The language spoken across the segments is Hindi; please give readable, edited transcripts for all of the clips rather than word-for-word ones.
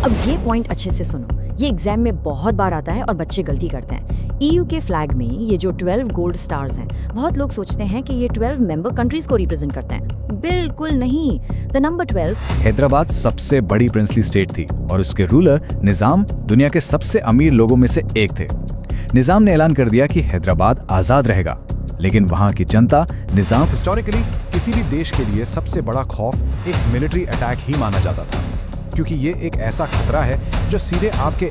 अब ये पॉइंट अच्छे से सुनो, ये एग्जाम में बहुत बार आता है और बच्चे गलती करते हैं। ईयू के फ्लैग में ये जो 12 गोल्ड स्टार्स हैं, बहुत लोग सोचते हैं कि ये 12 मेंबर कंट्रीज को रिप्रेजेंट करते हैं। बिल्कुल नहीं। द नंबर 12 हैदराबाद सबसे बड़ी प्रिंसली स्टेट थी और उसके रूलर निजाम दुनिया के सबसे अमीर लोगों में से एक थे। निजाम ने ऐलान कर दिया कि हैदराबाद आजाद रहेगा, लेकिन वहां की जनता निजाम हिस्टोरिकली किसी भी देश के लिए सबसे बड़ा खौफ एक मिलिट्री अटैक ही माना जाता था, क्योंकि ये एक ऐसा खतरा है जो सीधे आपके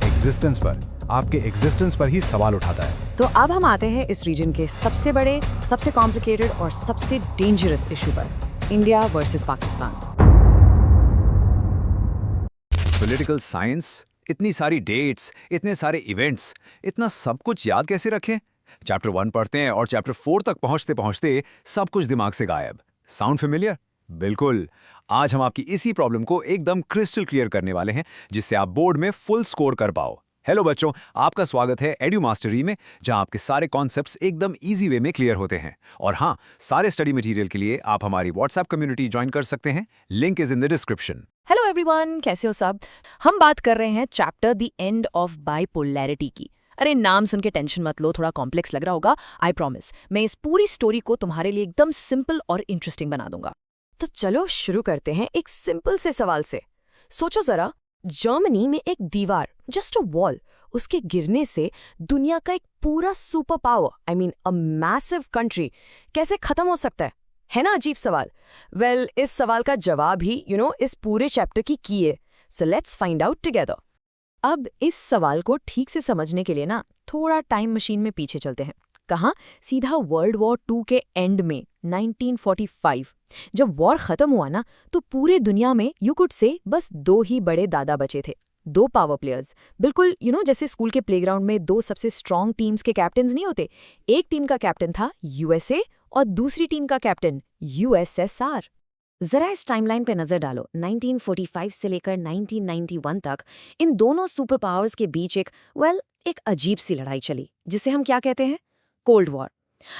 एग्जिस्टेंस पर ही सवाल उठाता है। तो अब हम आते हैं इस रीजन के सबसे बड़े, सबसे कॉम्प्लिकेटेड और सबसे डेंजरस इशू पर, India versus Pakistan. Political science, इतनी सारी डेट्स, इतने सारे इवेंट्स, इतना सब कुछ याद कैसे रखें? चैप्टर 1 पढ़ते हैं और चैप्टर 4 तक पहुंचते पहुंचते सब कुछ दिमाग से गायब। Sound familiar? बिल्कुल। आज हम आपकी इसी प्रॉब्लम को एकदम क्रिस्टल क्लियर करने वाले हैं, जिससे आप बोर्ड में फुल स्कोर कर पाओ। हेलो बच्चों, आपका स्वागत है एडू मास्टरी में, जहां आपके सारे कॉन्सेप्ट्स एकदम इजी वे में क्लियर होते हैं। और हाँ, सारे स्टडी मटेरियल के लिए आप हमारी व्हाट्सएप कम्युनिटी ज्वाइन कर सकते हैं। Link is in the description. Hello everyone, कैसे हो सब? हम बात कर रहे हैं chapter the end of bipolarity की। अरे नाम सुन के टेंशन मत लो, थोड़ा कॉम्प्लेक्स लग रहा होगा। आई प्रॉमिस, मैं इस पूरी स्टोरी को तुम्हारे लिए एकदम सिंपल और इंटरेस्टिंग बना दूंगा। तो चलो शुरू करते हैं एक सिंपल से सवाल से। सोचो जरा, जर्मनी में एक दीवार, जस्ट अ वॉल, उसके गिरने से दुनिया का एक पूरा super power, I mean a massive country, कैसे खत्म हो सकता है ना? अजीब सवाल। वेल, इस सवाल का जवाब ही इस पूरे चैप्टर की है। So let's find out together. अब इस सवाल को ठीक से समझने के लिए ना थोड़ा टाइम मशीन में पीछे चलते हैं। कहाँ? सीधा वर्ल्ड वॉर 2 के एंड में 1945। जब वॉर खत्म हुआ ना, तो पूरे दुनिया में यू कुड से बस 2 ही बड़े दादा बचे थे, 2 पावर प्लेयर्स। बिल्कुल जैसे स्कूल के प्लेग्राउंड में 2 सबसे स्ट्रॉन्ग टीम्स के कैप्टन्स नहीं होते। एक टीम का कैप्टन था यूएसए और दूसरी टीम का कैप्टन यूएसएसआर। जरा इस टाइमलाइन पे नजर डालो। 1945 से लेकर 1991 तक इन दोनों सुपर पावर्स के बीच एक अजीब सी लड़ाई चली, जिसे हम क्या कहते हैं? Cold war.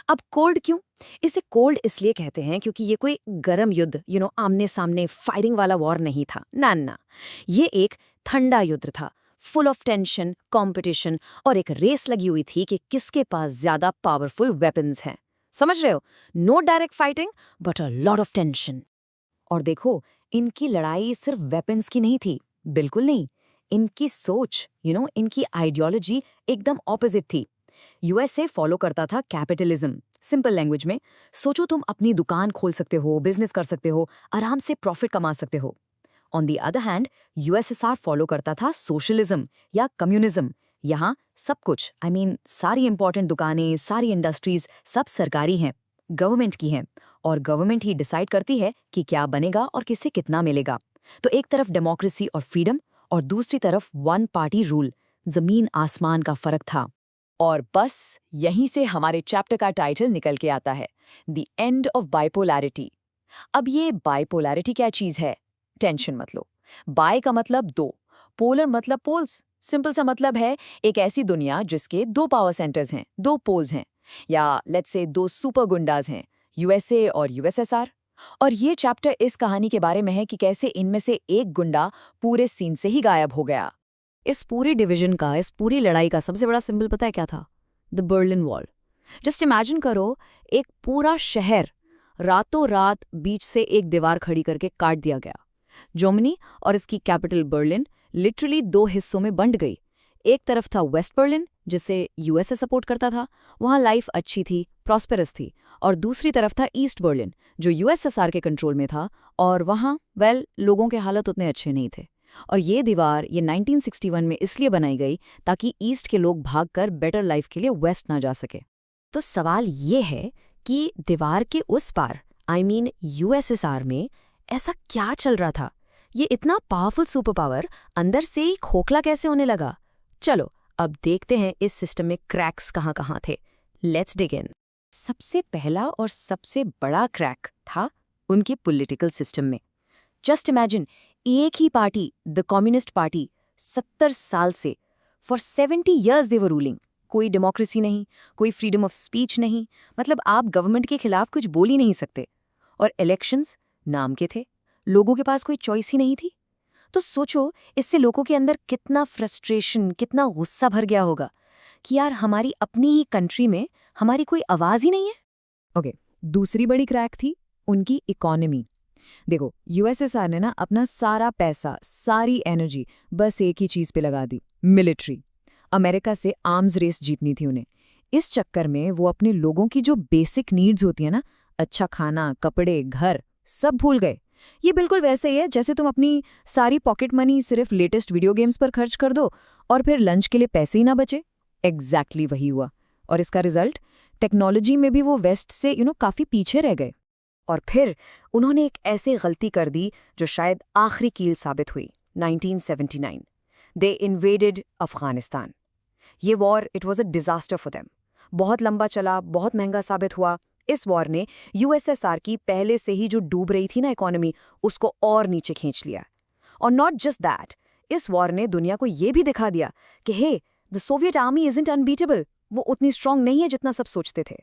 अब कोल्ड क्यों? इसे कोल्ड इसलिए कहते हैं क्योंकि ये कोई गर्म युद्ध आमने सामने फायरिंग वाला वॉर नहीं था। ना, ये एक ठंडा युद्ध था, फुल ऑफ टेंशन, कंपटीशन और एक रेस लगी हुई थी कि किसके पास ज्यादा पावरफुल वेपन्स हैं। समझ रहे हो? No direct fighting but a lot of tension. और देखो, इनकी लड़ाई सिर्फ वेपन्स की नहीं थी, बिल्कुल नहीं। इनकी सोच, इनकी आइडियोलॉजी एकदम ऑपोजिट थी। यूएसए फॉलो करता था कैपिटलिज्म। सिंपल लैंग्वेज में सोचो, तुम अपनी दुकान खोल सकते हो, बिजनेस कर सकते हो, आराम से प्रॉफिट कमा सकते हो। On the other hand, USSR follow करता था सोशलिज्म या कम्युनिज्म। यहाँ सब कुछ, आई मीन सारी इंपॉर्टेंट दुकानें, सारी इंडस्ट्रीज सब सरकारी हैं, गवर्नमेंट की हैं, और गवर्नमेंट ही डिसाइड करती है कि क्या बनेगा और किसे कितना मिलेगा। तो एक तरफ डेमोक्रेसी और फ्रीडम और दूसरी तरफ वन पार्टी रूल, जमीन आसमान का फर्क था। और बस यहीं से हमारे चैप्टर का टाइटल निकल के आता है, द एंड ऑफ बाइपोलैरिटी। अब ये बाइपोलैरिटी क्या चीज है? टेंशन मत लो। बाय का मतलब 2, पोलर मतलब पोल्स। सिंपल सा मतलब है एक ऐसी दुनिया जिसके 2 पावर सेंटर्स हैं, 2 पोल्स हैं, या लेट्स से 2 सुपर गुंडाज हैं, यूएसए और यूएसएसआर। और ये चैप्टर इस कहानी के बारे में है कि कैसे इनमें से एक गुंडा पूरे सीन से ही गायब हो गया। इस पूरी डिवीजन का, इस पूरी लड़ाई का सबसे बड़ा सिंबल पता है क्या था? The Berlin wall. Just imagine करो, एक पूरा शहर रातों रात बीच से एक दीवार खड़ी करके काट दिया गया। जर्मनी और इसकी कैपिटल बर्लिन लिटरली 2 हिस्सों में बंट गई। एक तरफ था वेस्ट बर्लिन, जिसे यूएसए सपोर्ट करता था, वहां लाइफ अच्छी थी, प्रॉस्पेरस थी, और दूसरी तरफ था ईस्ट बर्लिन, जो यूएसएसआर के कंट्रोल में था, और वहां लोगों के हालत उतने अच्छे नहीं थे। और ये दीवार 1961 में इसलिए बनाई गई ताकि ईस्ट के लोग भागकर बेटर लाइफ के लिए वेस्ट ना जा सके। तो सवाल ये है कि दीवार के उस पार, आई मीन यूएसएसआर में, ऐसा क्या चल रहा था? ये इतना पावरफुल सुपर पावर अंदर से ही खोखला कैसे होने लगा? चलो अब देखते हैं इस सिस्टम में क्रैक्स कहाँ थे। लेट्स डिग इन। सबसे पहला और सबसे बड़ा क्रैक था उनके पॉलिटिकल सिस्टम में। जस्ट इमेजिन, एक ही पार्टी, द कम्युनिस्ट पार्टी, 70 साल से, for 70 years they were ruling. कोई डेमोक्रेसी नहीं, कोई फ्रीडम ऑफ स्पीच नहीं, मतलब आप गवर्नमेंट के खिलाफ कुछ बोल ही नहीं सकते। और इलेक्शंस नाम के थे, लोगों के पास कोई चॉइस ही नहीं थी। तो सोचो इससे लोगों के अंदर कितना फ्रस्ट्रेशन, कितना गुस्सा भर गया होगा कि यार हमारी अपनी ही कंट्री में हमारी कोई आवाज ही नहीं है। ओके, दूसरी बड़ी क्रैक थी उनकी इकोनॉमी। देखो, यूएसएसआर ने ना अपना सारा पैसा, सारी एनर्जी बस एक ही चीज पे लगा दी, मिलिट्री। अमेरिका से आर्म्स रेस जीतनी थी उन्हें। इस चक्कर में वो अपने लोगों की जो बेसिक नीड्स होती है ना, अच्छा खाना, कपड़े, घर, सब भूल गए। ये बिल्कुल वैसे ही है जैसे तुम अपनी सारी पॉकेट मनी सिर्फ लेटेस्ट वीडियो गेम्स पर खर्च कर दो और फिर लंच के लिए पैसे ही ना बचे। एग्जैक्टली वही हुआ। और इसका रिजल्ट, टेक्नोलॉजी में भी वो वेस्ट से काफी पीछे रह गए। और फिर उन्होंने एक ऐसी गलती कर दी जो शायद आखिरी कील साबित हुई। 1979 दे इन्वेडेड अफगानिस्तान। ये war, it was a disaster for them. बहुत लंबा चला, बहुत महंगा साबित हुआ। इस वॉर ने यूएसएसआर की पहले से ही जो डूब रही थी ना इकोनॉमी, उसको और नीचे खींच लिया। और नॉट जस्ट दैट, इस वॉर ने दुनिया को ये भी दिखा दिया कि hey, the Soviet army isn't unbeatable. वो उतनी स्ट्रांग नहीं है जितना सब सोचते थे।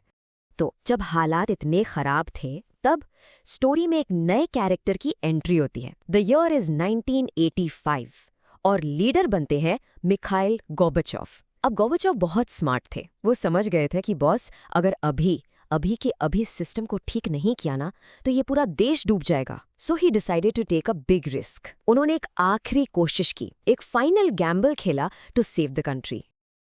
तो जब हालात इतने खराब थे, तब स्टोरी में एक नए कैरेक्टर की एंट्री होती है। द ईयर इज 1985 और लीडर बनते हैं मिखाइल गोर्बाचोव। अब गोर्बाचोव बहुत स्मार्ट थे। वो समझ गए थे कि बॉस, अगर अभी के अभी सिस्टम को ठीक नहीं किया ना, तो ये पूरा देश डूब जाएगा। So he decided to take a big risk. उन्होंने एक आखिरी कोशिश की, एक फाइनल गैम्बल खेला टू सेव द कंट्री।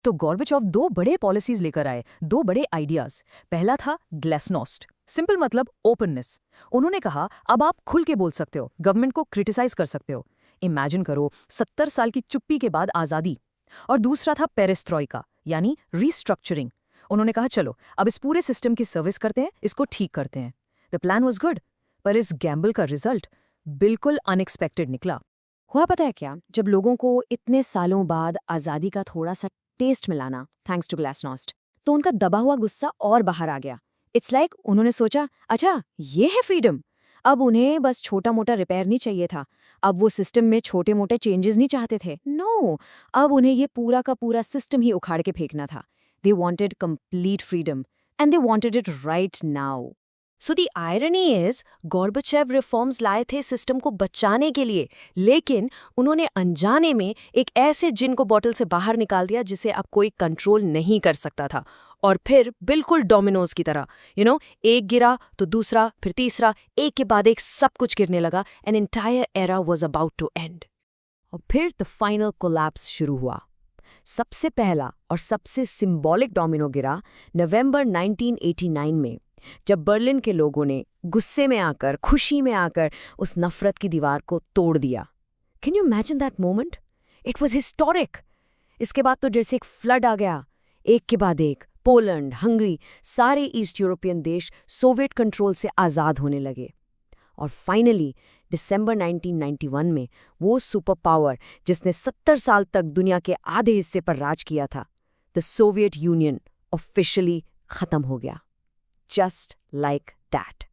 तो गोर्बाचोव दो बड़े पॉलिसीज लेकर आए, दो बड़े आइडियाज। पहला था ग्लासनोस्ट, सिंपल मतलब ओपननेस। उन्होंने कहा, अब आप खुल के बोल सकते हो, गवर्नमेंट को क्रिटिसाइज कर सकते हो। इमेजिन करो, 70 साल की चुप्पी के बाद आज़ादी। और दूसरा था पेरेस्ट्रोइका, यानी रीस्ट्रक्चरिंग। उन्होंने कहा, चलो अब इस पूरे सिस्टम की सर्विस करते हैं, इसको ठीक करते हैं। द प्लान वॉज गुड, पर इस गैम्बल का रिजल्ट बिल्कुल अनएक्सपेक्टेड निकला। हुआ पता है क्या? जब लोगों को इतने सालों बाद आज़ादी का थोड़ा सा टेस्ट मिलाना, थैंक्स टू ग्लासनोस्ट, तो उनका दबा हुआ गुस्सा और बाहर आ गया। इट्स लाइक उन्होंने सोचा, अच्छा ये है फ्रीडम। अब उन्हें बस छोटा मोटा रिपेयर नहीं चाहिए था। अब वो सिस्टम में छोटे मोटे चेंजेस नहीं चाहते थे। नो, अब उन्हें ये पूरा का पूरा सिस्टम ही उखाड़ के फेंकना था। They wanted complete freedom and they wanted it right now. So the irony is, Gorbachev reforms लाए थे सिस्टम को बचाने के लिए, लेकिन उन्होंने अनजाने में एक ऐसे जिन को बॉटल से बाहर निकाल दिया जिसे अब कोई कंट्रोल नहीं कर सकता था। और फिर बिल्कुल डोमिनोज की तरह, एक गिरा तो दूसरा, फिर तीसरा, एक के बाद एक सब कुछ गिरने लगा। An entire era was about to end. और फिर द फाइनल कोलैप्स शुरू हुआ। सबसे पहला और सबसे सिंबॉलिक डोमिनो गिरा नवंबर 1989 में, जब बर्लिन के लोगों ने गुस्से में आकर, खुशी में आकर उस नफरत की दीवार को तोड़ दिया। Can you imagine that moment? It was historic. इसके बाद तो जैसे एक फ्लड आ गया, एक के बाद एक। पोलैंड, हंगरी, सारे ईस्ट यूरोपियन देश सोवियत कंट्रोल से आज़ाद होने लगे। और फाइनली दिसंबर 1991 में वो सुपर पावर जिसने 70 साल तक दुनिया के आधे हिस्से पर राज किया था, द सोवियत यूनियन, ऑफिशियली खत्म हो गया। Just like that.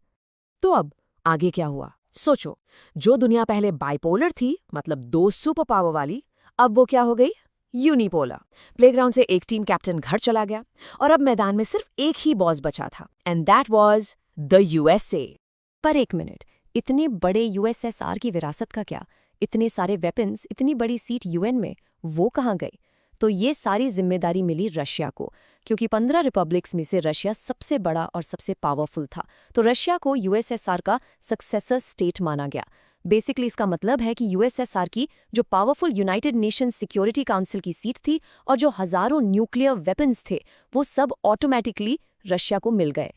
तो अब आगे क्या हुआ? सोचो, जो दुनिया पहले बाइपोलर थी, मतलब दो सुपर पावर वाली, अब वो क्या हो गई? यूनिपोलर। प्लेग्राउंड से एक टीम कैप्टन घर चला गया और अब मैदान में सिर्फ एक ही बॉस बचा था, and that was the USA. पर एक मिनट, इतने बड़े यूएसएसआर की विरासत का क्या? इतने सारे वेपन्स, इतनी बड़ी सीट यूएन में, वो कहाँ गई? तो ये सारी जिम्मेदारी मिली रशिया को, क्योंकि 15 रिपब्लिक्स में से रशिया सबसे बड़ा और सबसे पावरफुल था। तो रशिया को यूएसएसआर का सक्सेसर स्टेट माना गया। बेसिकली इसका मतलब है कि यूएसएसआर की जो powerful United Nations security council की सीट थी और जो हजारों न्यूक्लियर वेपन्स थे, वो सब ऑटोमेटिकली रशिया को मिल गए।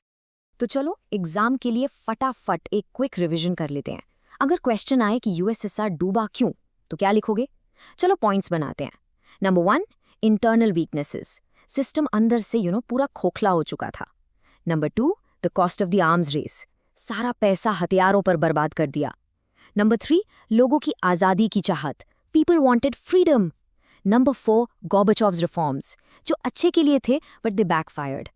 तो चलो एग्जाम के लिए फटाफट एक क्विक रिवीजन कर लेते हैं। अगर क्वेश्चन आए कि यूएसएसआर डूबा क्यों, तो क्या लिखोगे? चलो पॉइंट्स बनाते हैं। नंबर 1, इंटरनल वीकनेसेस, सिस्टम अंदर से पूरा खोखला हो चुका था। Number 2, the cost of the arms race, सारा पैसा हथियारों पर बर्बाद कर दिया। नंबर 3, लोगों की आज़ादी की चाहत, people wanted freedom. Number 4, Gorbachev's reforms, जो अच्छे के लिए थे बट दे बैकफायर्ड।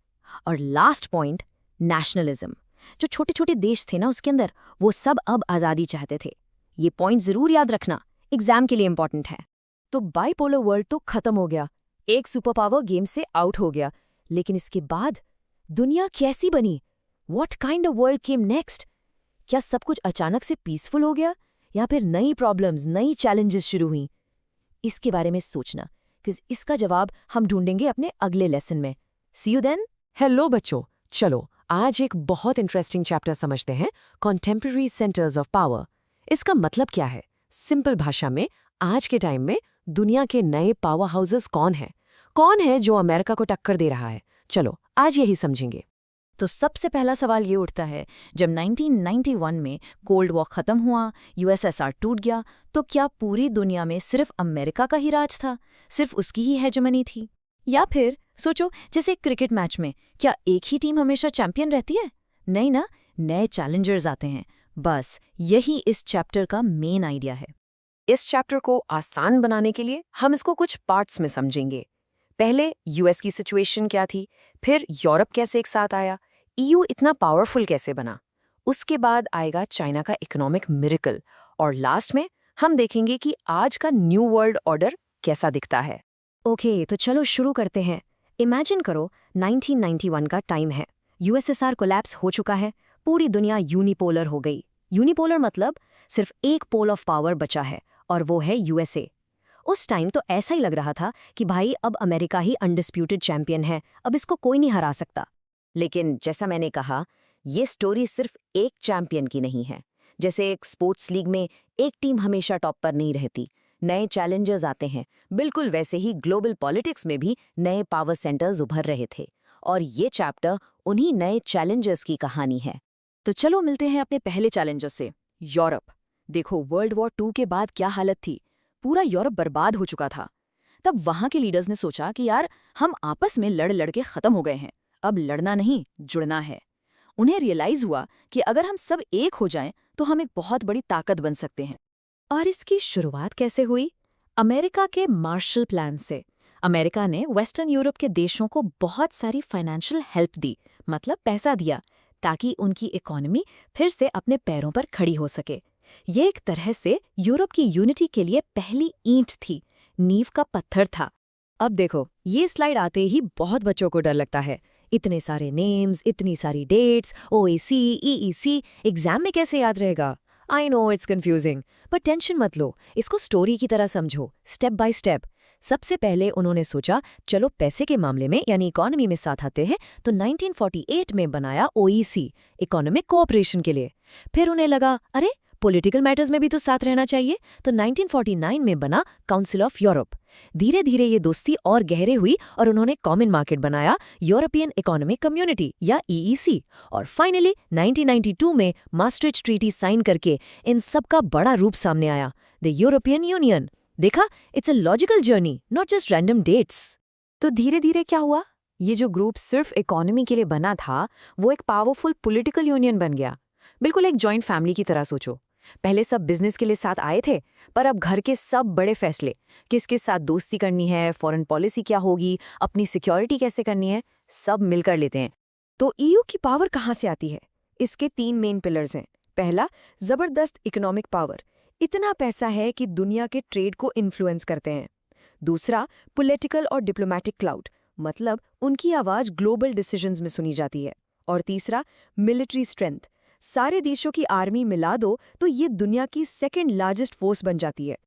और लास्ट पॉइंट, नेशनलिज्म, जो छोटे छोटे देश थे ना उसके अंदर, वो सब अब आज़ादी चाहते थे। ये पॉइंट ज़रूर याद रखना, एग्जाम के लिए इंपॉर्टेंट है। तो बाइपोलर वर्ल्ड तो खत्म हो गया, एक सुपर पावर गेम से आउट हो गया, लेकिन इसके बाद दुनिया कैसी बनी? What kind of world came next? क्या सब कुछ अचानक से पीसफुल हो गया या फिर नई प्रॉब्लम्स, नई चैलेंजेस शुरू हुई? इसके बारे में सोचना, क्योंकि इसका जवाब हम ढूंढेंगे अपने अगले लेसन में। सी यू देन। हेलो बच्चों, चलो आज एक बहुत इंटरेस्टिंग चैप्टर समझते हैं, कॉन्टेम्पररी सेंटर्स ऑफ पावर। इसका मतलब क्या है? सिंपल भाषा में, आज के टाइम में दुनिया के नए पावर हाउसेस कौन है जो अमेरिका को टक्कर दे रहा है? चलो आज यही समझेंगे। तो सबसे पहला सवाल ये उठता है, जब 1991 में कोल्ड वॉर खत्म हुआ, यूएसएसआर टूट गया, तो क्या पूरी दुनिया में सिर्फ अमेरिका का ही राज था? सिर्फ उसकी ही हेजेमनी थी? या फिर सोचो, जैसे क्रिकेट मैच में क्या एक ही टीम हमेशा चैंपियन रहती है? नहीं ना, नए चैलेंजर्स आते हैं। बस यही इस चैप्टर का मेन आइडिया है। इस चैप्टर को आसान बनाने के लिए हम इसको कुछ पार्ट्स में समझेंगे। पहले यूएस की सिचुएशन क्या थी, फिर यूरोप कैसे एक साथ आया, ईयू इतना पावरफुल कैसे बना, उसके बाद आएगा चाइना का इकोनॉमिक मिरेकल, और लास्ट में हम देखेंगे कि आज का न्यू वर्ल्ड ऑर्डर कैसा दिखता है। ओके, तो चलो शुरू करते हैं। इमेजिन करो 1991 का टाइम है, यूएसएसआर कोलैप्स हो चुका है, पूरी दुनिया यूनिपोलर हो गई। यूनिपोलर मतलब सिर्फ एक पोल ऑफ पावर बचा है, और वो है यूएसए। उस टाइम तो ऐसा ही लग रहा था कि भाई अब अमेरिका ही अनडिस्प्यूटेड चैंपियन है, अब इसको कोई नहीं हरा सकता। लेकिन जैसा मैंने कहा, ये स्टोरी सिर्फ एक चैंपियन की नहीं है। जैसे एक स्पोर्ट्स लीग में एक टीम हमेशा टॉप पर नहीं रहती, नए चैलेंजर्स आते हैं। बिल्कुल वैसे ही ग्लोबल पॉलिटिक्स में भी नए पावर सेंटर्स उभर रहे थे, और ये चैप्टर उन्हीं नए चैलेंजर्स की कहानी है। तो चलो मिलते हैं अपने पहले चैलेंजर से, यूरोप। देखो, वर्ल्ड वॉर 2 के बाद क्या हालत थी, पूरा यूरोप बर्बाद हो चुका था। तब वहां के लीडर्स ने सोचा कि यार, हम आपस में लड़ के खत्म हो गए हैं, अब लड़ना नहीं, जुड़ना है। उन्हें रियलाइज हुआ कि अगर हम सब एक हो जाएं तो हम एक बहुत बड़ी ताकत बन सकते हैं। और इसकी शुरुआत कैसे हुई? अमेरिका के मार्शल प्लान से। अमेरिका ने वेस्टर्न यूरोप के देशों को बहुत सारी फाइनेंशियल हेल्प दी, मतलब पैसा दिया, ताकि उनकी इकोनॉमी फिर से अपने पैरों पर खड़ी हो सके। ये एक तरह से यूरोप की यूनिटी के लिए पहली ईंट थी, नींव का पत्थर था। अब देखो, ये स्लाइड आते ही बहुत बच्चों को डर लगता है। इतने सारे नेम्स, इतनी सारी डेट्स, ओएसी, ईईसी, एग्जाम में कैसे याद रहेगा? आई नो इट्स कंफ्यूजिंग, पर टेंशन मत लो, इसको स्टोरी की तरह समझो, स्टेप बाय स्टेप। सबसे पहले उन्होंने सोचा, चलो पैसे के मामले में यानी इकोनॉमी में साथ आते हैं, तो 1948 में बनाया ओईसी, इकोनॉमिक कोऑपरेशन के लिए। फिर उन्हें लगा, अरे पॉलिटिकल मैटर्स में भी तो साथ रहना चाहिए, तो 1949 में बना काउंसिल ऑफ यूरोप। धीरे धीरे ये दोस्ती और गहरे हुई और उन्होंने कॉमन मार्केट बनाया, यूरोपियन इकोनॉमिक कम्युनिटी या ईईसी। और फाइनली 1992 में maastricht ट्रीटी साइन करके इन सब का बड़ा रूप सामने आया, द यूरोपियन यूनियन। देखा, it's a logical journey, not just random dates. तो धीरे धीरे क्या हुआ? ये जो ग्रुप सिर्फ इकोनॉमी के लिए बना था, वो एक पावरफुल पॉलिटिकल यूनियन बन गया। बिल्कुल एक जॉइंट फैमिली की तरह सोचो। पहले सब बिजनेस के लिए साथ आए थे, पर अब घर के सब बड़े फैसले, किसके साथ दोस्ती करनी है, फॉरेन पॉलिसी क्या होगी, अपनी सिक्योरिटी कैसे करनी है, सब मिलकर लेते हैं। तो ईयू की पावर कहाँ से आती है? इसके 3 मेन पिलर्स हैं। पहला, जबरदस्त इकोनॉमिक पावर, इतना पैसा है कि दुनिया के ट्रेड को इन्फ्लुएंस करते हैं। दूसरा, पॉलिटिकल और डिप्लोमैटिक क्लाउड, मतलब उनकी आवाज ग्लोबल डिसीजंस में सुनी जाती है। और तीसरा, मिलिट्री स्ट्रेंथ, सारे देशों की आर्मी मिला दो तो ये दुनिया की सेकंड लार्जेस्ट फोर्स बन जाती है।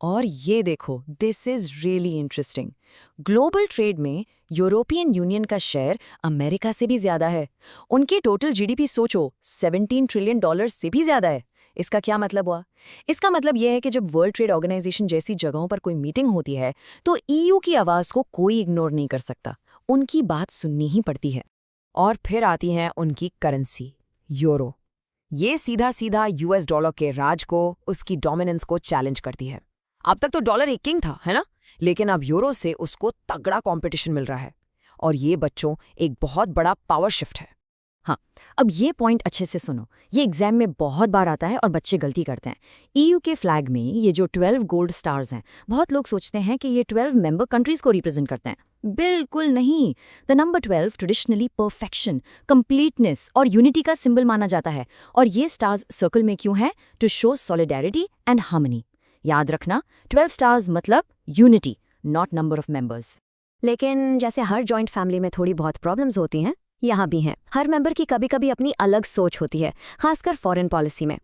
और ये देखो, this is really interesting. Global trade में यूरोपियन यूनियन का शेयर अमेरिका से भी ज्यादा है। उनकी टोटल जीडीपी सोचो, $17 ट्रिलियन से भी ज्यादा है। इसका क्या मतलब हुआ? इसका मतलब यह है कि जब वर्ल्ड ट्रेड ऑर्गेनाइजेशन जैसी जगहों पर कोई मीटिंग होती है, तो ईयू की आवाज को कोई इग्नोर नहीं कर सकता, उनकी बात सुननी ही पड़ती है। और फिर आती है उनकी करेंसी, यूरो। ये सीधा सीधा यूएस डॉलर के राज को, उसकी डोमिनेंस को चैलेंज करती है। अब तक तो डॉलर एक किंग था, है ना? लेकिन अब यूरो से उसको तगड़ा कंपटीशन मिल रहा है, और ये बच्चों एक बहुत बड़ा पावर शिफ्ट है। हाँ, अब ये पॉइंट अच्छे से सुनो, ये एग्जाम में बहुत बार आता है और बच्चे गलती करते हैं। ईयू के फ्लैग में ये जो 12 गोल्ड स्टार्स हैं, बहुत लोग सोचते हैं कि ये 12 मेंबर कंट्रीज को रिप्रेजेंट करते हैं। बिल्कुल नहीं। The number 12 traditionally perfection, completeness और यूनिटी का सिंबल माना जाता है। और ये स्टार्स सर्कल में क्यों हैं? To show solidarity and harmony. याद रखना, 12 स्टार्स मतलब unity, not number of members. लेकिन जैसे हर जॉइंट फैमिली में थोड़ी बहुत प्रॉब्लम्स होती हैं, यहाँ भी हैं। हर मेंबर की कभी कभी अपनी अलग सोच होती है, खासकर फॉरेन पॉलिसी में।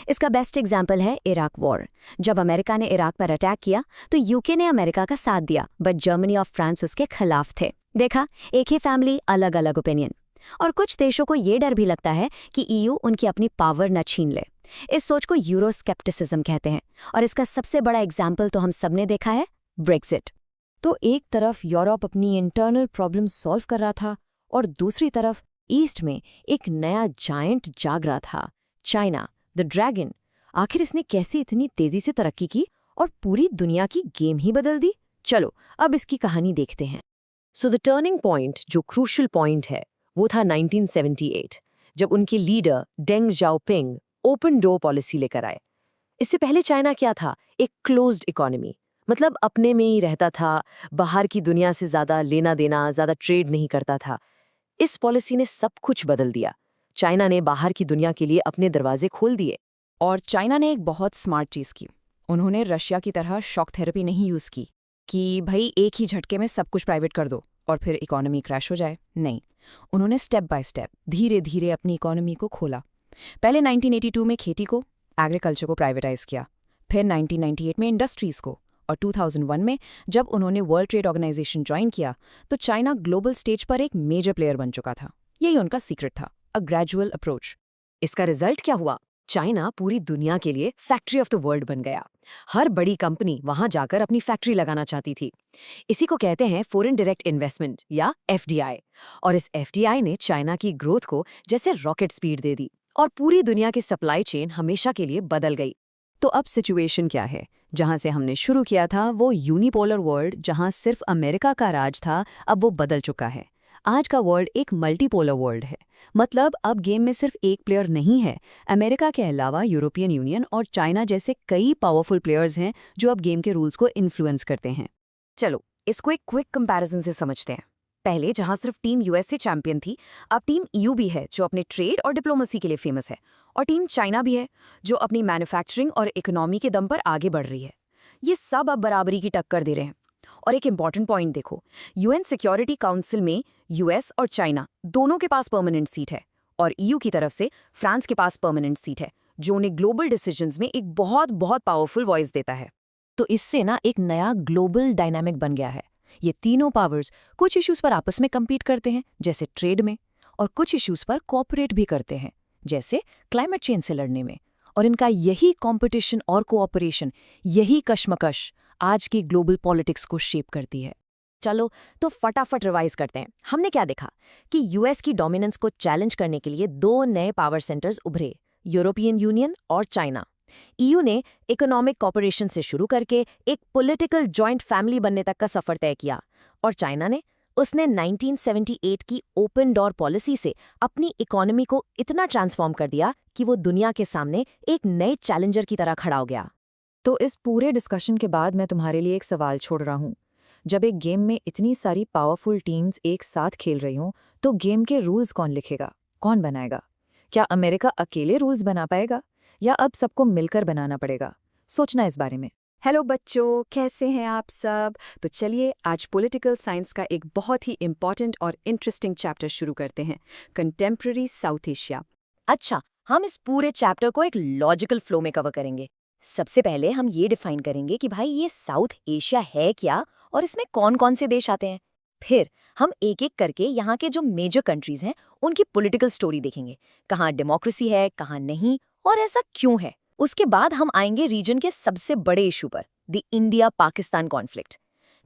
इसका बेस्ट एग्जाम्पल है इराक वॉर। जब अमेरिका ने इराक पर अटैक किया तो यूके ने अमेरिका का साथ दिया, बट जर्मनी और फ्रांस उसके खिलाफ थे। देखा, एक ही फैमिली, अलग अलग ओपिनियन। और कुछ देशों को ये डर भी लगता है कि ईयू उनकी अपनी पावर न छीन ले। इस सोच को यूरोस्केप्टिसिज्म कहते हैं, और इसका सबसे बड़ा एग्जाम्पल तो हम सबने देखा है, ब्रेक्सिट। तो एक तरफ यूरोप अपनी इंटरनल प्रॉब्लम सॉल्व कर रहा था, और दूसरी तरफ ईस्ट में एक नया जायंट जाग रहा था, चाइना, द ड्रैगन। आखिर इसने कैसे इतनी तेजी से तरक्की की और पूरी दुनिया की गेम ही बदल दी? चलो अब इसकी कहानी देखते हैं। सो द टर्निंग पॉइंट, जो क्रूशल पॉइंट है, वो था 1978, जब उनके leader Deng Xiaoping open door policy लेकर आए। इससे पहले चाइना क्या था? एक क्लोज्ड इकोनॉमी, मतलब अपने में ही रहता था, बाहर की दुनिया से ज़्यादा लेना देना, ज़्यादा ट्रेड नहीं करता था। इस पॉलिसी ने सब कुछ बदल दिया। चाइना ने बाहर की दुनिया के लिए अपने दरवाजे खोल दिए। और चाइना ने एक बहुत स्मार्ट चीज़ की। उन्होंने रशिया की तरह शॉक थेरेपी नहीं यूज़ की कि भाई एक ही झटके में सब कुछ प्राइवेट कर दो और फिर इकोनॉमी क्रैश हो जाए। नहीं, उन्होंने स्टेप बाय स्टेप, धीरे धीरे अपनी इकोनॉमी को खोला। पहले 1982 में खेती को, एग्रीकल्चर को प्राइवेटाइज किया, फिर 1998 में इंडस्ट्रीज़ को, और 2001 में जब उन्होंने वर्ल्ड ट्रेड ऑर्गेनाइजेशन ज्वाइन किया तो चाइना ग्लोबल स्टेज पर एक मेजर प्लेयर बन चुका था। यही उनका सीक्रेट था, अ ग्रेजुअल अप्रोच। इसका रिजल्ट क्या हुआ? चाइना पूरी दुनिया के लिए फैक्ट्री ऑफ द वर्ल्ड बन गया। हर बड़ी कंपनी वहां जाकर अपनी फैक्ट्री लगाना चाहती थी। इसी को कहते हैं फॉरेन डायरेक्ट इन्वेस्टमेंट या एफडीआई। और इस एफडीआई ने चाइना की ग्रोथ को जैसे रॉकेट स्पीड दे दी और पूरी दुनिया की सप्लाई चेन हमेशा के लिए बदल गई। तो अब सिचुएशन क्या है? जहां से हमने शुरू किया था, वो यूनिपोलर वर्ल्ड जहां सिर्फ अमेरिका का राज था, अब वो बदल चुका है। आज का वर्ल्ड एक मल्टीपोलर वर्ल्ड है। मतलब अब गेम में सिर्फ एक प्लेयर नहीं है। अमेरिका के अलावा यूरोपियन यूनियन और चाइना जैसे कई पावरफुल प्लेयर्स हैं जो अब गेम के रूल्स को इन्फ्लुएंस करते हैं। चलो इसको एक क्विक कंपैरिजन से समझते हैं। पहले जहां सिर्फ टीम यूएसए चैंपियन थी, अब टीम ईयू भी है जो अपने ट्रेड और डिप्लोमेसी के लिए फेमस है, और टीम चाइना भी है जो अपनी मैन्युफैक्चरिंग और इकोनॉमी के दम पर आगे बढ़ रही है। ये सब अब बराबरी की टक्कर दे रहे हैं। और एक इंपॉर्टेंट पॉइंट देखो, यूएन सिक्योरिटी काउंसिल में यूएस और चाइना दोनों के पास परमानेंट सीट है, और ईयू की तरफ से फ्रांस के पास परमानेंट सीट है, जो उन्हें ग्लोबल डिसीजंस में एक बहुत बहुत पावरफुल वॉइस देता है। तो इससे ना एक नया ग्लोबल डायनामिक बन गया है। ये तीनों पावर्स कुछ इश्यूज पर आपस में कम्पीट करते हैं, जैसे ट्रेड में, और कुछ इश्यूज पर कोऑपरेट भी करते हैं, जैसे क्लाइमेट चेंज से लड़ने में। और इनका यही कंपटीशन और कोऑपरेशन, यही कशमकश आज की ग्लोबल पॉलिटिक्स को शेप करती है। चलो तो फटाफट रिवाइज करते हैं। हमने क्या देखा कि यूएस की डोमिनेंस को चैलेंज करने के लिए दो नए पावर सेंटर्स उभरे, यूरोपियन यूनियन और चाइना। ईयू ने इकोनॉमिक कॉपरेशन से शुरू करके एक पॉलिटिकल जॉइंट फैमिली बनने तक का सफर तय किया, और चाइना ने 1978 की ओपन डोर पॉलिसी से अपनी इकोनॉमी को इतना ट्रांसफॉर्म कर दिया कि वो दुनिया के सामने एक नए चैलेंजर की तरह खड़ा हो गया। तो इस पूरे डिस्कशन के बाद मैं तुम्हारे लिए एक सवाल छोड़ रहा हूँ। जब एक गेम में इतनी सारी पावरफुल टीम्स एक साथ खेल रही हों, तो गेम के रूल्स कौन लिखेगा, कौन बनाएगा? क्या अमेरिका अकेले रूल्स बना पाएगा, या अब सबको मिलकर बनाना पड़ेगा? सोचना इस बारे में। हेलो बच्चों, कैसे हैं आप सब? तो चलिए आज पॉलिटिकल साइंस का एक बहुत ही इम्पॉर्टेंट और इंटरेस्टिंग चैप्टर शुरू करते हैं, कंटेम्प्रेरी साउथ एशिया। अच्छा, हम इस पूरे चैप्टर को एक लॉजिकल फ्लो में कवर करेंगे। सबसे पहले हम ये डिफाइन करेंगे कि भाई ये साउथ एशिया है क्या और इसमें कौन कौन से देश आते हैं। फिर हम एक एक करके यहाँ के जो मेजर कंट्रीज हैं उनकी पॉलिटिकल स्टोरी देखेंगे, कहाँ डेमोक्रेसी है, कहाँ नहीं, और ऐसा क्यों है। उसके बाद हम आएंगे रीजन के सबसे बड़े इशू पर, द इंडिया पाकिस्तान कॉन्फ्लिक्ट।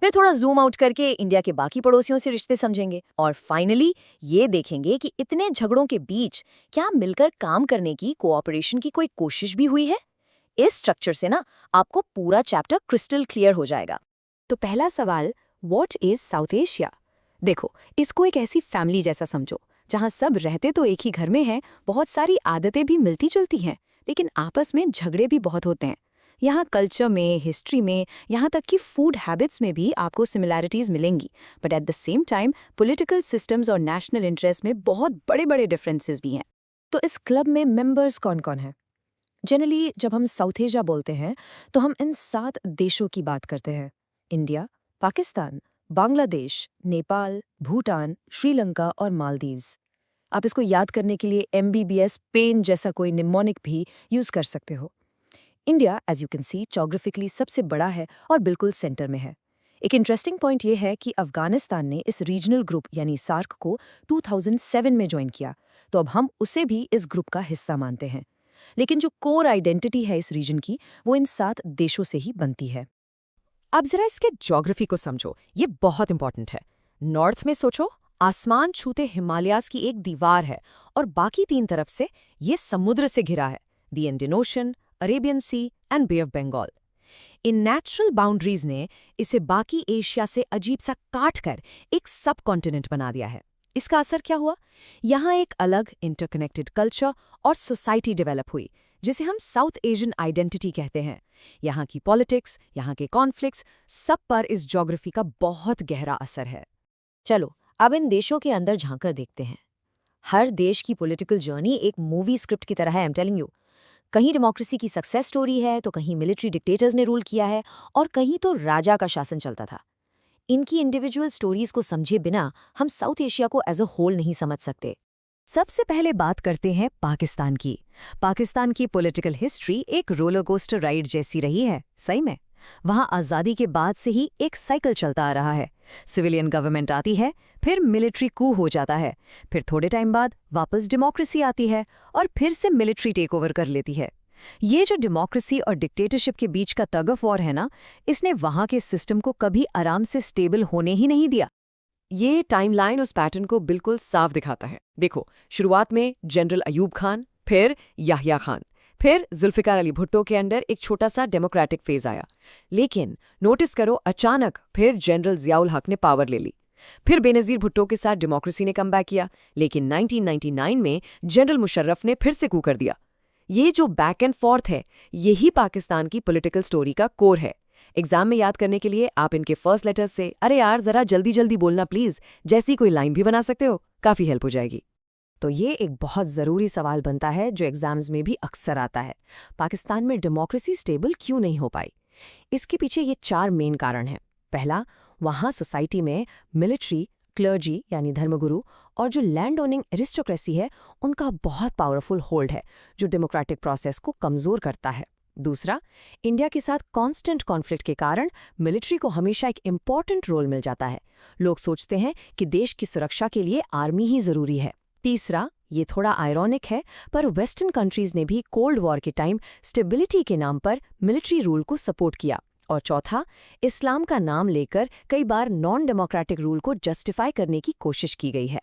फिर थोड़ा जूम आउट करके इंडिया के बाकी पड़ोसियों से रिश्ते समझेंगे, और फाइनली ये देखेंगे कि इतने झगड़ों के बीच क्या मिलकर काम करने की, कोऑपरेशन की कोई कोशिश भी हुई है। इस स्ट्रक्चर से ना आपको पूरा चैप्टर क्रिस्टल क्लियर हो जाएगा। तो पहला सवाल, व्हाट इज साउथ एशिया? देखो, इसको एक ऐसी फैमिली जैसा समझो जहां सब रहते तो एक ही घर में हैं, बहुत सारी आदतें भी मिलती जुलती हैं, लेकिन आपस में झगड़े भी बहुत होते हैं। यहाँ कल्चर में, हिस्ट्री में, यहाँ तक कि फूड हैबिट्स में भी आपको सिमिलैरिटीज मिलेंगी, but at the same time political systems और नेशनल इंटरेस्ट में बहुत बड़े बड़े डिफरेंसेस भी हैं। तो इस क्लब में मेंबर्स कौन कौन हैं? जनरली जब हम साउथ एशिया बोलते हैं तो हम इन 7 देशों की बात करते हैं: इंडिया, पाकिस्तान, बांग्लादेश, नेपाल, भूटान, श्रीलंका और मालदीव्स। आप इसको याद करने के लिए MBBS पेन जैसा कोई निमोनिक भी यूज कर सकते हो। India as you can see geographically सबसे बड़ा है और बिल्कुल सेंटर में है। एक इंटरेस्टिंग पॉइंट ये है कि अफगानिस्तान ने इस रीजनल ग्रुप यानी सार्क को 2007 में ज्वाइन किया, तो अब हम उसे भी इस ग्रुप का हिस्सा मानते हैं। लेकिन जो कोर आइडेंटिटी है इस रीजन की, वो इन 7 देशों से ही बनती है। अब जरा इसके ज्योग्राफी को समझो, ये बहुत इंपॉर्टेंट है। नॉर्थ में सोचो, आसमान छूते हिमालयाज की एक दीवार है और बाकी 3 तरफ से ये समुद्र से घिरा है, the Indian Ocean, Arabian Sea and Bay of Bengal. इन नेचुरल बाउंड्रीज ने इसे बाकी एशिया से अजीब सा काट कर एक सब कॉन्टिनेंट बना दिया है। इसका असर क्या हुआ? यहाँ एक अलग इंटरकनेक्टेड कल्चर और सोसाइटी डेवलप हुई, जिसे हम साउथ एशियन आइडेंटिटी कहते हैं। यहाँ की पॉलिटिक्स, यहाँ के कॉन्फ्लिक्ट्स, सब पर इस ज्योग्राफी का बहुत गहरा असर है। चलो अब इन देशों के अंदर झांकर देखते हैं। हर देश की पॉलिटिकल जर्नी एक मूवी स्क्रिप्ट की तरह है, आई एम टेलिंग यू। कहीं डेमोक्रेसी की सक्सेस स्टोरी है, तो कहीं मिलिट्री डिक्टेटर्स ने रूल किया है, और कहीं तो राजा का शासन चलता था। इनकी इंडिविजुअल स्टोरीज को समझे बिना हम साउथ एशिया को एज अ होल नहीं समझ सकते। सबसे पहले बात करते हैं पाकिस्तान की। पाकिस्तान की पॉलिटिकल हिस्ट्री एक रोलर कोस्टर राइड जैसी रही है, सही में। वहां आज़ादी के बाद से ही एक साइकिल चलता आ रहा है। सिविलियन गवर्नमेंट आती है, फिर मिलिट्री कू हो जाता है, फिर थोड़े टाइम बाद वापस डेमोक्रेसी आती है और फिर से मिलिट्री टेक ओवर कर लेती है। ये जो डेमोक्रेसी और डिक्टेटरशिप के बीच का टग ऑफ वॉर है ना, इसने वहां के सिस्टम को कभी आराम से स्टेबल होने ही नहीं दिया। ये टाइमलाइन उस पैटर्न को बिल्कुल साफ दिखाता है। देखो, शुरुआत में जनरल अयूब खान, फिर याह्या खान, फिर जुल्फिकार अली भुट्टो के अंडर एक छोटा सा डेमोक्रेटिक फेज आया। लेकिन नोटिस करो, अचानक फिर जनरल जियाउल हक ने पावर ले ली। फिर बेनज़ीर भुट्टो के साथ डेमोक्रेसी ने कमबैक किया, लेकिन 1999 में जनरल मुशर्रफ ने फिर से कू कर दिया। ये जो बैक एंड फोर्थ है, यही पाकिस्तान की पॉलिटिकल स्टोरी का कोर है। एग्जाम में याद करने के लिए आप इनके फर्स्ट लेटर्स से अरे यार जरा जल्दी जल्दी बोलना प्लीज जैसी कोई लाइन भी बना सकते हो, काफी हेल्प हो जाएगी। तो ये एक बहुत ज़रूरी सवाल बनता है जो एग्जाम्स में भी अक्सर आता है। पाकिस्तान में डेमोक्रेसी स्टेबल क्यों नहीं हो पाई? इसके पीछे ये 4 मेन कारण हैं। पहला, वहाँ सोसाइटी में मिलिट्री, क्लर्जी यानी धर्मगुरु और जो लैंड ओनिंग एरिस्टोक्रेसी है, उनका बहुत पावरफुल होल्ड है जो डेमोक्रेटिक प्रोसेस को कमज़ोर करता है। दूसरा, इंडिया के साथ कांस्टेंट कॉन्फ्लिक्ट के कारण मिलिट्री को हमेशा एक इम्पॉर्टेंट रोल मिल जाता है। लोग सोचते हैं कि देश की सुरक्षा के लिए आर्मी ही ज़रूरी है। तीसरा, ये थोड़ा आयरॉनिक है, पर वेस्टर्न कंट्रीज ने भी कोल्ड वॉर के टाइम स्टेबिलिटी के नाम पर मिलिट्री रूल को सपोर्ट किया। और चौथा, इस्लाम का नाम लेकर कई बार नॉन डेमोक्रेटिक रूल को जस्टिफाई करने की कोशिश की गई है।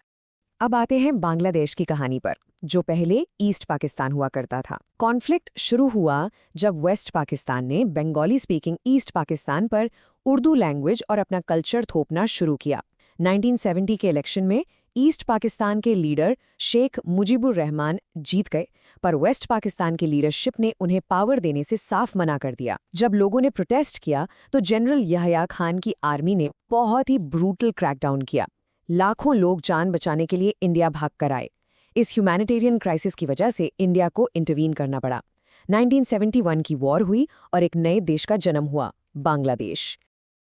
अब आते हैं बांग्लादेश की कहानी पर, जो पहले ईस्ट पाकिस्तान हुआ करता था। कॉन्फ्लिक्ट शुरू हुआ जब वेस्ट पाकिस्तान ने बंगाली स्पीकिंग ईस्ट पाकिस्तान पर उर्दू लैंग्वेज और अपना कल्चर थोपना शुरू किया। 1970 के इलेक्शन में ईस्ट पाकिस्तान के लीडर शेख मुजीबुर रहमान जीत गए, पर वेस्ट पाकिस्तान की लीडरशिप ने उन्हें पावर देने से साफ मना कर दिया। जब लोगों ने प्रोटेस्ट किया तो जनरल याह्या खान की आर्मी ने बहुत ही ब्रूटल क्रैकडाउन किया। लाखों लोग जान बचाने के लिए इंडिया भाग कर आए। इस ह्यूमैनिटेरियन क्राइसिस की वजह से इंडिया को इंटरवीन करना पड़ा। 1971 की वॉर हुई और एक नए देश का जन्म हुआ, बांग्लादेश।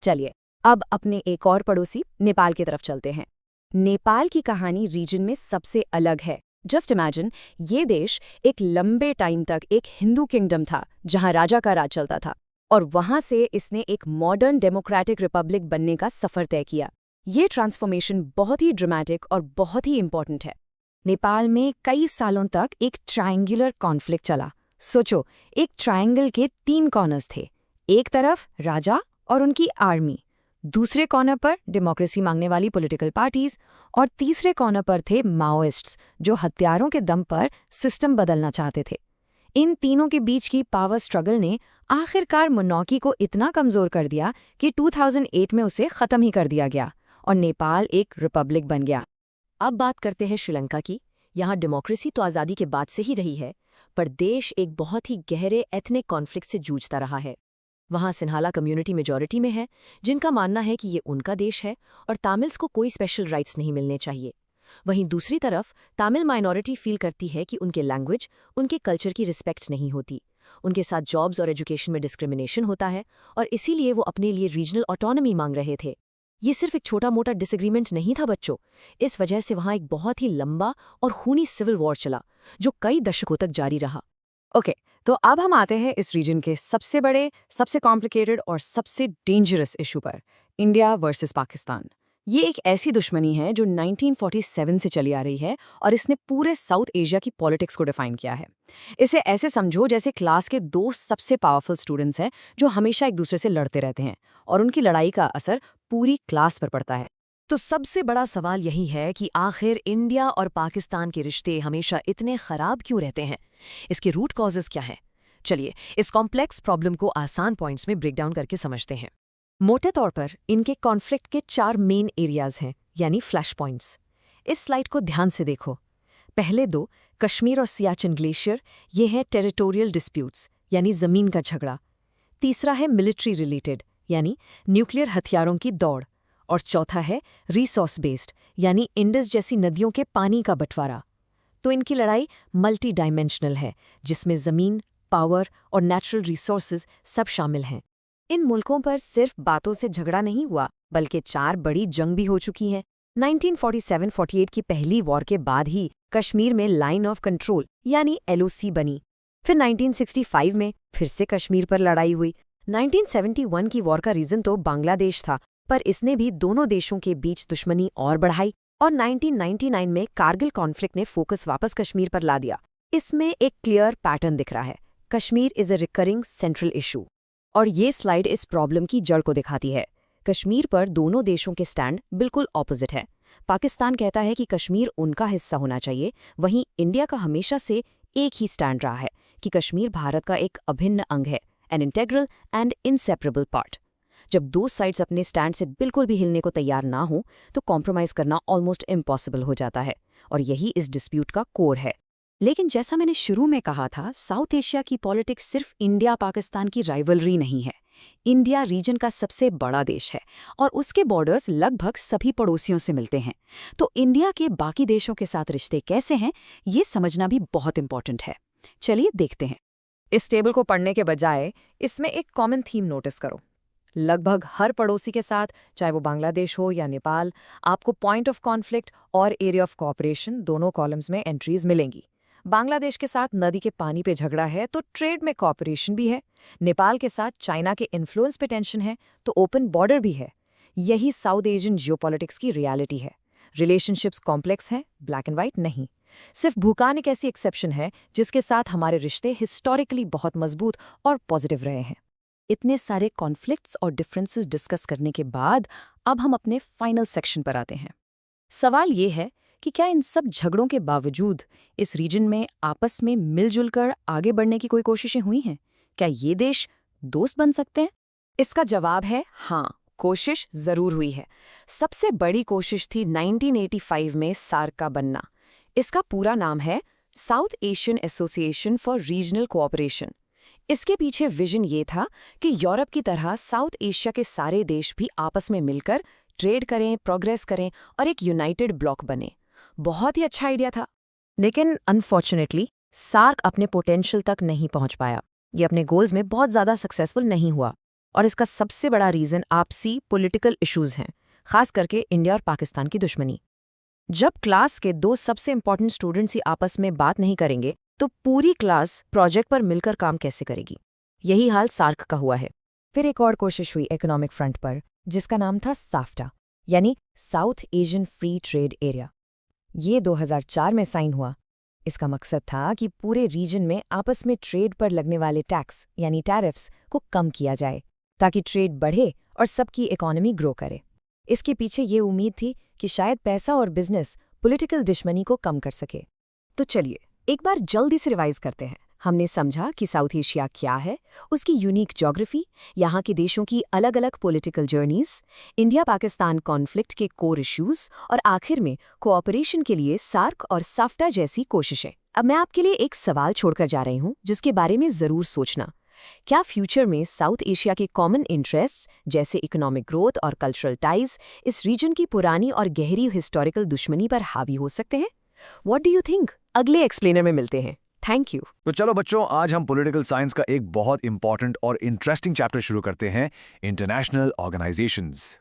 चलिए अब अपने एक और पड़ोसी नेपाल की तरफ चलते हैं। नेपाल की कहानी रीजन में सबसे अलग है। जस्ट इमेजिन, ये देश एक लंबे टाइम तक एक हिंदू किंगडम था जहां राजा का राज चलता था, और वहां से इसने एक मॉडर्न डेमोक्रेटिक रिपब्लिक बनने का सफर तय किया। ये ट्रांसफॉर्मेशन बहुत ही ड्रामेटिक और बहुत ही इंपॉर्टेंट है। नेपाल में कई सालों तक एक ट्रायंगुलर कॉन्फ्लिक्ट चला। सोचो, एक ट्रायंगल के 3 कॉर्नर्स थे। एक तरफ राजा और उनकी आर्मी, दूसरे कॉर्नर पर डेमोक्रेसी मांगने वाली पॉलिटिकल पार्टीज, और तीसरे कॉर्नर पर थे माओइस्ट्स जो हथियारों के दम पर सिस्टम बदलना चाहते थे। इन तीनों के बीच की पावर स्ट्रगल ने आखिरकार मोनार्की को इतना कमजोर कर दिया कि 2008 में उसे खत्म ही कर दिया गया और नेपाल एक रिपब्लिक बन गया। अब बात करते हैं श्रीलंका की। यहाँ डेमोक्रेसी तो आज़ादी के बाद से ही रही है, पर देश एक बहुत ही गहरे एथनिक कॉन्फ्लिक्ट से जूझता रहा है। वहाँ सिन्हाला कम्युनिटी मेजॉरिटी में है, जिनका मानना है कि ये उनका देश है और तामिल्स को कोई स्पेशल राइट्स नहीं मिलने चाहिए। वहीं दूसरी तरफ तामिल माइनॉरिटी फील करती है कि उनके लैंग्वेज, उनके कल्चर की रिस्पेक्ट नहीं होती, उनके साथ जॉब्स और एजुकेशन में डिस्क्रिमिनेशन होता है, और इसीलिए वो अपने लिए रीजनल ऑटोनॉमी मांग रहे थे। ये सिर्फ एक छोटा मोटा डिसएग्रीमेंट नहीं था बच्चों, इस वजह से वहां एक बहुत ही लंबा और खूनी सिविल वॉर चला जो कई दशकों तक जारी रहा। ओके, तो अब हम आते हैं इस रीजन के सबसे बड़े, सबसे कॉम्प्लिकेटेड और सबसे डेंजरस इशू पर, इंडिया वर्सेस पाकिस्तान। ये एक ऐसी दुश्मनी है जो 1947 से चली आ रही है और इसने पूरे साउथ एशिया की पॉलिटिक्स को डिफाइन किया है। इसे ऐसे समझो जैसे क्लास के दो सबसे पावरफुल स्टूडेंट्स हैं जो हमेशा एक दूसरे से लड़ते रहते हैं और उनकी लड़ाई का असर पूरी क्लास पर पड़ता है। तो सबसे बड़ा सवाल यही है कि आखिर इंडिया और पाकिस्तान के रिश्ते हमेशा इतने खराब क्यों रहते हैं? इसके रूट कॉजेस क्या हैं? चलिए इस कॉम्प्लेक्स प्रॉब्लम को आसान पॉइंट्स में ब्रेक डाउन करके समझते हैं। मोटे तौर पर इनके कॉन्फ्लिक्ट के 4 मेन एरियाज हैं, यानी फ्लैश पॉइंट्स। इस स्लाइड को ध्यान से देखो। पहले 2, कश्मीर और सियाचिन ग्लेशियर, ये है टेरिटोरियल डिस्प्यूट्स यानी जमीन का झगड़ा। तीसरा है मिलिट्री रिलेटेड यानी न्यूक्लियर हथियारों की दौड़। और चौथा है रिसोर्स बेस्ड यानी इंडस जैसी नदियों के पानी का बंटवारा। तो इनकी लड़ाई मल्टी डायमेंशनल है जिसमें जमीन, पावर और नेचुरल रिसोर्सेज सब शामिल हैं। इन मुल्कों पर सिर्फ बातों से झगड़ा नहीं हुआ बल्कि 4 बड़ी जंग भी हो चुकी हैं। 1947-48 की पहली वॉर के बाद ही कश्मीर में लाइन ऑफ कंट्रोल यानी LOC बनी। फिर 1965 में फिर से कश्मीर पर लड़ाई हुई। 1971 की वॉर का रीजन तो बांग्लादेश था, पर इसने भी दोनों देशों के बीच दुश्मनी और बढ़ाई और 1999 में कारगिल कॉन्फ्लिक्ट ने फोकस वापस कश्मीर पर ला दिया। इसमें एक क्लियर पैटर्न दिख रहा है, Kashmir is a recurring central issue. और ये स्लाइड इस प्रॉब्लम की जड़ को दिखाती है। कश्मीर पर दोनों देशों के स्टैंड बिल्कुल ऑपोजिट है। पाकिस्तान कहता है कि कश्मीर उनका हिस्सा होना चाहिए, वहीं इंडिया का हमेशा से एक ही स्टैंड रहा है कि कश्मीर भारत का एक अभिन्न अंग है, an integral and inseparable part. जब दो साइड्स अपने स्टैंड से बिल्कुल भी हिलने को तैयार ना हो तो कॉम्प्रोमाइज करना ऑलमोस्ट इम्पॉसिबल हो जाता है, और यही इस डिस्प्यूट का कोर है। लेकिन जैसा मैंने शुरू में कहा था, साउथ एशिया की पॉलिटिक्स सिर्फ इंडिया पाकिस्तान की राइवलरी नहीं है। इंडिया रीजन का सबसे बड़ा देश है और उसके बॉर्डर्स लगभग सभी पड़ोसियों से मिलते हैं। तो इंडिया के बाकी देशों के साथ रिश्ते कैसे हैं, ये समझना भी बहुत इंपॉर्टेंट है। चलिए देखते हैं। इस टेबल को पढ़ने के बजाय इसमें एक कॉमन थीम नोटिस करो। लगभग हर पड़ोसी के साथ, चाहे वो बांग्लादेश हो या नेपाल, आपको पॉइंट ऑफ कॉन्फ्लिक्ट और एरिया ऑफ कोऑपरेशन दोनों कॉलम्स में एंट्रीज मिलेंगी। बांग्लादेश के साथ नदी के पानी पे झगड़ा है तो ट्रेड में कोऑपरेशन भी है। नेपाल के साथ चाइना के इन्फ्लुएंस पे टेंशन है तो ओपन बॉर्डर भी है। यही साउथ एशियन जियोपॉलिटिक्स की रियलिटी है। रिलेशनशिप्स कॉम्प्लेक्स हैं, ब्लैक एंड वाइट नहीं। सिर्फ भूटान एक ऐसी एक्सेप्शन है जिसके साथ हमारे रिश्ते हिस्टोरिकली बहुत मजबूत और पॉजिटिव रहे हैं। इतने सारे कॉन्फ्लिक्ट्स और डिफरेंसेस डिस्कस करने के बाद अब हम अपने फाइनल सेक्शन पर आते हैं। सवाल ये है कि क्या इन सब झगड़ों के बावजूद इस रीजन में आपस में मिलजुल कर आगे बढ़ने की कोई कोशिशें हुई हैं? क्या ये देश दोस्त बन सकते हैं? इसका जवाब है हाँ, कोशिश जरूर हुई है। सबसे बड़ी कोशिश थी 1985 में सार्क का बनना। इसका पूरा नाम है south Asian association for regional cooperation. इसके पीछे विजन ये था कि यूरोप की तरह साउथ एशिया के सारे देश भी आपस में मिलकर ट्रेड करें, प्रोग्रेस करें और एक यूनाइटेड ब्लॉक बने। बहुत ही अच्छा आइडिया था, लेकिन अनफॉर्चुनेटली सार्क अपने पोटेंशियल तक नहीं पहुंच पाया। ये अपने गोल्स में बहुत ज़्यादा सक्सेसफुल नहीं हुआ और इसका सबसे बड़ा रीज़न आपसी पॉलिटिकल इश्यूज हैं, खास करके इंडिया और पाकिस्तान की दुश्मनी। जब क्लास के दो सबसे इंपॉर्टेंट स्टूडेंट्स ही आपस में बात नहीं करेंगे तो पूरी क्लास प्रोजेक्ट पर मिलकर काम कैसे करेगी? यही हाल सार्क का हुआ है। फिर एक और कोशिश हुई इकोनॉमिक फ्रंट पर, जिसका नाम था साफ्टा यानी south Asian free trade area. ये 2004 में साइन हुआ। इसका मकसद था कि पूरे रीजन में आपस में ट्रेड पर लगने वाले टैक्स यानी टैरिफ्स को कम किया जाए ताकि ट्रेड बढ़े और सबकी इकोनॉमी ग्रो करे। इसके पीछे ये उम्मीद थी कि शायद पैसा और बिजनेस पॉलिटिकल दुश्मनी को कम कर सके। तो चलिए एक बार जल्दी से रिवाइज करते हैं। हमने समझा कि साउथ एशिया क्या है, उसकी यूनिक ज्योग्राफी, यहाँ के देशों की अलग अलग political journeys, India Pakistan conflict के कोर इश्यूज और आखिर में कोऑपरेशन के लिए सार्क और साफ्टा जैसी कोशिशें। अब मैं आपके लिए एक सवाल छोड़कर जा रही हूँ जिसके बारे में ज़रूर सोचना। क्या फ्यूचर में साउथ एशिया के कॉमन इंटरेस्ट जैसे इकोनॉमिक ग्रोथ और कल्चरल टाइज इस रीजन की पुरानी और गहरी हिस्टोरिकल दुश्मनी पर हावी हो सकते हैं? What do you think? अगले एक्सप्लेनर में मिलते हैं। Thank you. तो चलो बच्चों, आज हम पॉलिटिकल साइंस का एक बहुत इंपॉर्टेंट और इंटरेस्टिंग चैप्टर शुरू करते हैं, इंटरनेशनल ऑर्गेनाइजेशंस।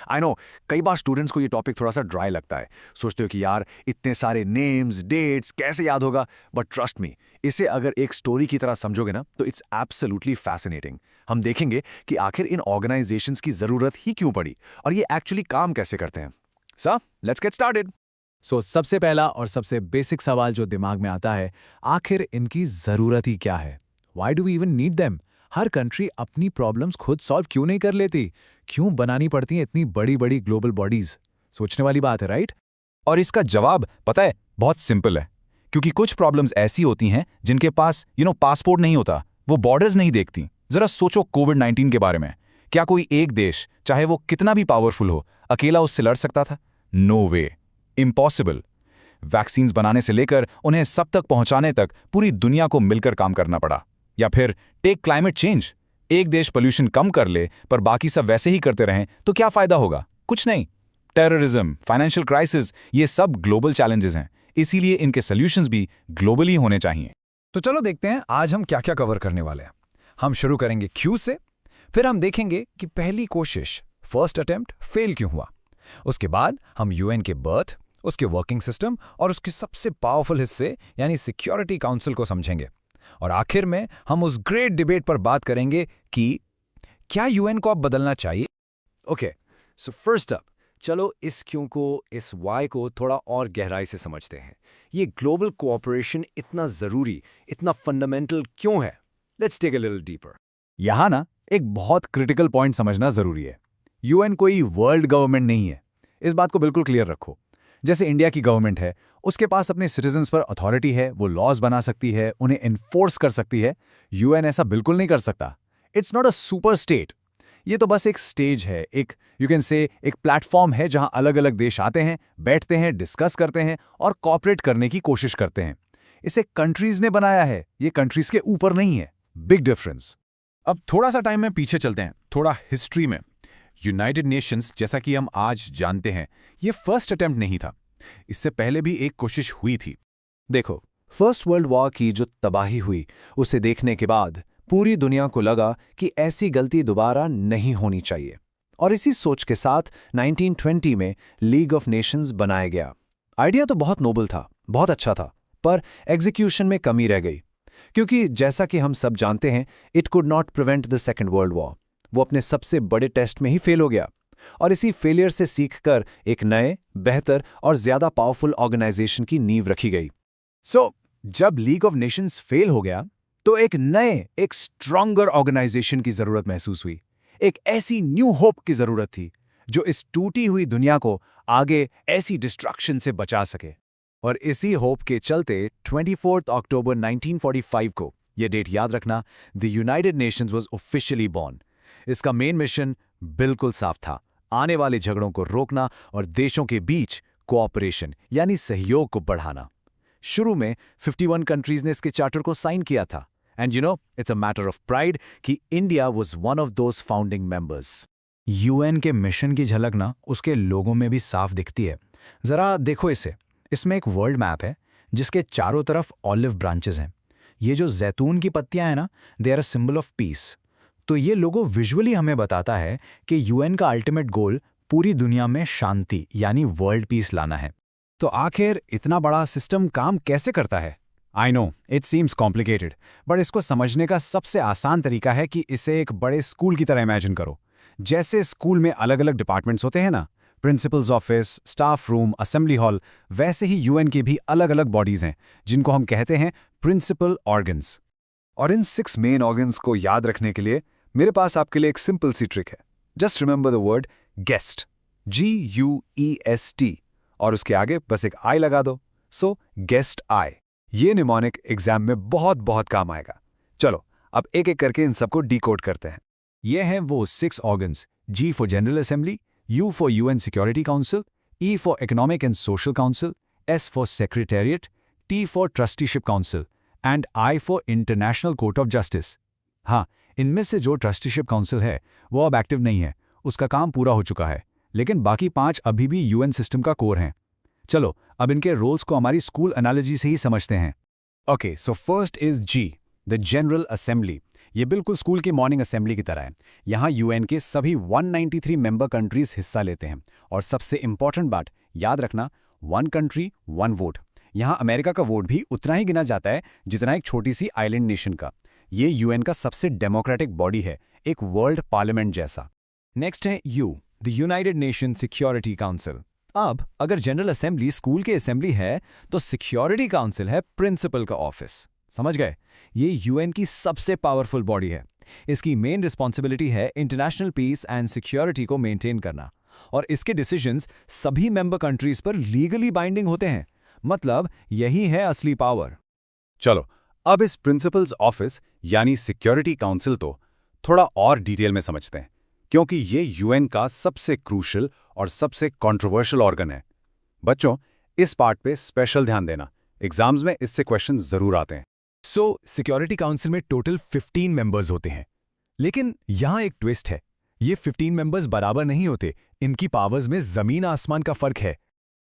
आई नो कई बार स्टूडेंट्स को ये टॉपिक थोड़ा सा ड्राई लगता है, सोचते हो कि यार इतने सारे नेम्स डेट्स कैसे याद होगा, बट ट्रस्ट मी, इसे अगर एक स्टोरी की तरह समझोगे ना तो इट्स एब्सोल्युटली फैसिनेटिंग। हम देखेंगे कि आखिर इन ऑर्गेनाइजेशंस की जरूरत ही क्यों पड़ी और ये एक्चुअली काम कैसे करते हैं। So let's get started. सबसे पहला और सबसे बेसिक सवाल जो दिमाग में आता है, आखिर इनकी ज़रूरत ही क्या है? Why do we even need them? हर कंट्री अपनी प्रॉब्लम्स खुद सॉल्व क्यों नहीं कर लेती? क्यों बनानी पड़ती हैं इतनी बड़ी बड़ी ग्लोबल बॉडीज? सोचने वाली बात है, राइट? और इसका जवाब पता है, बहुत सिंपल है। क्योंकि कुछ प्रॉब्लम्स ऐसी होती हैं जिनके पास पासपोर्ट नहीं होता, वो बॉर्डर्स नहीं देखती। जरा सोचो कोविड-19 के बारे में। क्या कोई एक देश, चाहे वो कितना भी पावरफुल हो, अकेला उससे लड़ सकता था? नो वे, इम्पॉसिबल। वैक्सीन्स बनाने से लेकर उन्हें सब तक पहुंचाने तक पूरी दुनिया को मिलकर काम करना पड़ा। या फिर टेक क्लाइमेट चेंज, एक देश पोल्यूशन कम कर ले पर बाकी सब वैसे ही करते रहें तो क्या फायदा होगा? कुछ नहीं। टेररिज्म, फाइनेंशियल क्राइसिस, ये सब ग्लोबल चैलेंजेस हैं, इसीलिए इनके सॉल्यूशंस भी ग्लोबली होने चाहिए। तो चलो देखते हैं आज हम क्या क्या कवर करने वाले हैं। हम शुरू करेंगे क्यू से, फिर हम देखेंगे कि पहली कोशिश, फर्स्ट अटेम्प्ट, फेल क्यों हुआ। उसके बाद हम यूएन के बर्थ, उसके वर्किंग सिस्टम और उसके सबसे पावरफुल हिस्से यानी सिक्योरिटी काउंसिल को समझेंगे। और आखिर में हम उस ग्रेट डिबेट पर बात करेंगे कि क्या यूएन को अब बदलना चाहिए। ओके, सो फर्स्ट अप, चलो इस क्यों को, इस वाई को थोड़ा और गहराई से समझते हैं। ये ग्लोबल कोऑपरेशन इतना जरूरी, इतना फंडामेंटल क्यों है? Let's take a little deeper. यहाँ ना एक बहुत क्रिटिकल पॉइंट समझना जरूरी है। यूएन कोई वर्ल्ड गवर्नमेंट नहीं है, इस बात को बिल्कुल क्लियर रखो। जैसे इंडिया की गवर्नमेंट है, उसके पास अपने सिटीजन्स पर अथॉरिटी है, वो लॉज बना सकती है, उन्हें एनफोर्स कर सकती है। यूएन ऐसा बिल्कुल नहीं कर सकता। It's not a super state. ये तो बस एक स्टेज है, एक यू कैन से एक प्लेटफॉर्म है जहां अलग अलग देश आते हैं, बैठते हैं, डिस्कस करते हैं और कॉपरेट करने की कोशिश करते हैं। इसे कंट्रीज ने बनाया है, ये कंट्रीज के ऊपर नहीं है। Big difference. अब थोड़ा सा टाइम में पीछे चलते हैं, थोड़ा हिस्ट्री में। यूनाइटेड नेशंस, जैसा कि हम आज जानते हैं, ये फर्स्ट अटेम्प्ट नहीं था। इससे पहले भी एक कोशिश हुई थी। देखो, फर्स्ट वर्ल्ड वॉर की जो तबाही हुई, उसे देखने के बाद पूरी दुनिया को लगा कि ऐसी गलती दोबारा नहीं होनी चाहिए। और इसी सोच के साथ 1920 में लीग ऑफ नेशंस बनाया गया। आइडिया तो बहुत नोबल था, बहुत अच्छा था, पर एग्जीक्यूशन में कमी रह गई। क्योंकि जैसा कि हम सब जानते हैं, it could not prevent the second world war. वो अपने सबसे बड़े टेस्ट में ही फेल हो गया। और इसी फेलियर से सीखकर एक नए, बेहतर और ज्यादा पावरफुल ऑर्गेनाइजेशन की नींव रखी गई। जब लीग ऑफ नेशंस फेल हो गया तो एक नए, एक स्ट्रॉन्गर ऑर्गेनाइजेशन की जरूरत महसूस हुई। एक ऐसी न्यू होप की जरूरत थी जो इस टूटी हुई दुनिया को आगे ऐसी डिस्ट्रक्शन से बचा सके। और इसी होप के चलते 24 अक्टूबर 1945 को, यह डेट याद रखना, the United Nations was officially born. इसका मेन मिशन बिल्कुल साफ था, आने वाले झगड़ों को रोकना और देशों के बीच कोऑपरेशन यानी सहयोग को बढ़ाना। शुरू में 51 कंट्रीज ने इसके चार्टर को साइन किया था। And it's a matter of pride कि India was one of those founding members. UN के मिशन की झलक ना उसके लोगों में भी साफ दिखती है। जरा देखो इसे। इसमें एक वर्ल्ड मैप है जिसके चारों तरफ ऑलिव ब्रांचेस हैं। ये जो जैतून की पत्तियां हैं ना, they are a symbol of peace. तो ये लोगो विजुअली हमें बताता है कि यूएन का अल्टीमेट गोल पूरी दुनिया में शांति यानी वर्ल्ड पीस लाना है। तो आखिर इतना बड़ा सिस्टम काम कैसे करता है? I know it seems complicated, but इसको समझने का सबसे आसान तरीका है कि इसे एक बड़े स्कूल की तरह इमेजिन करो। जैसे स्कूल में अलग अलग डिपार्टमेंट्स होते हैं ना, principles office, staff room, assembly hall, वैसे ही यूएन की भी अलग अलग बॉडीज हैं जिनको हम कहते हैं प्रिंसिपल ऑर्गन्स। और इन 6 मेन ऑर्गन्स को याद रखने के लिए मेरे पास आपके लिए एक सिंपल सी ट्रिक है। Just remember the word guest, GUEST, और उसके आगे बस एक आई लगा दो। सो गेस्ट आई। ये निमोनिक एग्जाम में बहुत बहुत काम आएगा। चलो अब एक एक करके इन सबको डिकोड करते हैं। ये हैं वो 6 organs. G for general assembly, U for UN security council, E for economic and social council, S for secretariat, T for trusteeship council and I for international court of justice. हाँ, इनमें से जो ट्रस्टीशिप काउंसिल है वो अब एक्टिव नहीं है, उसका काम पूरा हो चुका है, लेकिन बाकी 5 अभी भी यूएन सिस्टम का कोर हैं। चलो अब इनके रोल्स को हमारी स्कूल एनालॉजी से ही समझते हैं। Okay, so first is G, the General Assembly. ये बिल्कुल स्कूल की मॉर्निंग असेंबली की तरह है। यहाँ यूएन के सभी 193 मेंबर कंट्रीज हिस्सा लेते हैं। और सबसे इंपॉर्टेंट बात याद रखना, 1 कंट्री 1 वोट। यहाँ अमेरिका का वोट भी उतना ही गिना जाता है जितना एक छोटी सी आइलैंड नेशन का। ये यूएन का सबसे डेमोक्रेटिक बॉडी है, एक वर्ल्ड पार्लियामेंट जैसा। नेक्स्ट है you, the United nation security council. अब अगर जनरल असेंबली स्कूल की असेंबली है तो सिक्योरिटी काउंसिल है प्रिंसिपल का ऑफिस। समझ गए? ये यूएन की सबसे पावरफुल बॉडी है। इसकी मेन रिस्पॉन्सिबिलिटी है इंटरनेशनल पीस एंड सिक्योरिटी को मेंटेन करना, और इसके डिसीजंस सभी मेंबर कंट्रीज पर लीगली बाइंडिंग होते हैं। मतलब यही है असली पावर। चलो अब इस प्रिंसिपल्स ऑफिस यानी सिक्योरिटी काउंसिल तो थोड़ा और डिटेल में समझते हैं, क्योंकि ये यूएन का सबसे क्रूशल और सबसे कंट्रोवर्शियल ऑर्गन है। बच्चों, इस पार्ट पे स्पेशल ध्यान देना, एग्जाम्स में इससे क्वेश्चन जरूर आते हैं। सो सिक्योरिटी काउंसिल में टोटल 15 मेंबर्स होते हैं, लेकिन यहां एक ट्विस्ट है। ये 15 मेंबर्स बराबर नहीं होते, इनकी पावर्स में जमीन आसमान का फर्क है।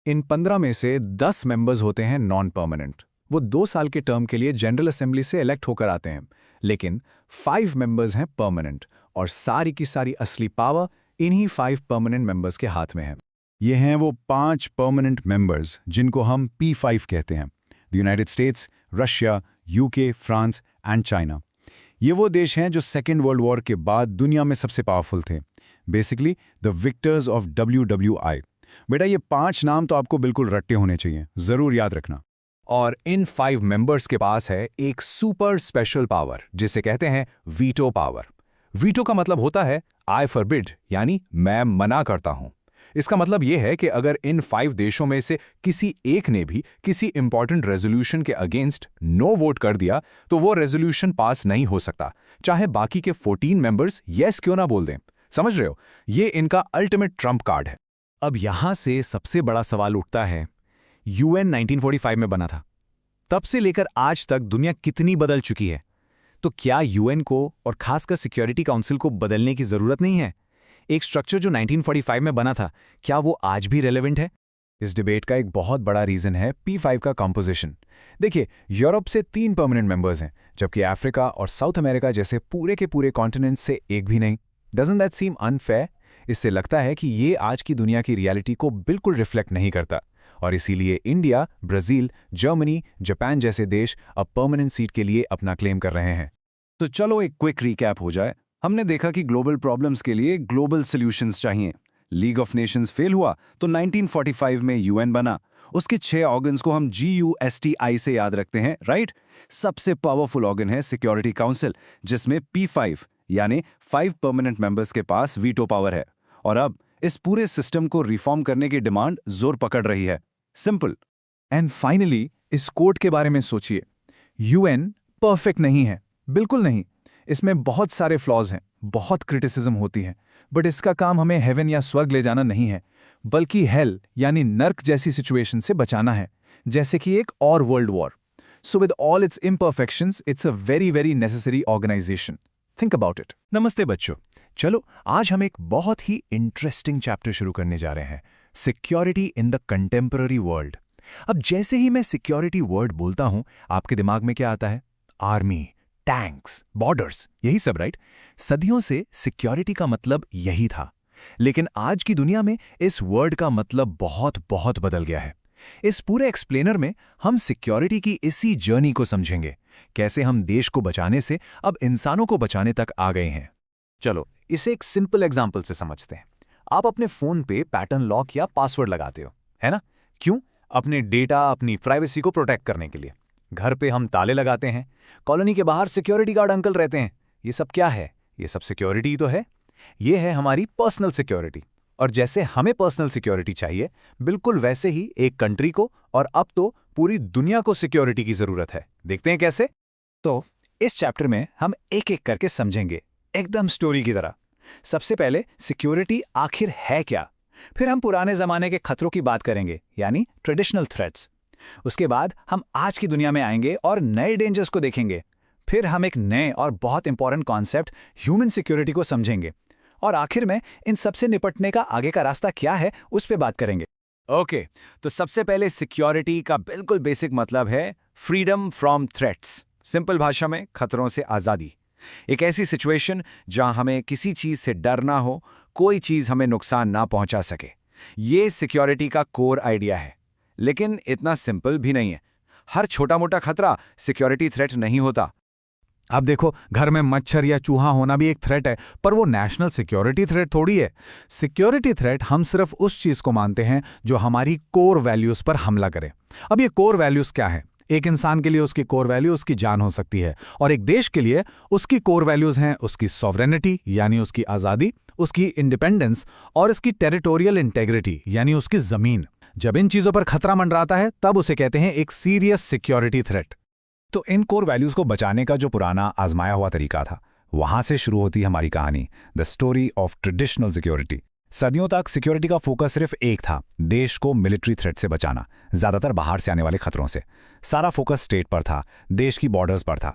इन 15 में से 10 मेंबर्स होते हैं नॉन परमानेंट। वो 2 साल के टर्म के लिए जनरल असेंबली से इलेक्ट होकर आते हैं। लेकिन 5 मेंबर्स हैं परमानेंट, और सारी की सारी असली पावर इन्हीं 5 परमानेंट मेंबर्स के हाथ में है। ये हैं वो 5 परमानेंट मेंबर्स जिनको हम P5 कहते हैं। The United states, Russia, UK, France and China. ये वो देश हैं जो सेकेंड वर्ल्ड वॉर के बाद दुनिया में सबसे पावरफुल थे। Basically the Victus of WWI। बेटा, ये 5 नाम तो आपको बिल्कुल रट्टे होने चाहिए, जरूर याद रखना। और इन 5 मेंबर्स के पास है एक सुपर स्पेशल पावर जिसे कहते हैं वीटो पावर। वीटो का मतलब होता है आई फॉरबिड, यानी मैं मना करता हूं। इसका मतलब यह है कि अगर इन 5 देशों में से किसी एक ने भी किसी इंपॉर्टेंट रेजोल्यूशन के अगेंस्ट नो वोट कर दिया तो वो रेजोल्यूशन पास नहीं हो सकता, चाहे बाकी के 14 मेंबर्स यस क्यों ना बोल दें। समझ रहे हो? ये इनका अल्टीमेट ट्रम्प कार्ड है। अब यहां से सबसे बड़ा सवाल उठता है, यूएन 1945 में बना था, तब से लेकर आज तक दुनिया कितनी बदल चुकी है। तो क्या यूएन को और खासकर सिक्योरिटी काउंसिल को बदलने की जरूरत नहीं है? एक स्ट्रक्चर जो 1945 में बना था, क्या वो आज भी रेलेवेंट है? इस डिबेट का एक बहुत बड़ा रीजन है P5 का कंपोजिशन। देखिए, यूरोप से 3 परमानेंट मेंबर्स हैं, जबकि अफ्रीका और साउथ अमेरिका जैसे पूरे के पूरे कॉन्टिनेंट से एक भी नहीं। Doesn't that seem unfair? इससे लगता है कि ये आज की दुनिया की रियलिटी को बिल्कुल रिफ्लेक्ट नहीं करता, और इसीलिए इंडिया, ब्राजील, जर्मनी, जापान जैसे देश अब परमानेंट सीट के लिए अपना क्लेम कर रहे हैं। तो चलो एक क्विक रिकैप हो जाए। हमने देखा कि ग्लोबल प्रॉब्लम्स के लिए ग्लोबल सॉल्यूशंस चाहिए। लीग ऑफ नेशंस फेल हुआ तो 1945 में यूएन बना। उसके 6 ऑर्गन्स को हम GUSTI से याद रखते हैं, राइट? सबसे पावरफुल ऑर्गन है सिक्योरिटी काउंसिल, जिसमें P5 यानी 5 परमानेंट मेंबर्स के पास वीटो पावर है। और अब इस पूरे सिस्टम को रिफॉर्म करने की डिमांड जोर पकड़ रही है। सिंपल। एंड फाइनली इस कोड के बारे में सोचिए। यूएन परफेक्ट नहीं है, बिल्कुल नहीं। इसमें बहुत सारे फ्लॉज हैं, बहुत क्रिटिसिज्म होती है, बट इसका काम हमें हेवन या स्वर्ग ले जाना नहीं है, बल्कि हेल यानी नर्क जैसी सिचुएशन से बचाना है, जैसे कि एक और world war. So with all its imperfections, it's a very very necessary organisation. Think about it. नमस्ते बच्चों, चलो आज हम एक बहुत ही इंटरेस्टिंग चैप्टर शुरू करने जा रहे हैं, security in the contemporary world. अब जैसे ही मैं सिक्योरिटी वर्ड बोलता हूं, आपके दिमाग में क्या आता है? आर्मी, टैंक्स, बॉर्डर्स, यही सब, राइट? सदियों से सिक्योरिटी का मतलब यही था, लेकिन आज की दुनिया में इस वर्ड का मतलब बहुत बहुत बदल गया है। इस पूरे एक्सप्लेनर में हम सिक्योरिटी की इसी जर्नी को समझेंगे, कैसे हम देश को बचाने से अब इंसानों को बचाने तक आ गए हैं। चलो इसे एक सिंपल एग्जाम्पल से समझते हैं। आप अपने फोन पे पैटर्न लॉक या पासवर्ड लगाते हो, है ना? क्यों? अपने डेटा, अपनी प्राइवेसी को प्रोटेक्ट करने के लिए। घर पे हम ताले लगाते हैं, कॉलोनी के बाहर सिक्योरिटी गार्ड अंकल रहते हैं। ये सब क्या है? ये सब सिक्योरिटी तो है। ये है हमारी पर्सनल सिक्योरिटी। और जैसे हमें पर्सनल सिक्योरिटी चाहिए, बिल्कुल वैसे ही एक कंट्री को और अब तो पूरी दुनिया को सिक्योरिटी की जरूरत है। देखते हैं कैसे? तो इस चैप्टर में हम एक एक करके समझेंगे, एकदम स्टोरी की तरह। सबसे पहले सिक्योरिटी आखिर है क्या, फिर हम पुराने जमाने के खतरों की बात करेंगे, यानी ट्रेडिशनल थ्रेट्स। उसके बाद हम आज की दुनिया में आएंगे और नए डेंजर्स को देखेंगे। फिर हम एक नए और बहुत इंपॉर्टेंट कॉन्सेप्ट ह्यूमन सिक्योरिटी को समझेंगे, और आखिर में इन सबसे निपटने का आगे का रास्ता क्या है उस पर बात करेंगे। ओके, तो सबसे पहले सिक्योरिटी का बिल्कुल बेसिक मतलब है फ्रीडम फ्रॉम थ्रेट्स, सिंपल भाषा में खतरों से आज़ादी। एक ऐसी सिचुएशन जहां हमें किसी चीज़ से डर ना हो, कोई चीज़ हमें नुकसान ना पहुंचा सके। ये सिक्योरिटी का कोर आइडिया है। लेकिन इतना सिंपल भी नहीं है। हर छोटा मोटा खतरा सिक्योरिटी थ्रेट नहीं होता। अब देखो, घर में मच्छर या चूहा होना भी एक थ्रेट है, पर वो नेशनल सिक्योरिटी थ्रेट थोड़ी है। सिक्योरिटी थ्रेट हम सिर्फ उस चीज को मानते हैं जो हमारी कोर वैल्यूज पर हमला करे। अब ये कोर वैल्यूज क्या है? एक इंसान के लिए उसकी कोर वैल्यू उसकी जान हो सकती है, और एक देश के लिए उसकी कोर वैल्यूज हैं उसकी सॉवरेनिटी यानी उसकी आज़ादी, उसकी इंडिपेंडेंस और इसकी टेरिटोरियल इंटेग्रिटी यानी उसकी जमीन। जब इन चीजों पर खतरा मंडराता है तब उसे कहते हैं एक सीरियस सिक्योरिटी थ्रेट। तो इन कोर वैल्यूज को बचाने का जो पुराना आजमाया हुआ तरीका था, वहां से शुरू होती हमारी कहानी, the story of traditional security. सदियों तक सिक्योरिटी का फोकस सिर्फ एक था, देश को मिलिट्री थ्रेट से बचाना, ज्यादातर बाहर से आने वाले खतरों से। सारा फोकस स्टेट पर था, देश की बॉर्डर्स पर था।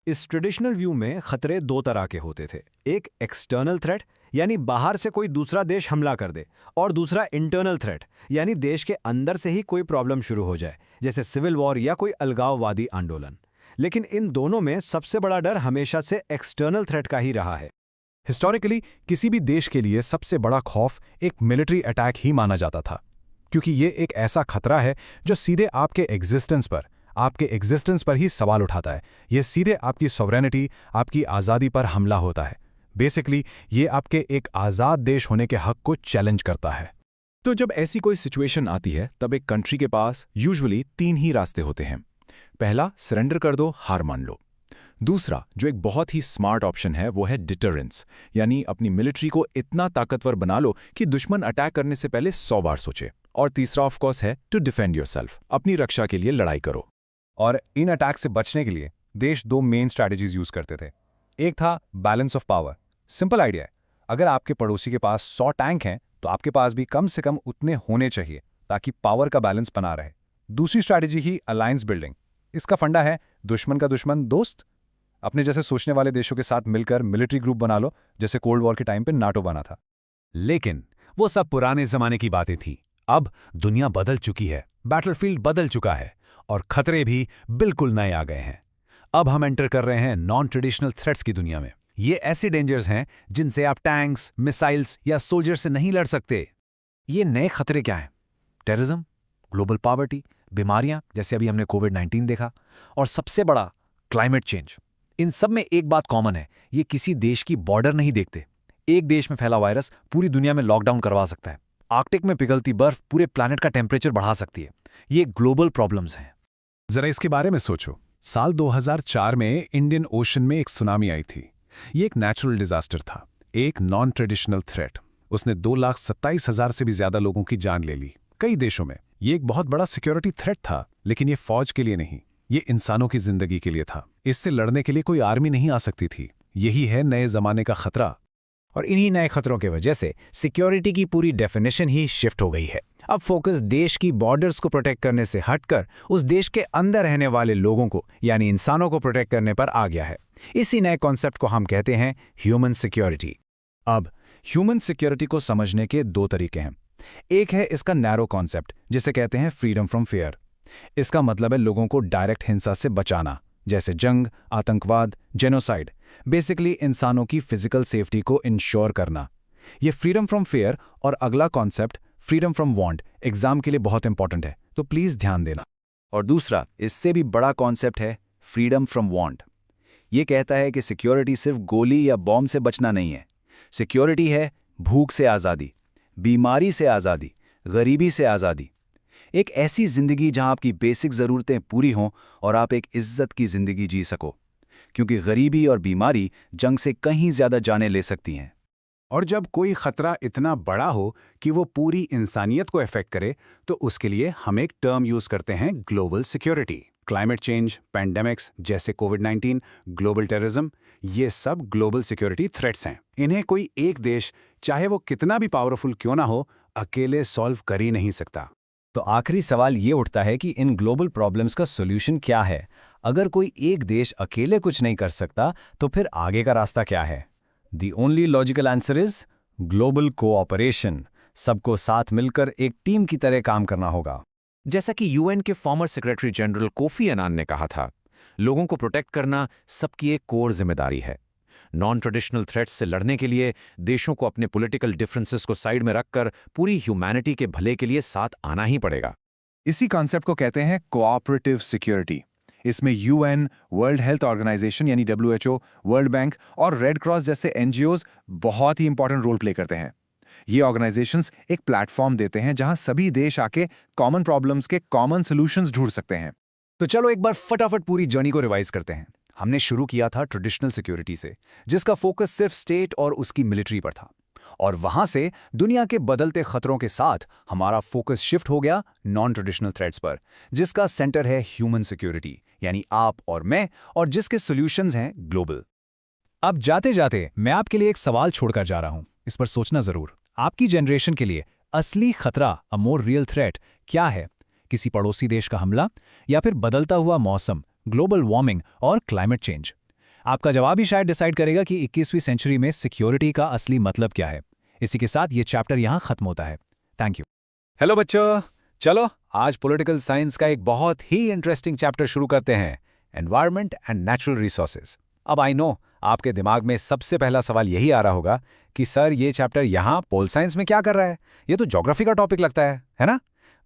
इस ट्रेडिशनल व्यू में खतरे दो तरह के होते थे। एक एक्सटर्नल थ्रेट, यानी बाहर से कोई दूसरा देश हमला कर दे, और दूसरा इंटरनल थ्रेट, यानी देश के अंदर से ही कोई प्रॉब्लम शुरू हो जाए, जैसे सिविल वॉर या कोई अलगाववादी आंदोलन। लेकिन इन दोनों में सबसे बड़ा डर हमेशा से एक्सटर्नल थ्रेट का ही रहा है। हिस्टोरिकली किसी भी देश के लिए सबसे बड़ा खौफ एक मिलिट्री अटैक ही माना जाता था, क्योंकि ये एक ऐसा खतरा है जो सीधे आपके एग्जिस्टेंस पर ही सवाल उठाता है। ये सीधे आपकी सॉवरेनिटी, आपकी आज़ादी पर हमला होता है। बेसिकली ये आपके एक आज़ाद देश होने के हक को चैलेंज करता है। तो जब ऐसी कोई सिचुएशन आती है तब एक कंट्री के पास यूजुअली 3 ही रास्ते होते हैं। पहला, सरेंडर कर दो, हार मान लो। दूसरा, जो एक बहुत ही स्मार्ट ऑप्शन है, वो है डिटरेंस, यानी अपनी मिलिट्री को इतना ताकतवर बना लो कि दुश्मन अटैक करने से पहले 100 बार सोचे। और तीसरा ऑफ कोर्स है टू डिफेंड योरसेल्फ, अपनी रक्षा के लिए लड़ाई करो। और इन अटैक से बचने के लिए देश 2 मेन स्ट्रैटेजीज यूज करते थे। एक था balance of power. Simple idea है, अगर आपके पड़ोसी के पास 100 टैंक हैं तो आपके पास भी कम से कम उतने होने चाहिए ताकि पावर का बैलेंस बना रहे। दूसरी स्ट्रैटेजी ही अलायंस बिल्डिंग। इसका फंडा है दुश्मन का दुश्मन दोस्त। अपने जैसे सोचने वाले देशों के साथ मिलकर मिलिट्री ग्रुप बना लो, जैसे कोल्ड वॉर के टाइम पे नाटो बना था। लेकिन वो सब पुराने जमाने की बातें थी। अब दुनिया बदल चुकी है, बैटलफील्ड बदल चुका है और खतरे भी बिल्कुल नए आ गए हैं। अब हम एंटर कर रहे हैं नॉन ट्रेडिशनल थ्रेट्स की दुनिया में। ये ऐसे डेंजर्स हैं जिनसे आप टैंक्स, मिसाइल्स या सोल्जर से नहीं लड़ सकते। ये नए खतरे क्या हैं? टेररिज्म, ग्लोबल पॉवर्टी, बीमारियां जैसे अभी हमने कोविड-19 देखा, और सबसे बड़ा क्लाइमेट चेंज। इन सब में एक बात कॉमन है, ये किसी देश की बॉर्डर नहीं देखते। एक देश में फैला वायरस पूरी दुनिया में लॉकडाउन करवा सकता है। आर्कटिक में पिघलती बर्फ पूरे प्लैनेट का टेम्परेचर बढ़ा सकती है। ये ग्लोबल प्रॉब्लम्स हैं। जरा इसके बारे में सोचो। साल 2004 में इंडियन ओशन में एक सुनामी आई थी। ये एक नेचुरल डिजास्टर था, एक नॉन ट्रेडिशनल थ्रेट। उसने 2,27,000 से भी ज्यादा लोगों की जान ले ली कई देशों में। ये एक बहुत बड़ा सिक्योरिटी थ्रेट था, लेकिन ये फौज के लिए नहीं, ये इंसानों की जिंदगी के लिए था। इससे लड़ने के लिए कोई आर्मी नहीं आ सकती थी। यही है नए जमाने का खतरा। और इन्हीं नए खतरों की वजह से सिक्योरिटी की पूरी डेफिनेशन ही शिफ्ट हो गई है। अब फोकस देश की बॉर्डर्स को प्रोटेक्ट करने से हटकर उस देश के अंदर रहने वाले लोगों को यानी इंसानों को प्रोटेक्ट करने पर आ गया है। इसी नए कॉन्सेप्ट को हम कहते हैं ह्यूमन सिक्योरिटी। अब ह्यूमन सिक्योरिटी को समझने के 2 तरीके हैं। एक है इसका नैरो कॉन्सेप्ट, जिसे कहते हैं फ्रीडम फ्रॉम फियर। इसका मतलब है लोगों को डायरेक्ट हिंसा से बचाना, जैसे जंग, आतंकवाद, जेनोसाइड। बेसिकली इंसानों की फिजिकल सेफ्टी को इंश्योर करना। ये फ्रीडम फ्रॉम फियर। और अगला concept freedom from want exam के लिए बहुत इंपॉर्टेंट है, तो प्लीज ध्यान देना। और दूसरा, इससे भी बड़ा कॉन्सेप्ट है फ्रीडम फ्रॉम वांट। ये कहता है कि सिक्योरिटी सिर्फ गोली या बॉम्ब से बचना नहीं है। सिक्योरिटी है भूख से आज़ादी, बीमारी से आज़ादी, गरीबी से आज़ादी। एक ऐसी जिंदगी जहां आपकी बेसिक ज़रूरतें पूरी हों और आप एक इज्जत की ज़िंदगी जी सको, क्योंकि गरीबी और बीमारी जंग से कहीं ज़्यादा जानें ले सकती हैं। और जब कोई खतरा इतना बड़ा हो कि वो पूरी इंसानियत को अफेक्ट करे, तो उसके लिए हम एक टर्म यूज करते हैं, global security. Climate change, pandemics जैसे कोविड-19, ग्लोबल टेररिज्म, ये सब ग्लोबल सिक्योरिटी थ्रेट्स हैं। इन्हें कोई एक देश, चाहे वो कितना भी पावरफुल क्यों ना हो, अकेले सॉल्व कर ही नहीं सकता। तो आखिरी सवाल ये उठता है कि इन ग्लोबल प्रॉब्लम्स का सॉल्यूशन क्या है? अगर कोई एक देश अकेले कुछ नहीं कर सकता, तो फिर आगे का रास्ता क्या है? The only logical answer is global cooperation. सबको साथ मिलकर एक टीम की तरह काम करना होगा। जैसा कि यूएन के former secretary general Kofi Annan ने कहा था, लोगों को प्रोटेक्ट करना सबकी एक कोर जिम्मेदारी है। नॉन ट्रेडिशनल थ्रेट्स से लड़ने के लिए देशों को अपने पॉलिटिकल डिफरेंसेस को साइड में रखकर पूरी ह्यूमैनिटी के भले के लिए साथ आना ही पड़ेगा। इसी कॉन्सेप्ट को कहते हैं कोऑपरेटिव सिक्योरिटी। इसमें यूएन, वर्ल्ड हेल्थ ऑर्गेनाइजेशन यानी WHO, वर्ल्ड बैंक और रेड क्रॉस जैसे NGOs बहुत ही इंपॉर्टेंट रोल प्ले करते हैं। ये ऑर्गेनाइजेशंस एक प्लेटफॉर्म देते हैं जहां सभी देश आके कॉमन प्रॉब्लम्स के कॉमन सॉल्यूशंस ढूंढ सकते हैं। तो चलो एक बार फटाफट पूरी जर्नी को रिवाइज करते हैं। हमने शुरू किया था ट्रेडिशनल सिक्योरिटी से, जिसका फोकस सिर्फ स्टेट और उसकी मिलिट्री पर था, और वहां से दुनिया के बदलते खतरों के साथ हमारा फोकस शिफ्ट हो गया नॉन ट्रेडिशनल थ्रेट्स पर, जिसका सेंटर है ह्यूमन सिक्योरिटी, यानी आप और मैं, और जिसके सॉल्यूशंस हैं ग्लोबल। अब जाते जाते मैं आपके लिए एक सवाल छोड़कर जा रहा हूं, इस पर सोचना जरूर। आपकी जनरेशन के लिए असली खतरा, अ मोर रियल थ्रेट, क्या है? किसी पड़ोसी देश का हमला, या फिर बदलता हुआ मौसम, ग्लोबल वार्मिंग और क्लाइमेट चेंज? आपका जवाब ही शायद डिसाइड करेगा कि 21वीं सेंचुरी में सिक्योरिटी का असली मतलब क्या है। इसी के साथ ये चैप्टर यहां खत्म होता है। Thank you. हेलो बच्चों, चलो आज पॉलिटिकल साइंस का एक बहुत ही इंटरेस्टिंग चैप्टर शुरू करते हैं, एनवायरनमेंट एंड नेचुरल रिसोर्सेज। अब आई नो आपके दिमाग में सबसे पहला सवाल यही आ रहा होगा कि सर ये चैप्टर यहाँ पोल साइंस में क्या कर रहा है? ये तो ज्योग्राफी का टॉपिक लगता है ना?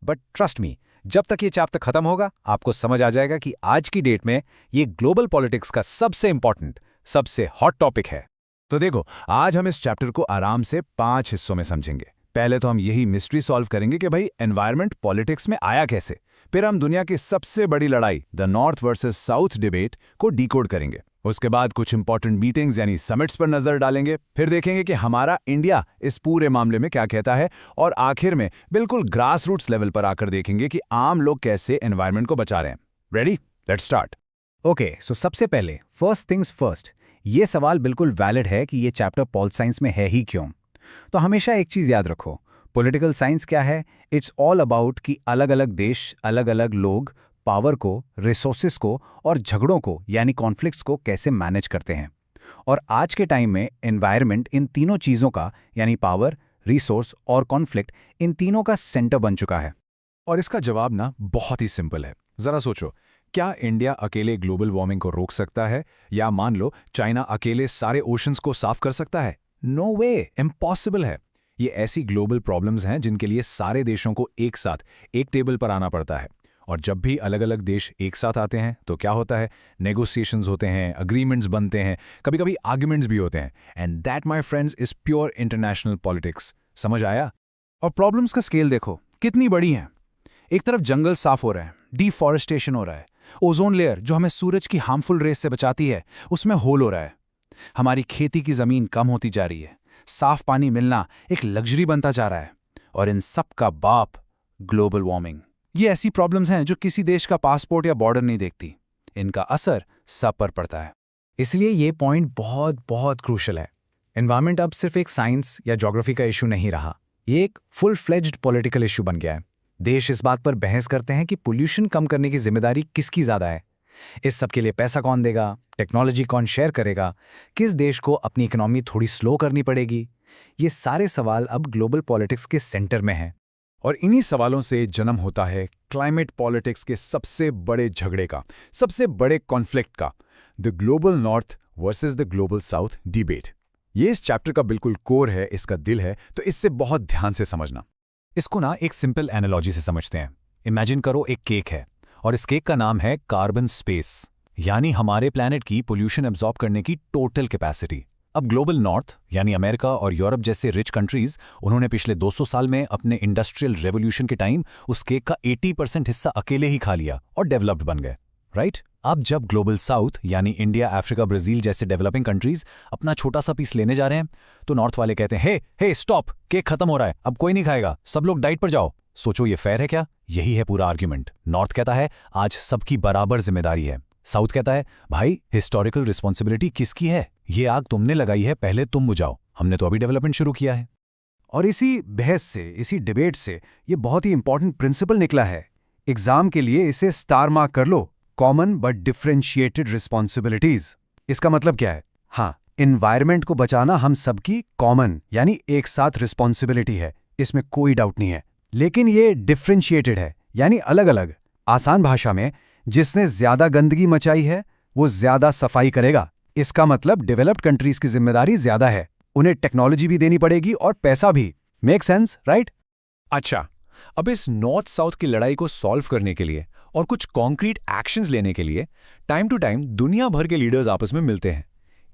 बट ट्रस्ट मी, जब तक ये चैप्टर खत्म होगा आपको समझ आ जाएगा कि आज की डेट में ये ग्लोबल पॉलिटिक्स का सबसे इंपॉर्टेंट, सबसे हॉट टॉपिक है। तो देखो, आज हम इस चैप्टर को आराम से 5 हिस्सों में समझेंगे। पहले तो हम यही मिस्ट्री सॉल्व करेंगे कि भाई एनवायरनमेंट पॉलिटिक्स में आया कैसे। फिर हम दुनिया की सबसे बड़ी लड़ाई, the north versus south debate, को डीकोड करेंगे। उसके बाद कुछ इंपॉर्टेंट मीटिंग्स यानी समिट्स पर नजर डालेंगे। फिर देखेंगे कि हमारा इंडिया इस पूरे मामले में क्या कहता है, और आखिर में बिल्कुल ग्रास रूट्स लेवल पर आकर देखेंगे कि आम लोग कैसे एनवायरनमेंट को बचा रहे हैं। रेडी? Let's start. ओके, सो सबसे पहले फर्स्ट थिंग्स फर्स्ट, ये सवाल बिल्कुल वैलिड है कि ये चैप्टर पॉल साइंस में है ही क्यों। तो हमेशा एक चीज याद रखो, पॉलिटिकल साइंस क्या है? इट्स ऑल अबाउट कि अलग अलग देश, अलग अलग लोग पावर को, रिसोर्सेस को और झगड़ों को यानी कॉन्फ्लिक्ट्स को कैसे मैनेज करते हैं। और आज के टाइम में एनवायरनमेंट इन तीनों चीज़ों का यानी पावर, रिसोर्स और कॉन्फ्लिक्ट, इन तीनों का सेंटर बन चुका है। और इसका जवाब ना बहुत ही सिंपल है। जरा सोचो, क्या इंडिया अकेले ग्लोबल वार्मिंग को रोक सकता है? या मान लो चाइना अकेले सारे ओशंस को साफ कर सकता है? नो वे, इम्पॉसिबल है। ये ऐसी ग्लोबल प्रॉब्लम्स हैं जिनके लिए सारे देशों को एक साथ एक टेबल पर आना पड़ता है। और जब भी अलग अलग देश एक साथ आते हैं तो क्या होता है? नेगोशिएशंस होते हैं, अग्रीमेंट्स बनते हैं, कभी कभी आर्ग्यूमेंट्स भी होते हैं। And that my friends is pure international politics. समझ आया? और प्रॉब्लम्स का स्केल देखो कितनी बड़ी है। एक तरफ जंगल साफ हो रहा है, डिफॉरेस्टेशन हो रहा है, ओजोन लेयर जो हमें सूरज की हार्मफुल रेस से बचाती है उसमें होल हो रहा है, हमारी खेती की जमीन कम होती जा रही है, साफ पानी मिलना एक लग्जरी बनता जा रहा है, और इन सब का बाप ग्लोबल वार्मिंग। ये ऐसी प्रॉब्लम्स हैं जो किसी देश का पासपोर्ट या बॉर्डर नहीं देखती, इनका असर सब पर पड़ता है। इसलिए ये पॉइंट बहुत बहुत क्रूशल है। एनवायरनमेंट अब सिर्फ एक साइंस या ज्योग्राफी का इशू नहीं रहा, ये एक फुल फ्लेज्ड पॉलिटिकल इशू बन गया है। देश इस बात पर बहस करते हैं कि पोल्यूशन कम करने की जिम्मेदारी किसकी ज्यादा है। इस सब के लिए पैसा कौन देगा, टेक्नोलॉजी कौन शेयर करेगा, किस देश को अपनी इकोनॉमी थोड़ी स्लो करनी पड़ेगी। ये सारे सवाल अब ग्लोबल पॉलिटिक्स के सेंटर में हैं। और इन्हीं सवालों से जन्म होता है क्लाइमेट पॉलिटिक्स के सबसे बड़े झगड़े का, सबसे बड़े कॉन्फ्लिक्ट का, the global north versus the global south debate. ये इस चैप्टर का बिल्कुल कोर है, इसका दिल है, तो इससे बहुत ध्यान से समझना। इसको ना एक सिंपल एनालॉजी से समझते हैं। इमेजिन करो एक केक है और इस केक का नाम है कार्बन स्पेस, यानी हमारे प्लैनेट की पोल्यूशन एब्जॉर्ब करने की टोटल कैपेसिटी। अब ग्लोबल नॉर्थ यानी अमेरिका और यूरोप जैसे रिच कंट्रीज, उन्होंने पिछले 200 साल में अपने इंडस्ट्रियल रेवोल्यूशन के टाइम उस केक का 80% हिस्सा अकेले ही खा लिया और डेवलप्ड बन गए, राइट? अब जब ग्लोबल साउथ यानी इंडिया, अफ्रीका, ब्राजील जैसे डेवलपिंग कंट्रीज अपना छोटा सा पीस लेने जा रहे हैं, तो नॉर्थ वाले कहते हैं हे स्टॉप, केक खत्म हो रहा है, अब कोई नहीं खाएगा, सब लोग डाइट पर जाओ। सोचो ये फेयर है क्या? यही है पूरा आर्ग्यूमेंट। नॉर्थ कहता है आज सबकी बराबर जिम्मेदारी है, साउथ कहता है भाई हिस्टोरिकल रिस्पॉन्सिबिलिटी किसकी है? ये आग तुमने लगाई है, पहले तुम बुझाओ, हमने तो अभी डेवलपमेंट शुरू किया है। और इसी बहस से, इसी डिबेट से ये बहुत ही इंपॉर्टेंट प्रिंसिपल निकला है। एग्जाम के लिए इसे स्टार मार्क कर लो, कॉमन बट डिफरेंशिएटेड रिस्पॉन्सिबिलिटीज। इसका मतलब क्या है? हाँ, एनवायरनमेंट को बचाना हम सबकी कॉमन यानी एक साथ रिस्पॉन्सिबिलिटी है, इसमें कोई डाउट नहीं है। लेकिन ये डिफरेंशिएटेड है, यानी अलग अलग। आसान भाषा में, जिसने ज्यादा गंदगी मचाई है वो ज्यादा सफाई करेगा। इसका मतलब डेवलप्ड कंट्रीज की जिम्मेदारी ज्यादा है, उन्हें टेक्नोलॉजी भी देनी पड़ेगी और पैसा भी। Make sense, right? अच्छा, अब इस नॉर्थ साउथ की लड़ाई को सॉल्व करने के लिए और कुछ कॉन्क्रीट एक्शंस लेने के लिए टाइम टू टाइम दुनिया भर के लीडर्स आपस में मिलते हैं।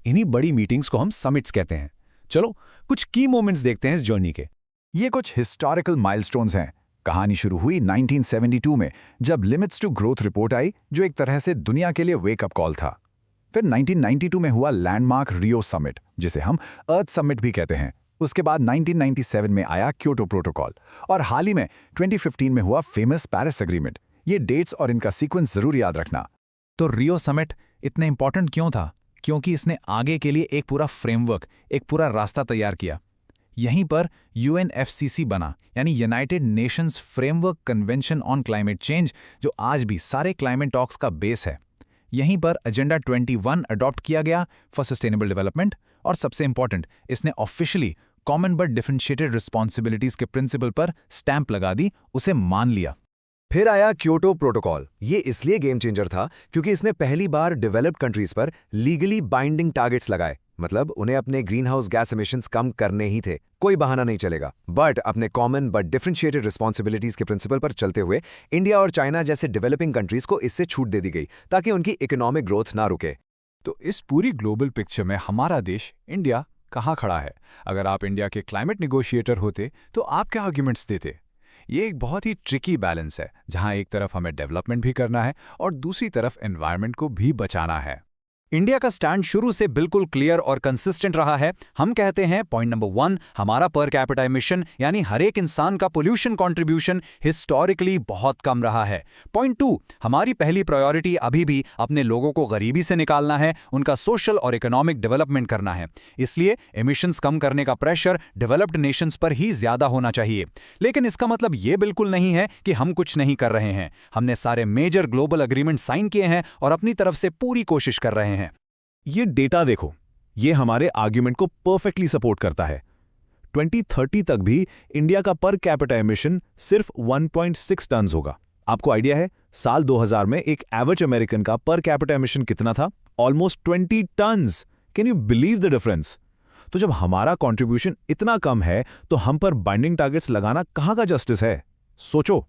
इन्हीं बड़ी मीटिंग्स को हम समिट्स कहते हैं। चलो कुछ की मोमेंट्स देखते हैं इस जर्नी के। ये कुछ हिस्टोरिकल माइलस्टोन्स हैं। कहानी शुरू हुई 1972 में, जब लिमिट्स टू ग्रोथ रिपोर्ट आई, जो एक तरह से दुनिया के लिए वेकअप कॉल था। फिर 1992 में हुआ लैंडमार्क रियो समिट, जिसे हम अर्थ समिट भी कहते हैं। उसके बाद 1997 में आया क्योटो प्रोटोकॉल, और हाल ही में 2015 में हुआ फेमस पेरिस एग्रीमेंट। ये डेट्स और इनका सीक्वेंस जरूर याद रखना। तो रियो समिट इतने इंपॉर्टेंट क्यों था? क्योंकि इसने आगे के लिए एक पूरा फ्रेमवर्क, एक पूरा रास्ता तैयार किया। यहीं पर UNFCCC बना, यानी United Nations framework convention on climate change, जो आज भी सारे क्लाइमेट टॉक्स का बेस है। यहीं पर एजेंडा 21 अडॉप्ट किया गया फॉर सस्टेनेबल डेवलपमेंट, और सबसे इंपॉर्टेंट, इसने officially common but differentiated responsibilities के प्रिंसिपल पर स्टैंप लगा दी, उसे मान लिया। फिर आया क्योटो प्रोटोकॉल। ये इसलिए गेम चेंजर था क्योंकि इसने पहली बार डेवलप्ड कंट्रीज पर लीगली बाइंडिंग टारगेट्स लगाए। मतलब उन्हें अपने ग्रीन हाउस गैस एमिशंस कम करने ही थे, कोई बहाना नहीं चलेगा। बट अपने कॉमन बट डिफरेंशिएटेड रिस्पॉन्सिबिलिटीज के प्रिंसिपल पर चलते हुए इंडिया और चाइना जैसे डेवलपिंग कंट्रीज को इससे छूट दे दी गई, ताकि उनकी इकोनॉमिक ग्रोथ ना रुके। तो इस पूरी ग्लोबल पिक्चर में हमारा देश इंडिया कहाँ खड़ा है? अगर आप इंडिया के क्लाइमेट निगोशिएटर होते तो आप क्या आर्ग्यूमेंट्स देते? ये एक बहुत ही ट्रिकी बैलेंस है, जहां एक तरफ हमें डेवलपमेंट भी करना है और दूसरी तरफ एनवायरनमेंट को भी बचाना है। इंडिया का स्टैंड शुरू से बिल्कुल क्लियर और कंसिस्टेंट रहा है। हम कहते हैं पॉइंट नंबर 1, हमारा पर कैपिटा एमिशन यानी हर एक इंसान का पोल्यूशन कंट्रीब्यूशन हिस्टोरिकली बहुत कम रहा है। पॉइंट 2, हमारी पहली प्रायोरिटी अभी भी अपने लोगों को गरीबी से निकालना है, उनका सोशल और इकोनॉमिक डेवलपमेंट करना है। इसलिए एमिशंस कम करने का प्रेशर डेवलप्ड नेशंस पर ही ज्यादा होना चाहिए। लेकिन इसका मतलब ये बिल्कुल नहीं है कि हम कुछ नहीं कर रहे हैं। हमने सारे मेजर ग्लोबल एग्रीमेंट साइन किए हैं और अपनी तरफ से पूरी कोशिश कर रहे हैं। ये डेटा देखो, ये हमारे आर्ग्यूमेंट को परफेक्टली सपोर्ट करता है। 2030 तक भी इंडिया का पर कैपिटा एमिशन सिर्फ 1.6 टन होगा। आपको आइडिया है साल 2000 में एक एवरेज अमेरिकन का पर कैपिटा एमिशन कितना था? Almost 20 tons. Can you believe the difference? तो जब हमारा कंट्रीब्यूशन इतना कम है तो हम पर बाइंडिंग टारगेट्स लगाना कहाँ का जस्टिस है? सोचो।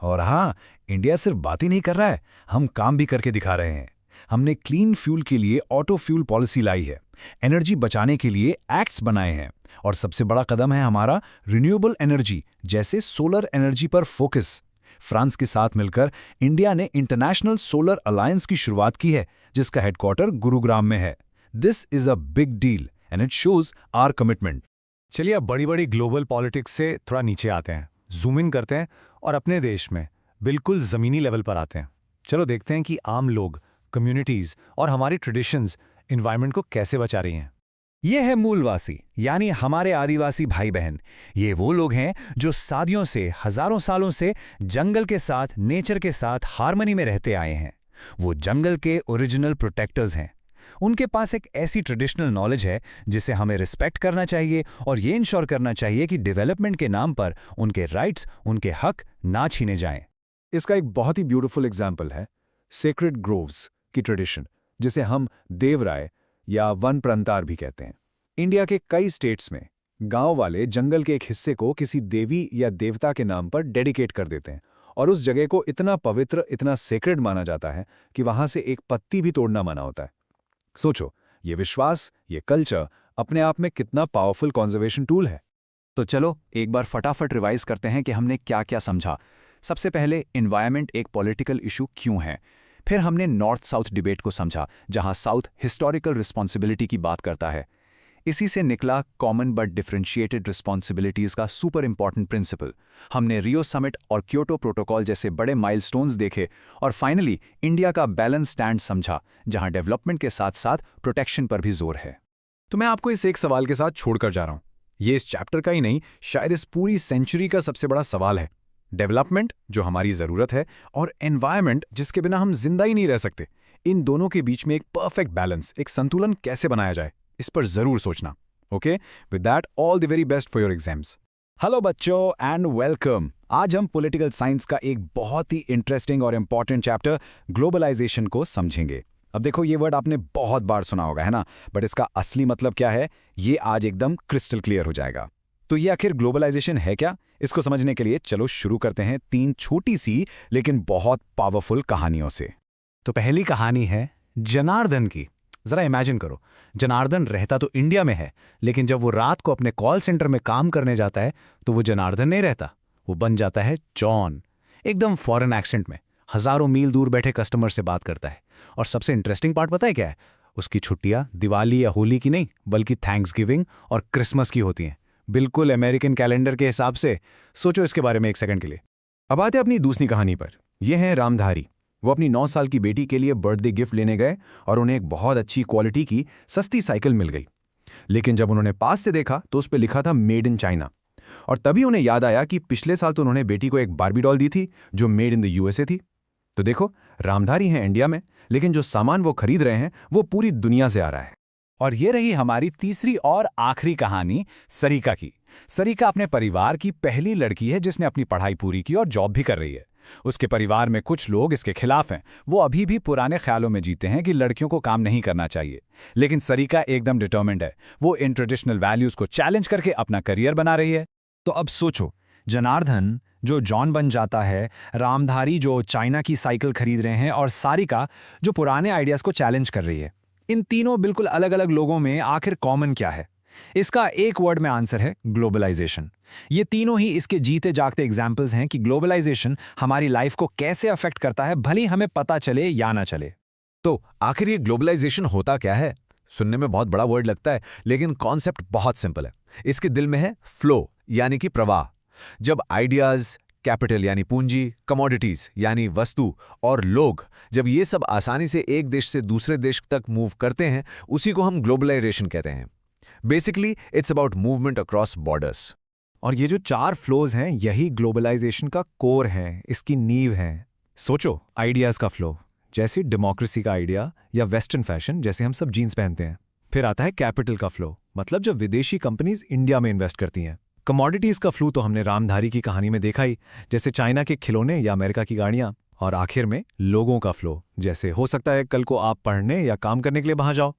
और हाँ, इंडिया सिर्फ बात ही नहीं कर रहा है, हम काम भी करके दिखा रहे हैं। हमने क्लीन फ्यूल के लिए ऑटो फ्यूल पॉलिसी लाई है, एनर्जी बचाने के लिए एक्ट्स बनाए हैं, और सबसे बड़ा कदम है हमारा रिन्यूएबल एनर्जी जैसे सोलर एनर्जी पर फोकस। फ्रांस के साथ मिलकर इंडिया ने इंटरनेशनल सोलर अलायंस की शुरुआत की है, जिसका हेडक्वार्टर गुरुग्राम में है। This is a big deal and it shows our commitment. चलिए अब बड़ी बड़ी ग्लोबल पॉलिटिक्स से थोड़ा नीचे आते हैं, जूम इन करते हैं और अपने देश में बिल्कुल जमीनी लेवल पर आते हैं। चलो देखते हैं कि आम लोग, कम्युनिटीज और हमारी ट्रेडिशंस एनवायरनमेंट को कैसे बचा रही हैं। ये है मूलवासी, यानी हमारे आदिवासी भाई बहन। ये वो लोग हैं जो सदियों से, हजारों सालों से जंगल के साथ, नेचर के साथ हार्मनी में रहते आए हैं। वो जंगल के ओरिजिनल प्रोटेक्टर्स हैं। उनके पास एक ऐसी ट्रेडिशनल नॉलेज है जिसे हमें रिस्पेक्ट करना चाहिए और ये इंश्योर करना चाहिए कि डेवलपमेंट के नाम पर उनके राइट्स, उनके हक ना छीने जाएं। इसका एक बहुत ही ब्यूटीफुल एग्जाम्पल है सेक्रेड ग्रोव्स की ट्रेडिशन, जिसे हम देवराय या वन प्रंतार भी कहते हैं। इंडिया के कई स्टेट्स में गांव वाले जंगल के एक हिस्से को किसी देवी या देवता के नाम पर डेडिकेट कर देते हैं, और उस जगह को इतना पवित्र, इतना सेक्रेड माना जाता है कि वहां से एक पत्ती भी तोड़ना मना होता है। सोचो, ये विश्वास, ये कल्चर अपने आप में कितना पावरफुल कंजर्वेशन टूल है। तो चलो एक बार फटाफट रिवाइज करते हैं कि हमने क्या क्या समझा। सबसे पहले एनवायरनमेंट एक पॉलिटिकल इशू क्यों है। फिर हमने नॉर्थ साउथ डिबेट को समझा, जहां साउथ हिस्टोरिकल रिस्पॉन्सिबिलिटी की बात करता है। इसी से निकला कॉमन बट डिफरेंशिएटेड रिस्पॉन्सिबिलिटीज का सुपर इंपॉर्टेंट प्रिंसिपल। हमने रियो समिट और क्योटो प्रोटोकॉल जैसे बड़े माइलस्टोन्स देखे, और फाइनली इंडिया का बैलेंस स्टैंड समझा, जहां डेवलपमेंट के साथ साथ प्रोटेक्शन पर भी जोर है। तो मैं आपको इस एक सवाल के साथ छोड़कर जा रहा हूं। ये इस चैप्टर का ही नहीं, शायद इस पूरी सेंचुरी का सबसे बड़ा सवाल है। डेवलपमेंट, जो हमारी जरूरत है, और एनवायरनमेंट, जिसके बिना हम जिंदा ही नहीं रह सकते। इन दोनों के बीच में एक परफेक्ट बैलेंस, एक संतुलन कैसे बनाया जाए, इस पर जरूर सोचना। Okay, with that all the very best for your exams. Hello बच्चों एंड वेलकम। आज हम पॉलिटिकल साइंस का एक बहुत ही इंटरेस्टिंग और इंपॉर्टेंट चैप्टर ग्लोबलाइजेशन को समझेंगे। अब देखो, ये वर्ड आपने बहुत बार सुना होगा, है ना? बट इसका असली मतलब क्या है, ये आज एकदम क्रिस्टल क्लियर हो जाएगा। तो ये आखिर ग्लोबलाइजेशन है क्या? इसको समझने के लिए चलो शुरू करते हैं 3 छोटी सी लेकिन बहुत पावरफुल कहानियों से। तो पहली कहानी है जनार्दन की। जरा इमेजिन करो, जनार्दन रहता तो इंडिया में है, लेकिन जब वो रात को अपने कॉल सेंटर में काम करने जाता है तो वो जनार्दन नहीं रहता, वो बन जाता है जॉन। एकदम फॉरेन एक्सेंट में हजारों मील दूर बैठे कस्टमर से बात करता है। और सबसे इंटरेस्टिंग पार्ट पता है क्या है? उसकी छुट्टियां दिवाली या होली की नहीं, बल्कि थैंक्सगिविंग और क्रिसमस की होती हैं, बिल्कुल अमेरिकन कैलेंडर के हिसाब से। सोचो इसके बारे में एक सेकंड के लिए। अब आते अपनी दूसरी कहानी पर। यह है रामधारी। वो अपनी 9 साल की बेटी के लिए बर्थडे गिफ्ट लेने गए और उन्हें एक बहुत अच्छी क्वालिटी की सस्ती साइकिल मिल गई। लेकिन जब उन्होंने पास से देखा तो उस पर लिखा था मेड इन चाइना। और तभी उन्हें याद आया कि पिछले साल तो उन्होंने बेटी को एक बार्बी डॉल दी थी जो मेड इन द यूएसए थी। तो देखो, रामधारी हैं इंडिया में, लेकिन जो सामान वो खरीद रहे हैं वो पूरी दुनिया से आ रहा है। और ये रही हमारी तीसरी और आखिरी कहानी सरिका की। सरिका अपने परिवार की पहली लड़की है जिसने अपनी पढ़ाई पूरी की और जॉब भी कर रही है। उसके परिवार में कुछ लोग इसके खिलाफ हैं। वो अभी भी पुराने ख्यालों में जीते हैं कि लड़कियों को काम नहीं करना चाहिए। लेकिन सरिका एकदम डिटर्मिन्ड है। वो इन ट्रेडिशनल वैल्यूज को चैलेंज करके अपना करियर बना रही है। तो अब सोचो, जनार्दन जो जॉन बन जाता है, रामधारी जो चाइना की साइकिल खरीद रहे हैं, और सारिका जो पुराने आइडियाज को चैलेंज कर रही है। इन तीनों बिल्कुल अलग अलग लोगों में आखिर कॉमन क्या है? इसका एक वर्ड में आंसर है ग्लोबलाइजेशन। ये तीनों ही इसके जीते जागते एग्जाम्पल्स हैं कि ग्लोबलाइजेशन हमारी लाइफ को कैसे अफेक्ट करता है, भले हमें पता चले या ना चले। तो आखिर ये ग्लोबलाइजेशन होता क्या है? सुनने में बहुत बड़ा वर्ड लगता है, लेकिन कॉन्सेप्ट बहुत सिंपल है। इसके दिल में है फ्लो, यानी कि प्रवाह। जब आइडियाज, कैपिटल यानी पूंजी, कमोडिटीज यानी वस्तु, और लोग, जब ये सब आसानी से एक देश से दूसरे देश तक मूव करते हैं, उसी को हम ग्लोबलाइजेशन कहते हैं। Basically it's about movement across borders. और ये जो 4 फ्लोज हैं, यही ग्लोबलाइजेशन का कोर है, इसकी नींव है। सोचो, आइडियाज का फ्लो, जैसे डेमोक्रेसी का आइडिया, या वेस्टर्न फैशन, जैसे हम सब जीन्स पहनते हैं। फिर आता है कैपिटल का फ्लो, मतलब जब विदेशी कंपनीज इंडिया में इन्वेस्ट करती हैं। कमोडिटीज का फ्लो तो हमने रामधारी की कहानी में देखा ही, जैसे चाइना के खिलौने या अमेरिका की गाड़ियां। और आखिर में लोगों का फ्लो, जैसे हो सकता है कल को आप पढ़ने या काम करने के लिए वहां जाओ।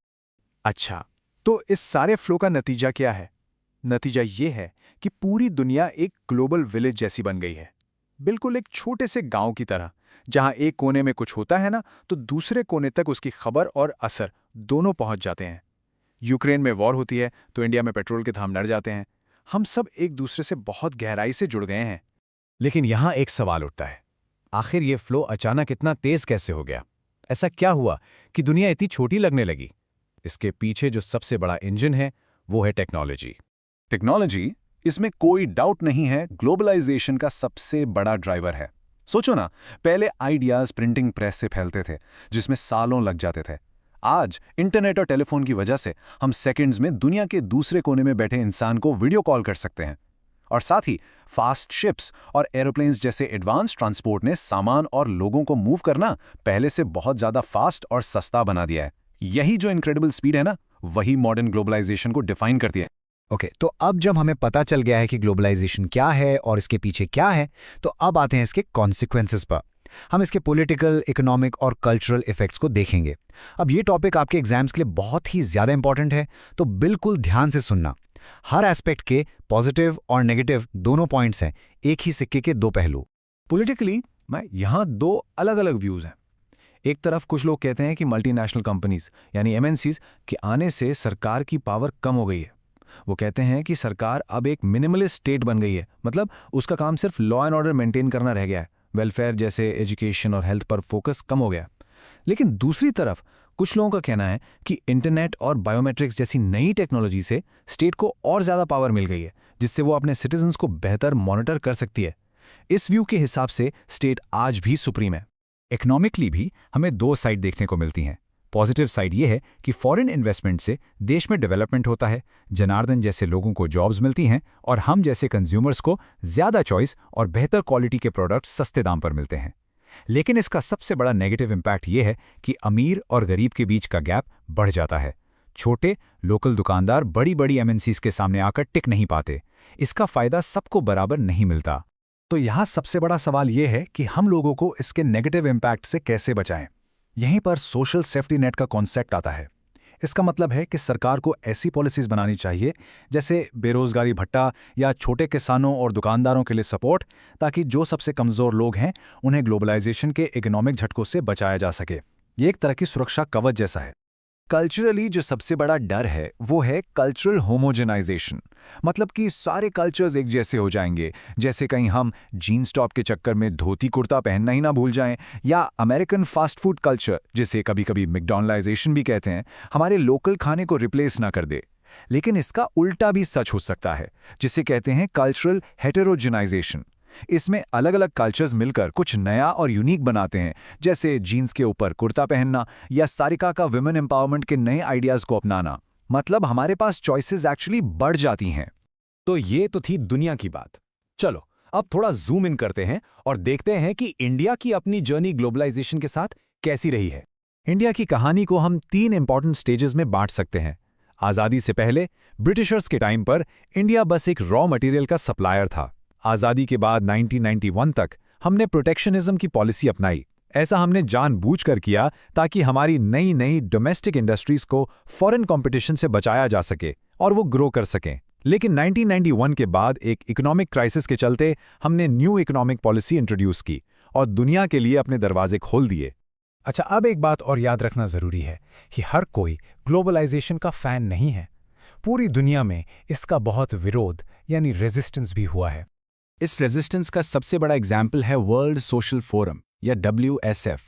अच्छा, तो इस सारे फ्लो का नतीजा क्या है? नतीजा ये है कि पूरी दुनिया एक ग्लोबल विलेज जैसी बन गई है, बिल्कुल एक छोटे से गांव की तरह, जहां एक कोने में कुछ होता है ना, तो दूसरे कोने तक उसकी खबर और असर दोनों पहुंच जाते हैं। यूक्रेन में वॉर होती है तो इंडिया में पेट्रोल के दाम बढ़ जाते हैं। हम सब एक दूसरे से बहुत गहराई से जुड़ गए हैं। लेकिन यहां एक सवाल उठता है, आखिर ये फ्लो अचानक इतना तेज कैसे हो गया? ऐसा क्या हुआ कि दुनिया इतनी छोटी लगने लगी? इसके पीछे जो सबसे बड़ा इंजन है वो है टेक्नोलॉजी। टेक्नोलॉजी, इसमें कोई डाउट नहीं है, ग्लोबलाइजेशन का सबसे बड़ा ड्राइवर है। सोचो ना, पहले आइडियाज प्रिंटिंग प्रेस से फैलते थे, जिसमें सालों लग जाते थे। आज इंटरनेट और टेलीफोन की वजह से हम सेकंड्स में दुनिया के दूसरे कोने में बैठे इंसान को वीडियो कॉल कर सकते हैं। और साथ ही फास्ट शिप्स और एरोप्लेन्स जैसे एडवांस ट्रांसपोर्ट ने सामान और लोगों को मूव करना पहले से बहुत ज्यादा फास्ट और सस्ता बना दिया है। यही जो इनक्रेडिबल स्पीड है ना, वही मॉडर्न ग्लोबलाइजेशन को डिफाइन करती है। ओके, तो अब जब हमें पता चल गया है कि ग्लोबलाइजेशन क्या है और इसके पीछे क्या है, तो अब आते हैं इसके कॉन्सिक्वेंसेस पर। हम इसके पॉलिटिकल, इकोनॉमिक और कल्चरल इफेक्ट्स को देखेंगे। अब ये टॉपिक आपके एग्जाम्स के लिए बहुत ही ज्यादा इंपॉर्टेंट है, तो बिल्कुल ध्यान से सुनना। हर एस्पेक्ट के पॉजिटिव और नेगेटिव दोनों पॉइंट्स हैं, एक ही सिक्के के 2 पहलू। पॉलिटिकली यहां 2 अलग अलग व्यूज हैं। एक तरफ कुछ लोग कहते हैं कि मल्टीनेशनल कंपनीज यानी एमएनसीज के आने से सरकार की पावर कम हो गई है। वो कहते हैं कि सरकार अब एक मिनिमलिस्ट स्टेट बन गई है, मतलब उसका काम सिर्फ लॉ एंड ऑर्डर मेंटेन करना रह गया है, वेलफेयर जैसे एजुकेशन और हेल्थ पर फोकस कम हो गया। लेकिन दूसरी तरफ कुछ लोगों का कहना है कि इंटरनेट और बायोमेट्रिक्स जैसी नई टेक्नोलॉजी से स्टेट को और ज्यादा पावर मिल गई है, जिससे वो अपने सिटीजन्स को बेहतर मॉनिटर कर सकती है। इस व्यू के हिसाब से स्टेट आज भी सुप्रीम है। इकोनॉमिकली भी हमें 2 साइड देखने को मिलती हैं। पॉजिटिव साइड ये है कि फॉरेन इन्वेस्टमेंट से देश में डेवलपमेंट होता है, जनार्दन जैसे लोगों को जॉब्स मिलती हैं और हम जैसे कंज्यूमर्स को ज्यादा चॉइस और बेहतर क्वालिटी के प्रोडक्ट्स सस्ते दाम पर मिलते हैं। लेकिन इसका सबसे बड़ा नेगेटिव इम्पैक्ट ये है कि अमीर और गरीब के बीच का गैप बढ़ जाता है। छोटे लोकल दुकानदार बड़ी बड़ी एमएनसीज के सामने आकर टिक नहीं पाते। इसका फायदा सबको बराबर नहीं मिलता। तो यहाँ सबसे बड़ा सवाल ये है कि हम लोगों को इसके नेगेटिव इम्पैक्ट से कैसे बचाएं। यहीं पर सोशल सेफ्टी नेट का कॉन्सेप्ट आता है। इसका मतलब है कि सरकार को ऐसी पॉलिसीज बनानी चाहिए जैसे बेरोजगारी भत्ता या छोटे किसानों और दुकानदारों के लिए सपोर्ट, ताकि जो सबसे कमज़ोर लोग हैं उन्हें ग्लोबलाइजेशन के इकोनॉमिक झटकों से बचाया जा सके। ये एक तरह की सुरक्षा कवच जैसा है। कल्चरली जो सबसे बड़ा डर है वो है कल्चरल होमोजेनाइजेशन, मतलब कि सारे कल्चर्स एक जैसे हो जाएंगे। जैसे कहीं हम जीन्स टॉप के चक्कर में धोती कुर्ता पहनना ही ना भूल जाएं, या अमेरिकन फास्ट फूड कल्चर, जिसे कभी कभी मैकडॉनलाइजेशन भी कहते हैं, हमारे लोकल खाने को रिप्लेस ना कर दे। लेकिन इसका उल्टा भी सच हो सकता है, जिसे कहते हैं कल्चरल हेटेरोजेनाइजेशन। इसमें अलग अलग कल्चर्स मिलकर कुछ नया और यूनिक बनाते हैं, जैसे जीन्स के ऊपर कुर्ता पहनना या सारिका का विमेन एम्पावरमेंट के नए आइडियाज को अपनाना। मतलब हमारे पास चॉइसेस एक्चुअली बढ़ जाती हैं। तो ये तो थी दुनिया की बात। चलो अब थोड़ा जूम इन करते हैं और देखते हैं कि इंडिया की अपनी जर्नी ग्लोबलाइजेशन के साथ कैसी रही है। इंडिया की कहानी को हम 3 इंपॉर्टेंट स्टेजेस में बांट सकते हैं। आज़ादी से पहले ब्रिटिशर्स के टाइम पर इंडिया बस एक रॉ मटेरियल का सप्लायर था। आज़ादी के बाद 1991 तक हमने प्रोटेक्शनिज्म की पॉलिसी अपनाई। ऐसा हमने जानबूझकर किया ताकि हमारी नई नई डोमेस्टिक इंडस्ट्रीज को फॉरेन कंपटीशन से बचाया जा सके और वो ग्रो कर सकें। लेकिन 1991 के बाद एक इकोनॉमिक क्राइसिस के चलते हमने न्यू इकोनॉमिक पॉलिसी इंट्रोड्यूस की और दुनिया के लिए अपने दरवाजे खोल दिए। अच्छा, अब एक बात और याद रखना ज़रूरी है कि हर कोई ग्लोबलाइजेशन का फ़ैन नहीं है। पूरी दुनिया में इसका बहुत विरोध यानी रेजिस्टेंस भी हुआ है। इस रेजिस्टेंस का सबसे बड़ा एग्जाम्पल है वर्ल्ड सोशल फोरम या WSF।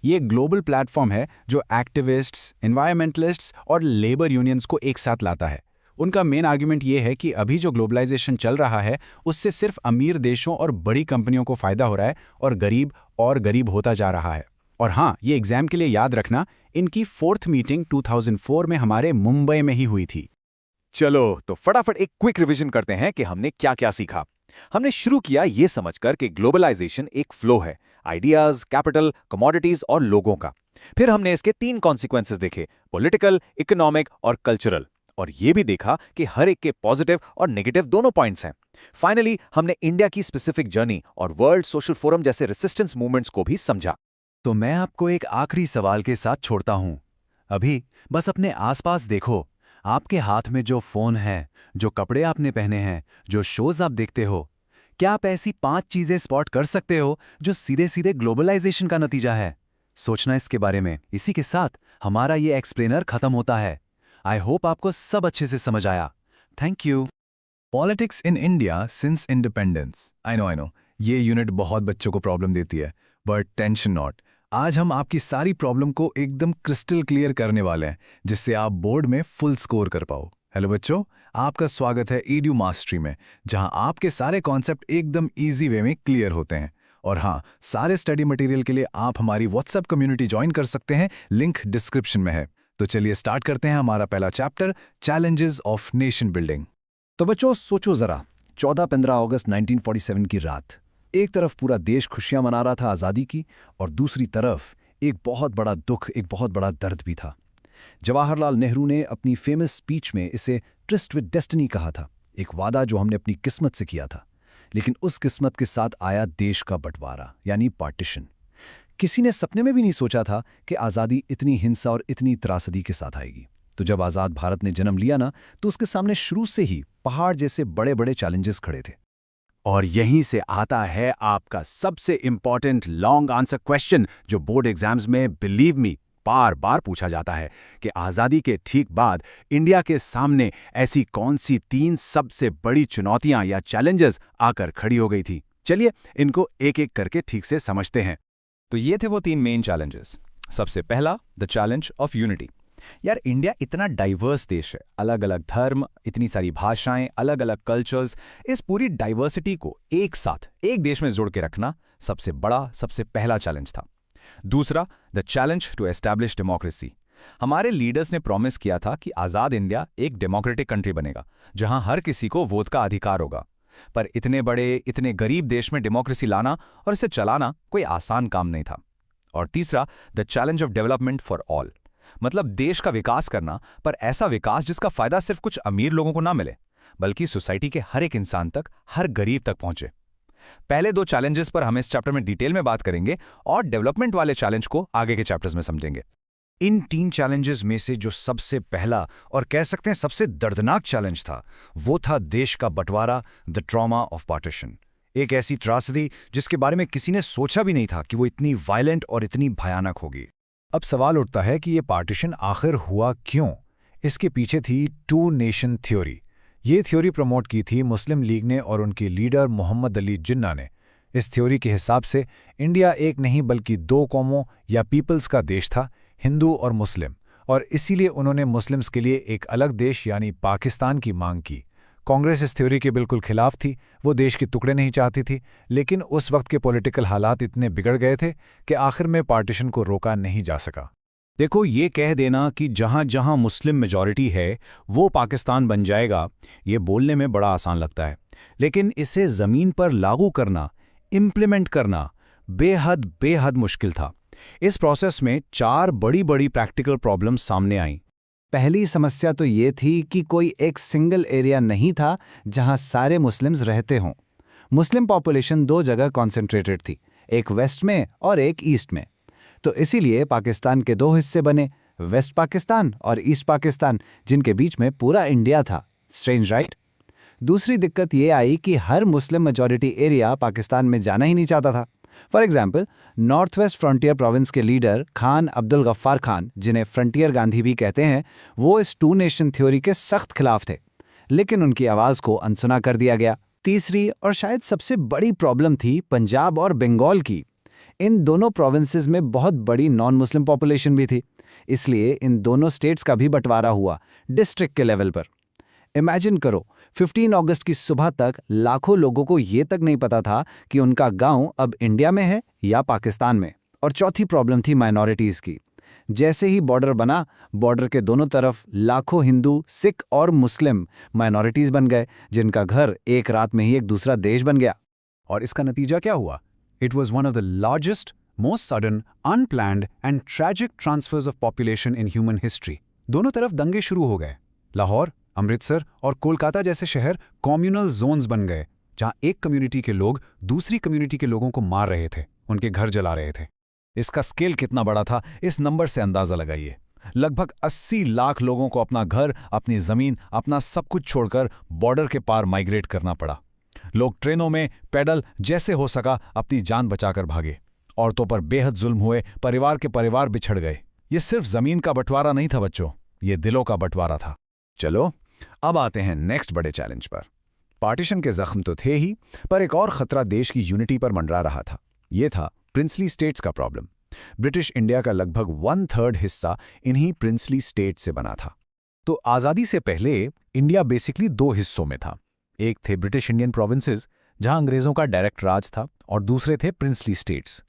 ये एक ग्लोबल प्लेटफॉर्म है जो एक्टिविस्ट्स, एनवायरमेंटलिस्ट्स और लेबर यूनियंस को एक साथ लाता है। उनका मेन आर्ग्यूमेंट ये है कि अभी जो ग्लोबलाइजेशन चल रहा है उससे सिर्फ अमीर देशों और बड़ी कंपनियों को फायदा हो रहा है और गरीब होता जा रहा है। और हाँ, ये एग्जाम के लिए याद रखना, इनकी 4th मीटिंग 2004 में हमारे मुंबई में ही हुई थी। चलो तो फटाफट एक क्विक रिवीजन करते हैं कि हमने क्या क्या सीखा। हमने शुरू किया ये समझकर कि ग्लोबलाइजेशन एक फ्लो है, आइडियाज, कैपिटल, कमोडिटीज और लोगों का। फिर हमने इसके 3 कॉन्सिक्वेंसेस देखे, पॉलिटिकल, इकोनॉमिक और कल्चरल, और ये भी देखा कि हर एक के पॉजिटिव और नेगेटिव दोनों पॉइंट्स हैं। फाइनली हमने इंडिया की स्पेसिफिक जर्नी और वर्ल्ड सोशल फोरम जैसे रेसिस्टेंस मूवमेंट्स को भी समझा। तो मैं आपको एक आखिरी सवाल के साथ छोड़ता हूं। अभी बस अपने आसपास देखो, आपके हाथ में जो फोन है, जो कपड़े आपने पहने हैं, जो शोज आप देखते हो, क्या आप ऐसी 5 चीजें स्पॉट कर सकते हो जो सीधे सीधे ग्लोबलाइजेशन का नतीजा है? सोचना इसके बारे में। इसी के साथ हमारा ये एक्सप्लेनर खत्म होता है। आई होप आपको सब अच्छे से समझ आया। Thank you. Politics in India since independence. I know ये यूनिट बहुत बच्चों को प्रॉब्लम देती है, बट टेंशन नॉट। आज हम आपकी सारी प्रॉब्लम को एकदम क्रिस्टल क्लियर करने वाले हैं, जिससे आप बोर्ड में फुल स्कोर कर पाओ। हेलो बच्चों, आपका स्वागत है ईडू मास्टरी में, जहां आपके सारे कॉन्सेप्ट एकदम इजी वे में क्लियर होते हैं। और हाँ, सारे स्टडी मटेरियल के लिए आप हमारी व्हाट्सएप कम्युनिटी ज्वाइन कर सकते हैं, लिंक डिस्क्रिप्शन में है। तो चलिए स्टार्ट करते हैं हमारा पहला chapter, challenges of nation building. तो बच्चों सोचो जरा, 14-15 अगस्त 1947 की रात। एक तरफ पूरा देश खुशियां मना रहा था आज़ादी की, और दूसरी तरफ एक बहुत बड़ा दुख, एक बहुत बड़ा दर्द भी था। जवाहरलाल नेहरू ने अपनी फेमस स्पीच में इसे ट्रिस्ट विद डेस्टिनी कहा था, एक वादा जो हमने अपनी किस्मत से किया था। लेकिन उस किस्मत के साथ आया देश का बंटवारा, यानी पार्टीशन। किसी ने सपने में भी नहीं सोचा था कि आज़ादी इतनी हिंसा और इतनी त्रासदी के साथ आएगी। तो जब आज़ाद भारत ने जन्म लिया ना, तो उसके सामने शुरू से ही पहाड़ जैसे बड़े बड़े चैलेंजेस खड़े थे। और यहीं से आता है आपका सबसे इंपॉर्टेंट लॉन्ग आंसर क्वेश्चन, जो बोर्ड एग्जाम्स में बिलीव मी बार बार पूछा जाता है कि आज़ादी के ठीक बाद इंडिया के सामने ऐसी कौन सी 3 सबसे बड़ी चुनौतियां या चैलेंजेस आकर खड़ी हो गई थी। चलिए इनको एक एक करके ठीक से समझते हैं। तो ये थे वो 3 मेन चैलेंजेस। सबसे पहला, द चैलेंज ऑफ यूनिटी। यार, इंडिया इतना डाइवर्स देश है, अलग अलग धर्म, इतनी सारी भाषाएं, अलग अलग कल्चर्स। इस पूरी डाइवर्सिटी को एक साथ एक देश में जोड़ के रखना सबसे बड़ा, सबसे पहला चैलेंज था। दूसरा, the challenge to establish democracy. हमारे लीडर्स ने प्रॉमिस किया था कि आज़ाद इंडिया एक डेमोक्रेटिक कंट्री बनेगा, जहां हर किसी को वोट का अधिकार होगा। पर इतने बड़े, इतने गरीब देश में डेमोक्रेसी लाना और इसे चलाना कोई आसान काम नहीं था। और तीसरा, the challenge of development for all. मतलब देश का विकास करना, पर ऐसा विकास जिसका फायदा सिर्फ कुछ अमीर लोगों को ना मिले, बल्कि सोसाइटी के हर एक इंसान तक, हर गरीब तक पहुंचे। पहले 2 चैलेंजेस पर हम इस चैप्टर में डिटेल में बात करेंगे और डेवलपमेंट वाले चैलेंज को आगे के चैप्टर्स में समझेंगे। इन 3 चैलेंजेस में से जो सबसे पहला और कह सकते हैं सबसे दर्दनाक चैलेंज था, वो था देश का बंटवारा, द ट्रॉमा ऑफ पार्टीशन। एक ऐसी त्रासदी जिसके बारे में किसी ने सोचा भी नहीं था कि वो इतनी वायलेंट और इतनी भयानक होगी। अब सवाल उठता है कि ये पार्टीशन आखिर हुआ क्यों? इसके पीछे थी 2 नेशन थ्योरी। ये थ्योरी प्रमोट की थी मुस्लिम लीग ने और उनके लीडर मोहम्मद अली जिन्ना ने। इस थ्योरी के हिसाब से इंडिया एक नहीं बल्कि 2 कौमों या पीपल्स का देश था, हिंदू और मुस्लिम, और इसीलिए उन्होंने मुस्लिम्स के लिए एक अलग देश यानी पाकिस्तान की मांग की। कांग्रेस इस थ्योरी के बिल्कुल खिलाफ थी, वो देश के टुकड़े नहीं चाहती थी, लेकिन उस वक्त के पॉलिटिकल हालात इतने बिगड़ गए थे कि आखिर में पार्टीशन को रोका नहीं जा सका। देखो, ये कह देना कि जहां जहां मुस्लिम मेजॉरिटी है वो पाकिस्तान बन जाएगा, ये बोलने में बड़ा आसान लगता है, लेकिन इसे ज़मीन पर लागू करना, इम्प्लीमेंट करना बेहद बेहद मुश्किल था। इस प्रोसेस में 4 बड़ी प्रैक्टिकल प्रॉब्लम्स सामने आईं। पहली समस्या तो ये थी कि कोई एक सिंगल एरिया नहीं था जहां सारे मुस्लिम्स रहते हों। मुस्लिम पॉपुलेशन 2 जगह कॉन्सेंट्रेटेड थी, एक वेस्ट में और एक ईस्ट में। तो इसीलिए पाकिस्तान के 2 हिस्से बने, वेस्ट पाकिस्तान और ईस्ट पाकिस्तान, जिनके बीच में पूरा इंडिया था। Strange right? दूसरी दिक्कत ये आई कि हर मुस्लिम मेजॉरिटी एरिया पाकिस्तान में जाना ही नहीं चाहता था। For example, north west frontier province के लीडर खान अब्दुल गफ्फार खान, जिन्हें फ्रंटियर गांधी भी कहते हैं, वो इस 2 नेशन थ्योरी के सख्त खिलाफ थे, लेकिन उनकी आवाज़ को अनसुना कर दिया गया। तीसरी और शायद सबसे बड़ी प्रॉब्लम थी पंजाब और बंगाल की। इन दोनों प्रोविंसेस में बहुत बड़ी नॉन मुस्लिम पॉपुलेशन भी थी, इसलिए इन दोनों स्टेट्स का भी बंटवारा हुआ डिस्ट्रिक्ट के लेवल पर। इमेजिन करो, 15 अगस्त की सुबह तक लाखों लोगों को ये तक नहीं पता था कि उनका गांव अब इंडिया में है या पाकिस्तान में। और चौथी प्रॉब्लम थी माइनॉरिटीज़ की। जैसे ही बॉर्डर बना, बॉर्डर के दोनों तरफ लाखों हिंदू, सिख और मुस्लिम माइनॉरिटीज़ बन गए, जिनका घर एक रात में ही एक दूसरा देश बन गया। और इसका नतीजा क्या हुआ? It was one of the largest, most sudden, unplanned and tragic transfers of population in human history. दोनों तरफ दंगे शुरू हो गए। लाहौर, अमृतसर और कोलकाता जैसे शहर कम्युनल जोन्स बन गए, जहां एक कम्युनिटी के लोग दूसरी कम्युनिटी के लोगों को मार रहे थे, उनके घर जला रहे थे। इसका स्केल कितना बड़ा था, इस नंबर से अंदाजा लगाइए। लगभग 80 लाख लोगों को अपना घर, अपनी जमीन, अपना सब कुछ छोड़कर बॉर्डर के पार माइग्रेट करना पड़ा। लोग ट्रेनों में पैदल जैसे हो सका अपनी जान बचाकर भागे। औरतों पर बेहद जुल्म हुए, परिवार के परिवार बिछड़ गए। ये सिर्फ जमीन का बंटवारा नहीं था बच्चों, ये दिलों का बंटवारा था। चलो अब आते हैं नेक्स्ट बड़े चैलेंज पर। पार्टीशन के जख्म तो थे ही, पर एक और खतरा देश की यूनिटी पर मंडरा रहा था। ये था प्रिंसली स्टेट्स का प्रॉब्लम। ब्रिटिश इंडिया का लगभग 1/3 हिस्सा इन्हीं प्रिंसली स्टेट से बना था। तो आज़ादी से पहले इंडिया बेसिकली 2 हिस्सों में था। एक थे ब्रिटिश इंडियन प्रोविंसेस, जहां अंग्रेजों का डायरेक्ट राज था, और दूसरे थे प्रिंसली स्टेट्स।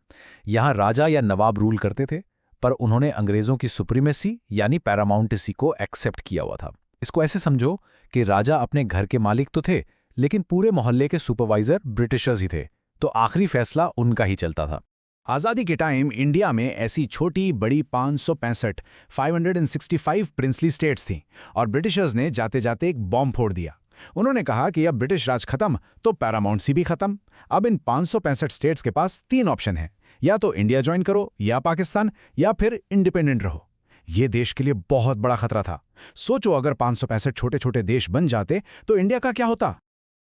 यहां राजा या नवाब रूल करते थे, पर उन्होंने अंग्रेजों की सुप्रीमेसी यानी पैरामाउंटेसी को एक्सेप्ट किया हुआ था। इसको ऐसे समझो कि राजा अपने घर के मालिक तो थे, लेकिन पूरे मोहल्ले के सुपरवाइजर ब्रिटिशर्स ही थे, तो आखिरी फैसला उनका ही चलता था। आज़ादी के टाइम इंडिया में ऐसी छोटी बड़ी 565 प्रिंसली स्टेट्स थीं, और ब्रिटिशर्स ने जाते जाते एक बॉम्ब फोड़ दिया। उन्होंने कहा कि अब ब्रिटिश राज खत्म तो पैरामाउंटेसी भी खत्म। अब इन 565 स्टेट्स के पास 3 ऑप्शन हैं, या तो इंडिया ज्वाइन करो, या पाकिस्तान, या फिर इंडिपेंडेंट रहो। ये देश के लिए बहुत बड़ा खतरा था। सोचो, अगर 565 छोटे छोटे देश बन जाते तो इंडिया का क्या होता?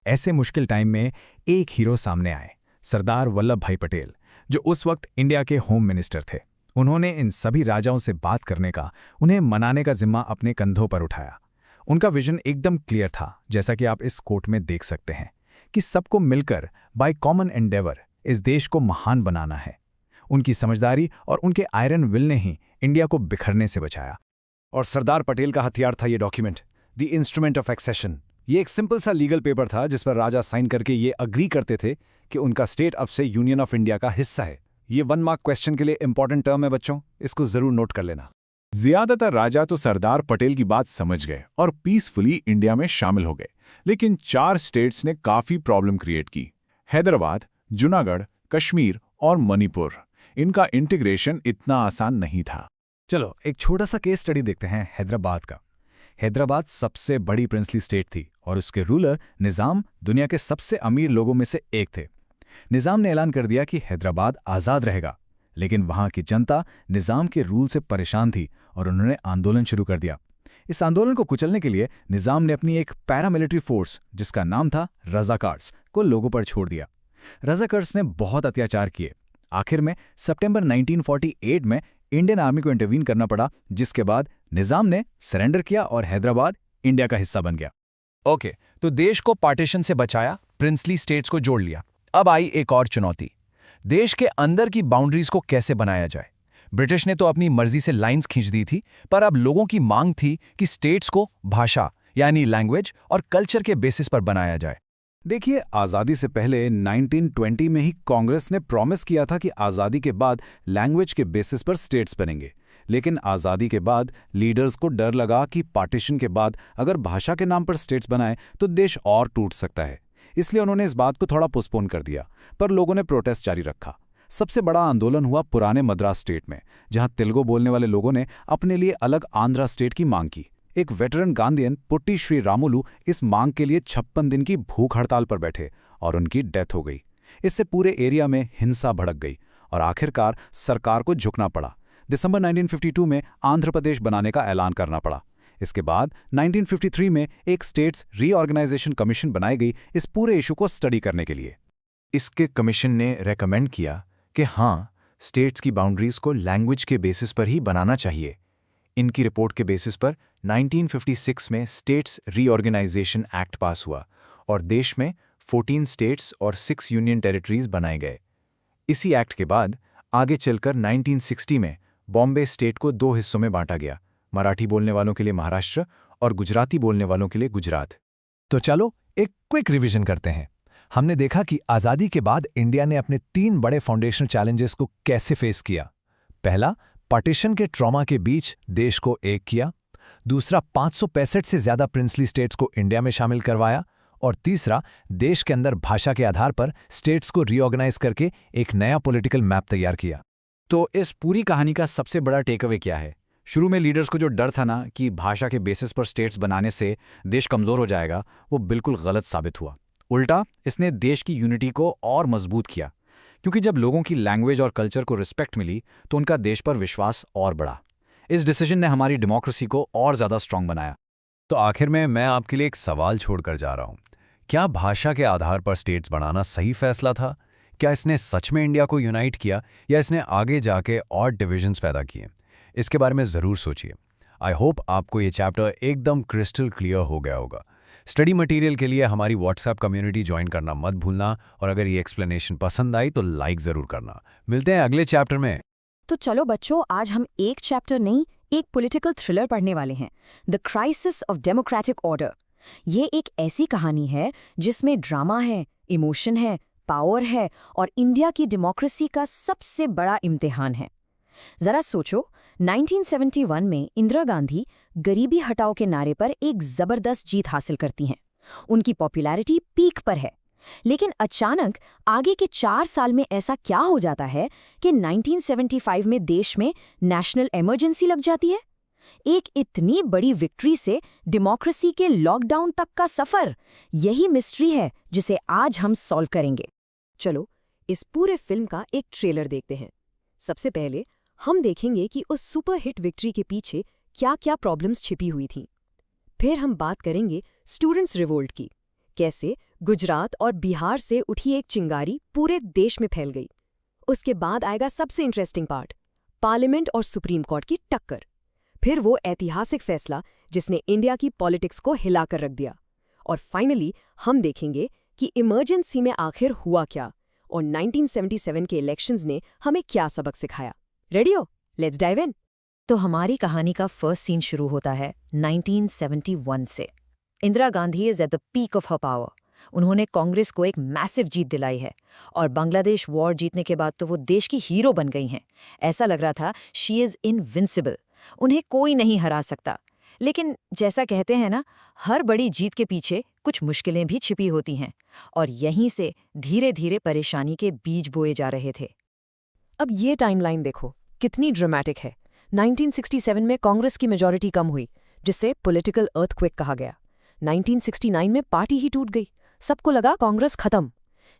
ऐसे मुश्किल टाइम में एक हीरो सामने आए, सरदार वल्लभ भाई पटेल, जो उस वक्त इंडिया के होम मिनिस्टर थे। उन्होंने इन सभी राजाओं से बात करने का, उन्हें मनाने का जिम्मा अपने कंधों पर उठाया। उनका विजन एकदम क्लियर था, जैसा कि आप इस कोट में देख सकते हैं, कि सबको मिलकर बाय कॉमन एंडेवर इस देश को महान बनाना है। उनकी समझदारी और उनके आयरन विल ने ही इंडिया को बिखरने से बचाया। और सरदार पटेल का हथियार था ये document, the instrument of accession. ये एक सिंपल सा लीगल पेपर था जिस पर राजा साइन करके ये अग्री करते थे कि उनका स्टेट अब से यूनियन ऑफ इंडिया का हिस्सा है। ये 1 मार्क क्वेश्चन के लिए इंपॉर्टेंट टर्म है बच्चों, इसको जरूर नोट कर लेना। ज्यादातर राजा तो सरदार पटेल की बात समझ गए और पीसफुली इंडिया में शामिल हो गए, लेकिन 4 स्टेट्स ने काफी प्रॉब्लम क्रिएट की। हैदराबाद, जूनागढ़, कश्मीर और मणिपुर। इनका इंटीग्रेशन इतना आसान नहीं था। चलो एक छोटा सा केस स्टडी देखते हैं हैदराबाद का। हैदराबाद सबसे बड़ी प्रिंसली स्टेट थी और उसके रूलर निजाम दुनिया के सबसे अमीर लोगों में से एक थे। निजाम ने ऐलान कर दिया कि हैदराबाद आज़ाद रहेगा, लेकिन वहां की जनता निजाम के रूल से परेशान थी और उन्होंने आंदोलन शुरू कर दिया। इस आंदोलन को कुचलने के लिए निजाम ने अपनी एक पैरामिलिट्री फोर्स, जिसका नाम था रज़ाकार्स, को लोगों पर छोड़ दिया। रज़ाकार्स ने बहुत अत्याचार किए। आखिर में सितंबर 1948 में इंडियन आर्मी को इंटरवीन करना पड़ा, जिसके बाद निजाम ने सरेंडर किया और हैदराबाद इंडिया का हिस्सा बन गया। ओके, तो देश को पार्टीशन से बचाया, प्रिंसली स्टेट्स को जोड़ लिया। अब आई एक और चुनौती, देश के अंदर की बाउंड्रीज को कैसे बनाया जाए। ब्रिटिश ने तो अपनी मर्जी से लाइंस खींच दी थी, पर अब लोगों की मांग थी कि स्टेट्स को भाषा यानी लैंग्वेज और कल्चर के बेसिस पर बनाया जाए। देखिए, आज़ादी से पहले 1920 में ही कांग्रेस ने प्रॉमिस किया था कि आज़ादी के बाद लैंग्वेज के बेसिस पर स्टेट्स बनेंगे, लेकिन आज़ादी के बाद लीडर्स को डर लगा कि पार्टीशन के बाद अगर भाषा के नाम पर स्टेट्स बनाए तो देश और टूट सकता है। इसलिए उन्होंने इस बात को थोड़ा पोस्टपोन कर दिया, पर लोगों ने प्रोटेस्ट जारी रखा। सबसे बड़ा आंदोलन हुआ पुराने मद्रास स्टेट में, जहां तेलुगु बोलने वाले लोगों ने अपने लिए अलग आंध्रा स्टेट की मांग की। एक veteran Gandhian putty Shri Ramulu इस मांग के लिए 56 दिन की भूख हड़ताल पर बैठे और उनकी डेथ हो गई। इससे पूरे एरिया में हिंसा भड़क गई और आखिरकार सरकार को झुकना पड़ा। दिसंबर 1952 में आंध्र प्रदेश बनाने का ऐलान करना पड़ा। इसके बाद 1953 में एक स्टेट्स रीऑर्गेनाइजेशन कमीशन बनाई गई इस पूरे इशू को स्टडी करने के लिए। इसके कमीशन ने रेकमेंड किया कि हाँ, स्टेट्स की बाउंड्रीज को लैंग्वेज के बेसिस पर ही बनाना चाहिए। इनकी रिपोर्ट के बेसिस पर 1956 में स्टेट्स रीऑर्गेनाइजेशन एक्ट पास हुआ और देश में 14 स्टेट्स और 6 यूनियन टेरिटरीज बनाए गए। इसी एक्ट के बाद आगे चलकर 1960 में बॉम्बे स्टेट को 2 हिस्सों में बांटा गया, मराठी बोलने वालों के लिए महाराष्ट्र और गुजराती बोलने वालों के लिए गुजरात। तो चलो एक क्विक रिवीजन करते हैं। हमने देखा कि आज़ादी के बाद इंडिया ने अपने 3 बड़े फाउंडेशनल चैलेंजेस को कैसे फेस किया। पहला, पार्टीशन के ट्रॉमा के बीच देश को एक किया। दूसरा, 565 से ज्यादा प्रिंसली स्टेट्स को इंडिया में शामिल करवाया। और तीसरा, देश के अंदर भाषा के आधार पर स्टेट्स को रीऑर्गेनाइज करके एक नया पॉलिटिकल मैप तैयार किया। तो इस पूरी कहानी का सबसे बड़ा टेकअवे क्या है? शुरू में लीडर्स को जो डर था ना कि भाषा के बेसिस पर स्टेट्स बनाने से देश कमज़ोर हो जाएगा, वो बिल्कुल गलत साबित हुआ। उल्टा, इसने देश की यूनिटी को और मजबूत किया, क्योंकि जब लोगों की लैंग्वेज और कल्चर को रिस्पेक्ट मिली तो उनका देश पर विश्वास और बढ़ा। इस डिसीजन ने हमारी डेमोक्रेसी को और ज़्यादा स्ट्रांग बनाया। तो आखिर में मैं आपके लिए एक सवाल छोड़कर जा रहा हूं। क्या भाषा के आधार पर स्टेट्स बनाना सही फैसला था? क्या इसने सच में इंडिया को यूनाइट किया या इसने आगे जाके और डिविजन्स पैदा किए? इसके बारे में ज़रूर सोचिए। आई होप आपको ये चैप्टर एकदम क्रिस्टल क्लियर हो गया होगा। स्टडी मटेरियल के लिए हमारी व्हाट्सएप कम्युनिटी ज्वाइन करना मत भूलना, और अगर ये एक्सप्लेनेशन पसंद आई तो लाइक ज़रूर करना। मिलते हैं अगले चैप्टर में। तो चलो बच्चों, आज हम एक चैप्टर नहीं, एक पॉलिटिकल थ्रिलर पढ़ने वाले हैं, the crisis of democratic order. ये एक ऐसी कहानी है जिसमें ड्रामा है, इमोशन है, पावर है और इंडिया की डेमोक्रेसी का सबसे बड़ा इम्तिहान है। जरा सोचो, 1971 में इंदिरा गांधी गरीबी हटाओ के नारे पर एक जबरदस्त जीत हासिल करती हैं। उनकी पॉपुलैरिटी पीक पर है, लेकिन अचानक आगे के 4 साल में ऐसा क्या हो जाता है कि 1975 में देश में नेशनल इमरजेंसी लग जाती है। एक इतनी बड़ी विक्ट्री से डेमोक्रेसी के लॉकडाउन तक का सफर, यही मिस्ट्री है जिसे आज हम सॉल्व करेंगे। चलो इस पूरे फिल्म का एक ट्रेलर देखते हैं। सबसे पहले हम देखेंगे कि उस सुपर हिट विक्ट्री के पीछे क्या-क्या प्रॉब्लम्स छिपी हुई थीं। फिर हम बात करेंगे स्टूडेंट्स रिवोल्ट की, कैसे गुजरात और बिहार से उठी एक चिंगारी पूरे देश में फैल गई। उसके बाद आएगा सबसे इंटरेस्टिंग पार्ट, पार्लियामेंट और सुप्रीम कोर्ट की टक्कर। फिर वो ऐतिहासिक फैसला जिसने इंडिया की पॉलिटिक्स को हिलाकर रख दिया। और फाइनली हम देखेंगे कि इमरजेंसी में आखिर हुआ क्या और 1977 के इलेक्शंस ने हमें क्या सबक सिखाया। रेडी हो? Let's dive in. तो हमारी कहानी का फर्स्ट सीन शुरू होता है 1971 से। Indira Gandhi is at the peak of her power. उन्होंने कांग्रेस को एक मैसिव जीत दिलाई है और बांग्लादेश वॉर जीतने के बाद तो वो देश की हीरो बन गई हैं। ऐसा लग रहा था शी इज़ इनविंसिबल, उन्हें कोई नहीं हरा सकता। लेकिन जैसा कहते हैं ना, हर बड़ी जीत के पीछे कुछ मुश्किलें भी छिपी होती हैं और यहीं से धीरे धीरे परेशानी के बीज बोए जा रहे थे। अब ये टाइमलाइन देखो, कितनी ड्रामेटिक है। 1967 में कांग्रेस की मेजॉरिटी कम हुई, जिसे पॉलिटिकल अर्थक्वेक कहा गया। 1969 में पार्टी ही टूट गई, सबको लगा कांग्रेस खत्म।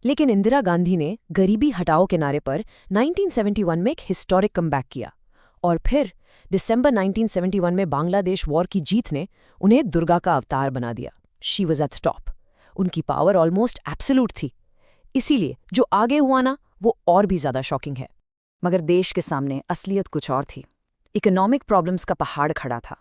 लेकिन इंदिरा गांधी ने गरीबी हटाओ के नारे पर 1971 में एक हिस्टोरिक कमबैक किया और फिर दिसंबर 1971 में बांग्लादेश वॉर की जीत ने उन्हें दुर्गा का अवतार बना दिया। She was at the top. उनकी पावर ऑलमोस्ट एब्सोल्यूट थी। इसीलिए जो आगे हुआ ना, वो और भी ज्यादा शॉकिंग है। मगर देश के सामने असलियत कुछ और थी। इकोनॉमिक प्रॉब्लम्स का पहाड़ खड़ा था।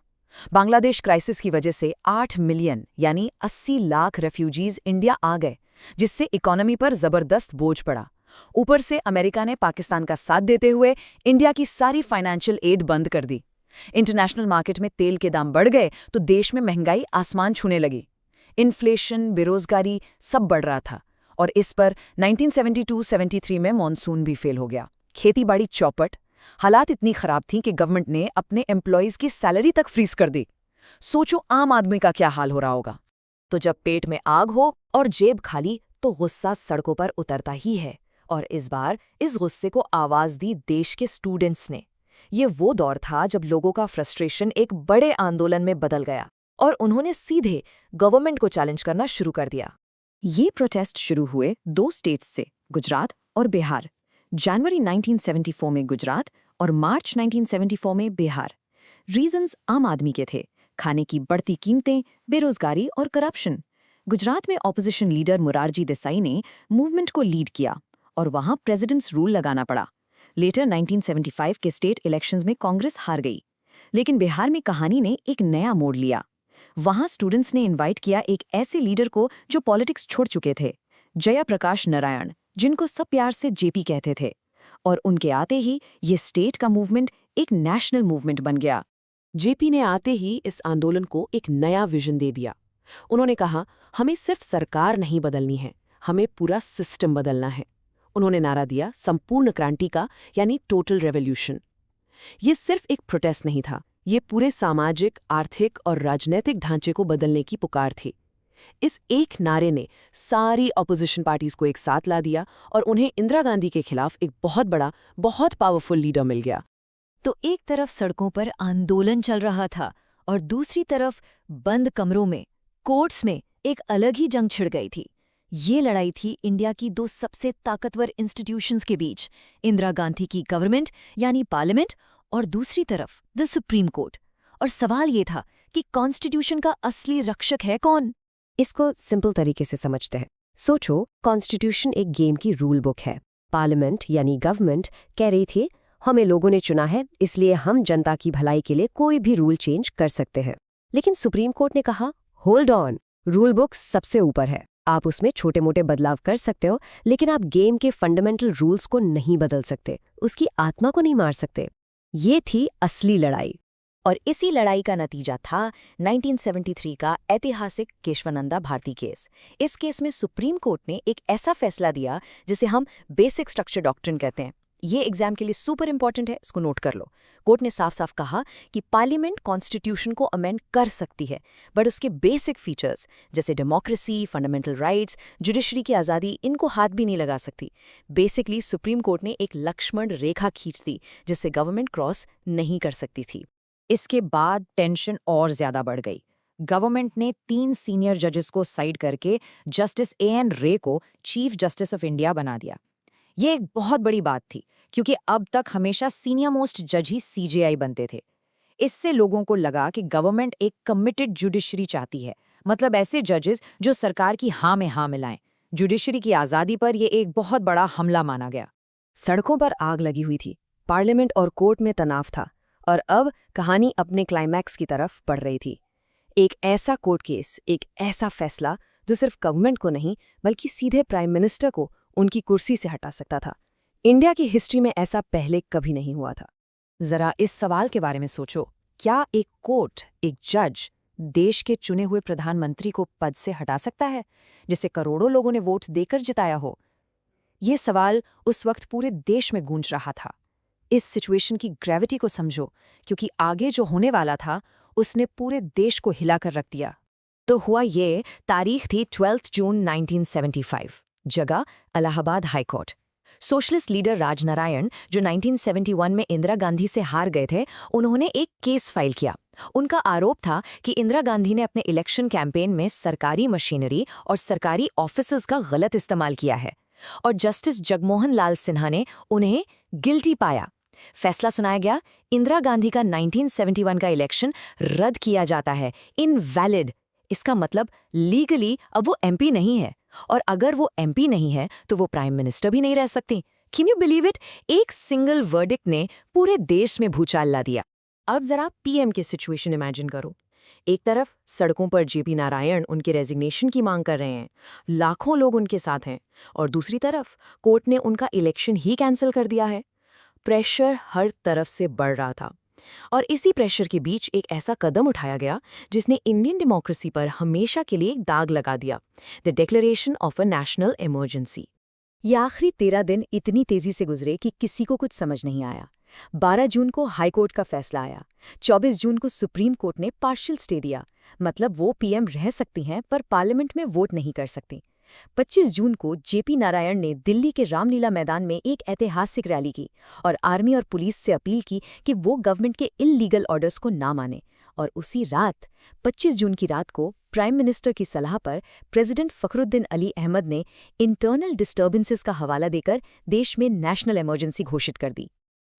बांग्लादेश क्राइसिस की वजह से 8 मिलियन यानी 80 लाख रेफ्यूजीज इंडिया आ गए, जिससे इकोनॉमी पर जबरदस्त बोझ पड़ा। ऊपर से अमेरिका ने पाकिस्तान का साथ देते हुए इंडिया की सारी फाइनेंशियल एड बंद कर दी। इंटरनेशनल मार्केट में तेल के दाम बढ़ गए तो देश में महंगाई आसमान छूने लगी। इन्फ्लेशन, बेरोजगारी सब बढ़ रहा था और इस पर 1972-73 में मॉनसून भी फेल हो गया। खेतीबाड़ी चौपट। हालात इतनी खराब थी कि गवर्नमेंट ने अपने एम्प्लॉयज की सैलरी तक फ्रीज कर दी। सोचो आम आदमी का क्या हाल हो रहा होगा। तो जब पेट में आग हो और जेब खाली तो गुस्सा सड़कों पर उतरता ही है। और इस बार इस गुस्से को आवाज दी देश के स्टूडेंट्स ने। ये वो दौर था जब लोगों का फ्रस्ट्रेशन एक बड़े आंदोलन में बदल गया और उन्होंने सीधे गवर्नमेंट को चैलेंज करना शुरू कर दिया। ये प्रोटेस्ट शुरू हुए 2 स्टेट्स से, गुजरात और बिहार। जनवरी 1974 में गुजरात और मार्च 1974 में बिहार। रीजंस आम आदमी के थे, खाने की बढ़ती कीमतें, बेरोजगारी और करप्शन। गुजरात में ऑपोजिशन लीडर मोरारजी देसाई ने मूवमेंट को लीड किया और वहां प्रेसिडेंट्स रूल लगाना पड़ा। लेटर 1975 के स्टेट इलेक्शंस में कांग्रेस हार गई। लेकिन बिहार में कहानी ने एक नया मोड़ लिया। वहां स्टूडेंट्स ने इनवाइट किया एक ऐसे लीडर को जो पॉलिटिक्स छोड़ चुके थे, जयप्रकाश नारायण, जिनको सब प्यार से जेपी कहते थे। और उनके आते ही ये स्टेट का मूवमेंट एक नेशनल मूवमेंट बन गया। जेपी ने आते ही इस आंदोलन को एक नया विजन दे दिया। उन्होंने कहा, हमें सिर्फ सरकार नहीं बदलनी है, हमें पूरा सिस्टम बदलना है। उन्होंने नारा दिया संपूर्ण क्रांति का, यानी टोटल रेवोल्यूशन। ये सिर्फ एक प्रोटेस्ट नहीं था, ये पूरे सामाजिक, आर्थिक और राजनीतिक ढांचे को बदलने की पुकार थी। इस एक नारे ने सारी ऑपोजिशन पार्टीज को एक साथ ला दिया और उन्हें इंदिरा गांधी के खिलाफ एक बहुत बड़ा, बहुत पावरफुल लीडर मिल गया। तो एक तरफ सड़कों पर आंदोलन चल रहा था और दूसरी तरफ बंद कमरों में, कोर्ट्स में एक अलग ही जंग छिड़ गई थी। ये लड़ाई थी इंडिया की 2 सबसे ताकतवर इंस्टीट्यूशंस के बीच, इंदिरा गांधी की गवर्नमेंट यानी पार्लियामेंट और दूसरी तरफ द सुप्रीम कोर्ट। और सवाल ये था कि कॉन्स्टिट्यूशन का असली रक्षक है कौन? इसको सिंपल तरीके से समझते हैं। सोचो, कॉन्स्टिट्यूशन एक गेम की रूल बुक है। पार्लियामेंट यानी गवर्नमेंट कह रही थी, हमें लोगों ने चुना है, इसलिए हम जनता की भलाई के लिए कोई भी रूल चेंज कर सकते हैं। लेकिन सुप्रीम कोर्ट ने कहा, होल्ड ऑन, रूल बुक सबसे ऊपर है। आप उसमें छोटे मोटे बदलाव कर सकते हो, लेकिन आप गेम के फंडामेंटल रूल्स को नहीं बदल सकते, उसकी आत्मा को नहीं मार सकते। ये थी असली लड़ाई। और इसी लड़ाई का नतीजा था 1973 का ऐतिहासिक केशवानंदा भारती केस। इस केस में सुप्रीम कोर्ट ने एक ऐसा फैसला दिया जिसे हम बेसिक स्ट्रक्चर डॉक्ट्रिन कहते हैं। ये एग्जाम के लिए सुपर इंपॉर्टेंट है, इसको नोट कर लो। कोर्ट ने साफ साफ कहा कि पार्लियामेंट कॉन्स्टिट्यूशन को अमेंड कर सकती है, बट उसके बेसिक फीचर्स जैसे डेमोक्रेसी, फंडामेंटल राइट्स, जुडिशरी की आज़ादी, इनको हाथ भी नहीं लगा सकती। बेसिकली सुप्रीम कोर्ट ने एक लक्ष्मण रेखा खींच दी जिससे गवर्नमेंट क्रॉस नहीं कर सकती थी। इसके बाद टेंशन और ज्यादा बढ़ गई। गवर्नमेंट ने 3 सीनियर जजेस को साइड करके जस्टिस A.N. रे को चीफ जस्टिस ऑफ इंडिया बना दिया। ये एक बहुत बड़ी बात थी क्योंकि अब तक हमेशा सीनियर मोस्ट जज ही CJI बनते थे। इससे लोगों को लगा कि गवर्नमेंट एक कमिटेड जुडिशरी चाहती है, मतलब ऐसे जजेस जो सरकार की हाँ में हाँ मिलाएं। जुडिशरी की आज़ादी पर यह एक बहुत बड़ा हमला माना गया। सड़कों पर आग लगी हुई थी, पार्लियामेंट और कोर्ट में तनाव था और अब कहानी अपने क्लाइमैक्स की तरफ बढ़ रही थी। एक ऐसा कोर्ट केस, एक ऐसा फैसला जो सिर्फ गवर्नमेंट को नहीं बल्कि सीधे प्राइम मिनिस्टर को उनकी कुर्सी से हटा सकता था। इंडिया की हिस्ट्री में ऐसा पहले कभी नहीं हुआ था। जरा इस सवाल के बारे में सोचो, क्या एक कोर्ट, एक जज देश के चुने हुए प्रधानमंत्री को पद से हटा सकता है जिसे करोड़ों लोगों ने वोट देकर जिताया हो? ये सवाल उस वक्त पूरे देश में गूंज रहा था। इस सिचुएशन की ग्रेविटी को समझो, क्योंकि आगे जो होने वाला था उसने पूरे देश को हिलाकर रख दिया। तो हुआ ये, तारीख थी 12 जून 1975, जगह Allahabad high court. Socialist leader Rajnarayan, जो 1971 में इंदिरा गांधी से हार गए थे, उन्होंने एक केस फाइल किया। उनका आरोप था कि इंदिरा गांधी ने अपने इलेक्शन कैंपेन में सरकारी मशीनरी और सरकारी ऑफिसर्स का गलत इस्तेमाल किया है। और जस्टिस जगमोहन लाल सिन्हा ने उन्हें गिल्टी पाया। फैसला सुनाया गया, इंदिरा गांधी का 1971 का इलेक्शन रद्द किया जाता है, इनवैलिड। इसका मतलब लीगली अब वो एमपी नहीं है, और अगर वो एमपी नहीं है तो वो प्राइम मिनिस्टर भी नहीं रह सकती। Can you believe it? एक सिंगल वर्डिक्ट ने पूरे देश में भूचाल ला दिया। अब जरा पीएम की सिचुएशन इमेजिन करो। एक तरफ सड़कों पर जेपी नारायण उनके रेजिग्नेशन की मांग कर रहे हैं, लाखों लोग उनके साथ हैं, और दूसरी तरफ कोर्ट ने उनका इलेक्शन ही कैंसिल कर दिया है। प्रेशर हर तरफ से बढ़ रहा था, और इसी प्रेशर के बीच एक ऐसा कदम उठाया गया जिसने इंडियन डेमोक्रेसी पर हमेशा के लिए एक दाग लगा दिया, the declaration of a national emergency. ये आखिरी 13 दिन इतनी तेजी से गुजरे कि किसी को कुछ समझ नहीं आया। 12 जून को हाई कोर्ट का फैसला आया, 24 जून को सुप्रीम कोर्ट ने पार्शियल स्टे दिया, मतलब वो पीएम रह सकती हैं पर पार्लियामेंट में वोट नहीं कर सकती। 25 जून को जेपी नारायण ने दिल्ली के रामलीला मैदान में एक ऐतिहासिक रैली की और आर्मी और पुलिस से अपील की कि वो गवर्नमेंट के इल्लीगल ऑर्डर्स को ना माने। और उसी रात 25 जून की रात को प्राइम मिनिस्टर की सलाह पर प्रेसिडेंट फखरुद्दीन अली अहमद ने इंटरनल डिस्टर्बेंसेस का हवाला देकर देश में नेशनल इमरजेंसी घोषित कर दी।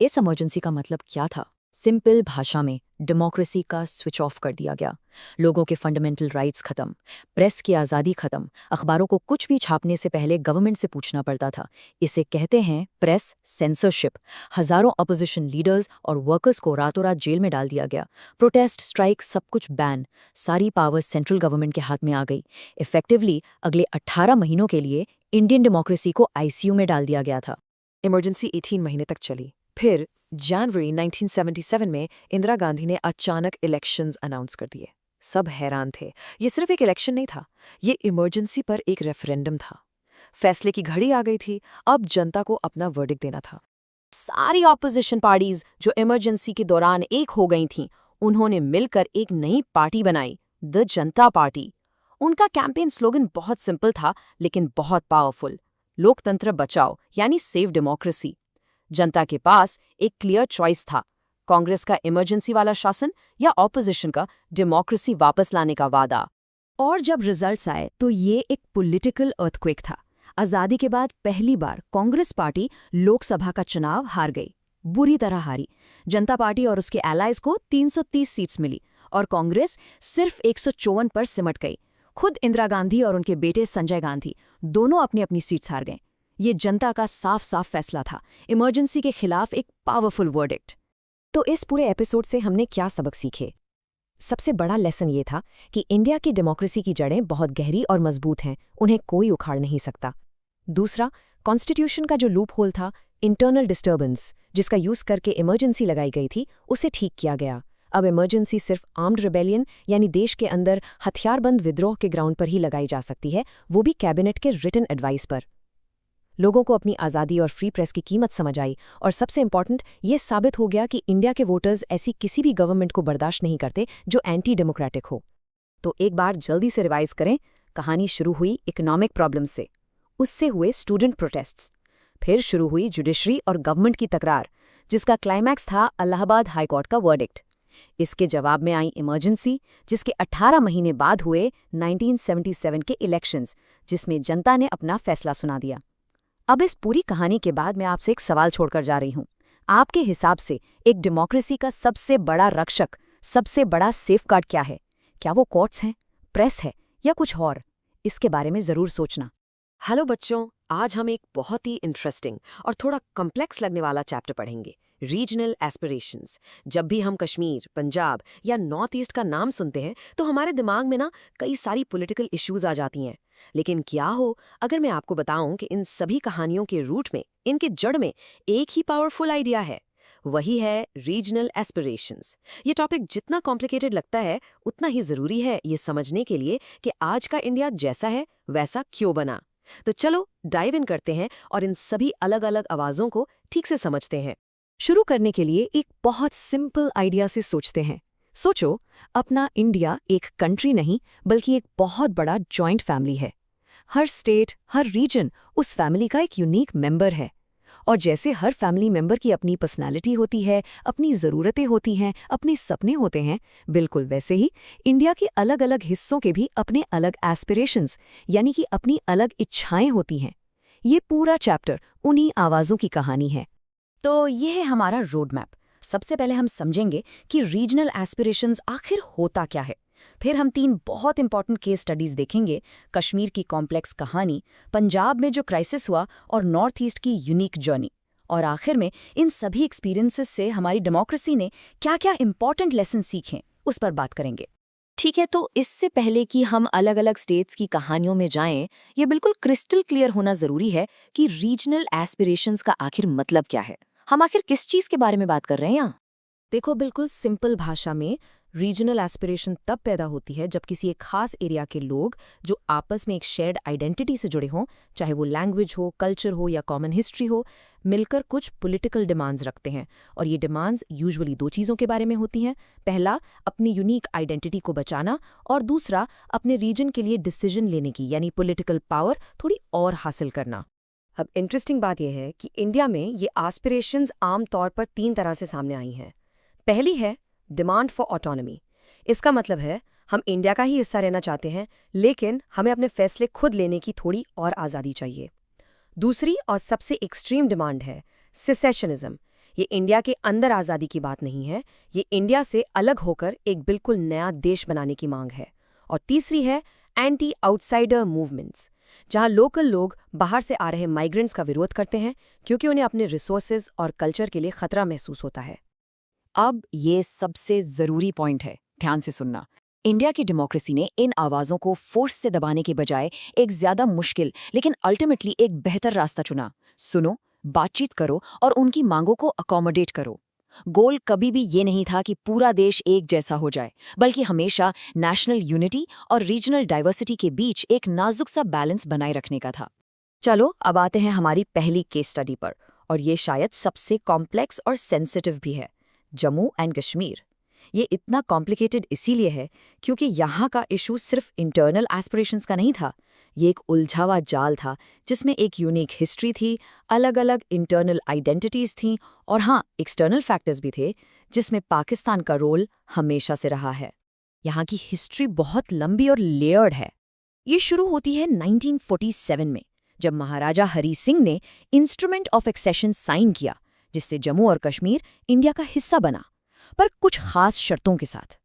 इस इमरजेंसी का मतलब क्या था? सिंपल भाषा में डेमोक्रेसी का स्विच ऑफ कर दिया गया। लोगों के फंडामेंटल राइट्स खत्म, प्रेस की आज़ादी खत्म, अखबारों को कुछ भी छापने से पहले गवर्नमेंट से पूछना पड़ता था। इसे कहते हैं प्रेस सेंसरशिप। हजारों अपोजिशन लीडर्स और वर्कर्स को रातों रात जेल में डाल दिया गया। प्रोटेस्ट, स्ट्राइक, सब कुछ बैन। सारी पावर सेंट्रल गवर्नमेंट के हाथ में आ गई। इफेक्टिवली अगले 18 महीनों के लिए इंडियन डेमोक्रेसी को आईसीयू में डाल दिया गया था। इमरजेंसी 18 महीने तक चली। फिर जनवरी 1977 में इंदिरा गांधी ने अचानक इलेक्शंस अनाउंस कर दिए। सब हैरान थे। ये सिर्फ एक इलेक्शन नहीं था, ये इमरजेंसी पर एक रेफरेंडम था। फैसले की घड़ी आ गई थी, अब जनता को अपना वर्डिक्ट देना था। सारी ऑपोजिशन पार्टीज जो इमरजेंसी के दौरान एक हो गई थीं, उन्होंने मिलकर एक नई पार्टी बनाई, द जनता पार्टी। उनका कैंपेन स्लोगन बहुत सिंपल था लेकिन बहुत पावरफुल, लोकतंत्र बचाओ यानी सेव डेमोक्रेसी। जनता के पास एक क्लियर चॉइस था, कांग्रेस का इमरजेंसी वाला शासन या ऑपोजिशन का डेमोक्रेसी वापस लाने का वादा। और जब रिजल्ट्स आए तो ये एक पॉलिटिकल अर्थक्वेक था। आज़ादी के बाद पहली बार कांग्रेस पार्टी लोकसभा का चुनाव हार गई, बुरी तरह हारी। जनता पार्टी और उसके एलाइज को 330 सीट्स मिली और कांग्रेस सिर्फ 154 पर सिमट गई। खुद इंदिरा गांधी और उनके बेटे संजय गांधी दोनों अपनी अपनी सीट्स हार गए। ये जनता का साफ साफ फैसला था, इमरजेंसी के खिलाफ एक पावरफुल वर्डिक्ट। तो इस पूरे एपिसोड से हमने क्या सबक सीखे? सबसे बड़ा लेसन ये था कि इंडिया की डेमोक्रेसी की जड़ें बहुत गहरी और मजबूत हैं, उन्हें कोई उखाड़ नहीं सकता। दूसरा, कॉन्स्टिट्यूशन का जो लूप होल था, इंटरनल डिस्टर्बेंस, जिसका यूज करके इमरजेंसी लगाई गई थी, उसे ठीक किया गया। अब इमरजेंसी सिर्फ आर्म्ड रिबेलियन यानी देश के अंदर हथियारबंद विद्रोह के ग्राउंड पर ही लगाई जा सकती है, वो भी कैबिनेट के रिटन एडवाइस पर। लोगों को अपनी आज़ादी और फ्री प्रेस की कीमत समझ आई, और सबसे इंपॉर्टेंट ये साबित हो गया कि इंडिया के वोटर्स ऐसी किसी भी गवर्नमेंट को बर्दाश्त नहीं करते जो एंटी डेमोक्रेटिक हो। तो एक बार जल्दी से रिवाइज करें। कहानी शुरू हुई इकोनॉमिक प्रॉब्लम्स से, उससे हुए स्टूडेंट प्रोटेस्ट्स, फिर शुरू हुई जुडिशरी और गवर्नमेंट की तकरार, जिसका क्लाइमैक्स था इलाहाबाद हाई कोर्ट का वर्डिक्ट। इसके जवाब में आई इमरजेंसी, जिसके 18 महीने बाद हुए 1977 के इलेक्शंस, जिसमें जनता ने अपना फैसला सुना दिया। अब इस पूरी कहानी के बाद मैं आपसे एक सवाल छोड़कर जा रही हूं। आपके हिसाब से एक डेमोक्रेसी का सबसे बड़ा रक्षक, सबसे बड़ा सेफगार्ड क्या है? क्या वो कोर्ट्स हैं, प्रेस है या कुछ और? इसके बारे में जरूर सोचना। हेलो बच्चों, आज हम एक बहुत ही इंटरेस्टिंग और थोड़ा कॉम्प्लेक्स लगने वाला चैप्टर पढ़ेंगे, रीजनल एस्पिरेशंस। जब भी हम कश्मीर, पंजाब या नॉर्थ ईस्ट का नाम सुनते हैं तो हमारे दिमाग में ना कई सारी पॉलिटिकल इश्यूज आ जाती हैं। लेकिन क्या हो अगर मैं आपको बताऊं कि इन सभी कहानियों के रूट में, इनके जड़ में एक ही पावरफुल आइडिया है, वही है रीजनल एस्पिरेशंस। ये टॉपिक जितना कॉम्प्लिकेटेड लगता है उतना ही जरूरी है ये समझने के लिए कि आज का इंडिया जैसा है वैसा क्यों बना। तो चलो डाइव इन करते हैं और इन सभी अलग अलग आवाज़ों को ठीक से समझते हैं। शुरू करने के लिए एक बहुत सिंपल आइडिया से सोचते हैं। सोचो, अपना इंडिया एक कंट्री नहीं बल्कि एक बहुत बड़ा जॉइंट फैमिली है। हर स्टेट, हर रीजन उस फैमिली का एक यूनिक मेंबर है। और जैसे हर फैमिली मेंबर की अपनी पर्सनालिटी होती है, अपनी ज़रूरतें होती हैं, अपने सपने होते हैं, बिल्कुल वैसे ही इंडिया के अलग अलग हिस्सों के भी अपने अलग एस्पिरेशंस यानी कि अपनी अलग इच्छाएं होती हैं। ये पूरा चैप्टर उन्हीं आवाज़ों की कहानी है। तो ये है हमारा रोड मैप। सबसे पहले हम समझेंगे कि रीजनल एस्पिरेशंस आखिर होता क्या है। फिर हम 3 बहुत इंपॉर्टेंट केस स्टडीज देखेंगे, कश्मीर की कॉम्प्लेक्स कहानी, पंजाब में जो क्राइसिस हुआ और नॉर्थ ईस्ट की यूनिक जर्नी। और आखिर में इन सभी एक्सपीरियंसेस से हमारी डेमोक्रेसी ने क्या-क्या इंपॉर्टेंट लेसन सीखे, उस पर बात करेंगे। ठीक है, तो इससे पहले कि हम अलग अलग स्टेट्स की कहानियों में जाएं, ये बिल्कुल क्रिस्टल क्लियर होना जरूरी है कि रीजनल एस्पिरेशंस का आखिर मतलब क्या है। हम आखिर किस चीज़ के बारे में बात कर रहे हैं यहाँ? देखो, बिल्कुल सिंपल भाषा में रीजनल एस्पिरेशन तब पैदा होती है जब किसी एक खास एरिया के लोग जो आपस में एक शेयर्ड आइडेंटिटी से जुड़े हों, चाहे वो लैंग्वेज हो, कल्चर हो या कॉमन हिस्ट्री हो, मिलकर कुछ पॉलिटिकल डिमांड्स रखते हैं। और ये डिमांड्स यूजुअली 2 चीज़ों के बारे में होती हैं। पहला, अपनी यूनिक आइडेंटिटी को बचाना, और दूसरा, अपने रीजन के लिए डिसीजन लेने की यानी पॉलिटिकल पावर थोड़ी और हासिल करना। अब इंटरेस्टिंग बात यह है कि इंडिया में ये एस्पिरेशंस आम तौर पर 3 तरह से सामने आई हैं। पहली है डिमांड फॉर ऑटोनॉमी। इसका मतलब है हम इंडिया का ही हिस्सा रहना चाहते हैं, लेकिन हमें अपने फैसले खुद लेने की थोड़ी और आज़ादी चाहिए। दूसरी और सबसे एक्सट्रीम डिमांड है सेसेशनिज्म। ये इंडिया के अंदर आज़ादी की बात नहीं है, ये इंडिया से अलग होकर एक बिल्कुल नया देश बनाने की मांग है। और तीसरी है एंटी आउटसाइडर मूवमेंट्स, जहां लोकल लोग बाहर से आ रहे माइग्रेंट्स का विरोध करते हैं क्योंकि उन्हें अपने रिसोर्सेज और कल्चर के लिए खतरा महसूस होता है। अब ये सबसे ज़रूरी पॉइंट है, ध्यान से सुनना। इंडिया की डेमोक्रेसी ने इन आवाज़ों को फोर्स से दबाने के बजाय एक ज़्यादा मुश्किल लेकिन अल्टीमेटली एक बेहतर रास्ता चुना। सुनो, बातचीत करो और उनकी मांगों को अकोमोडेट करो। गोल कभी भी ये नहीं था कि पूरा देश एक जैसा हो जाए, बल्कि हमेशा नेशनल यूनिटी और रीजनल डाइवर्सिटी के बीच एक नाजुक सा बैलेंस बनाए रखने का था। चलो अब आते हैं हमारी पहली केस स्टडी पर, और ये शायद सबसे कॉम्प्लेक्स और सेंसिटिव भी है, जम्मू एंड कश्मीर। ये इतना कॉम्प्लिकेटेड इसीलिए है क्योंकि यहाँ का इशू सिर्फ इंटरनल एस्पिरेशंस का नहीं था। ये एक उलझा हुआ जाल था जिसमें एक यूनिक हिस्ट्री थी, अलग अलग इंटरनल आइडेंटिटीज़ थीं, और हाँ, एक्सटर्नल फैक्टर्स भी थे जिसमें पाकिस्तान का रोल हमेशा से रहा है। यहाँ की हिस्ट्री बहुत लंबी और लेयर्ड है। ये शुरू होती है 1947 में, जब महाराजा हरी सिंह ने इंस्ट्रूमेंट ऑफ एक्सेशन साइन किया, जिससे जम्मू और कश्मीर इंडिया का हिस्सा बना, पर कुछ खास शर्तों के साथ।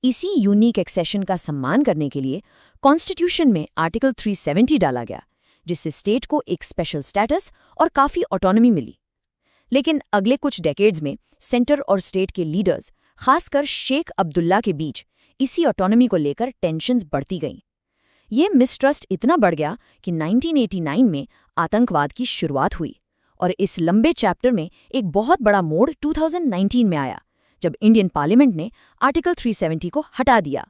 इसी यूनिक एक्सेशन का सम्मान करने के लिए कॉन्स्टिट्यूशन में आर्टिकल 370 डाला गया, जिससे स्टेट को एक स्पेशल स्टेटस और काफ़ी ऑटोनॉमी मिली। लेकिन अगले कुछ डेकेड्स में सेंटर और स्टेट के लीडर्स, खासकर शेख अब्दुल्ला के बीच इसी ऑटोनॉमी को लेकर टेंशन्स बढ़ती गईं। ये मिसट्रस्ट इतना बढ़ गया कि 1989 में आतंकवाद की शुरुआत हुई, और इस लंबे चैप्टर में एक बहुत बड़ा मोड़ 2019 में आया, जब इंडियन पार्लियामेंट ने आर्टिकल 370 को हटा दिया।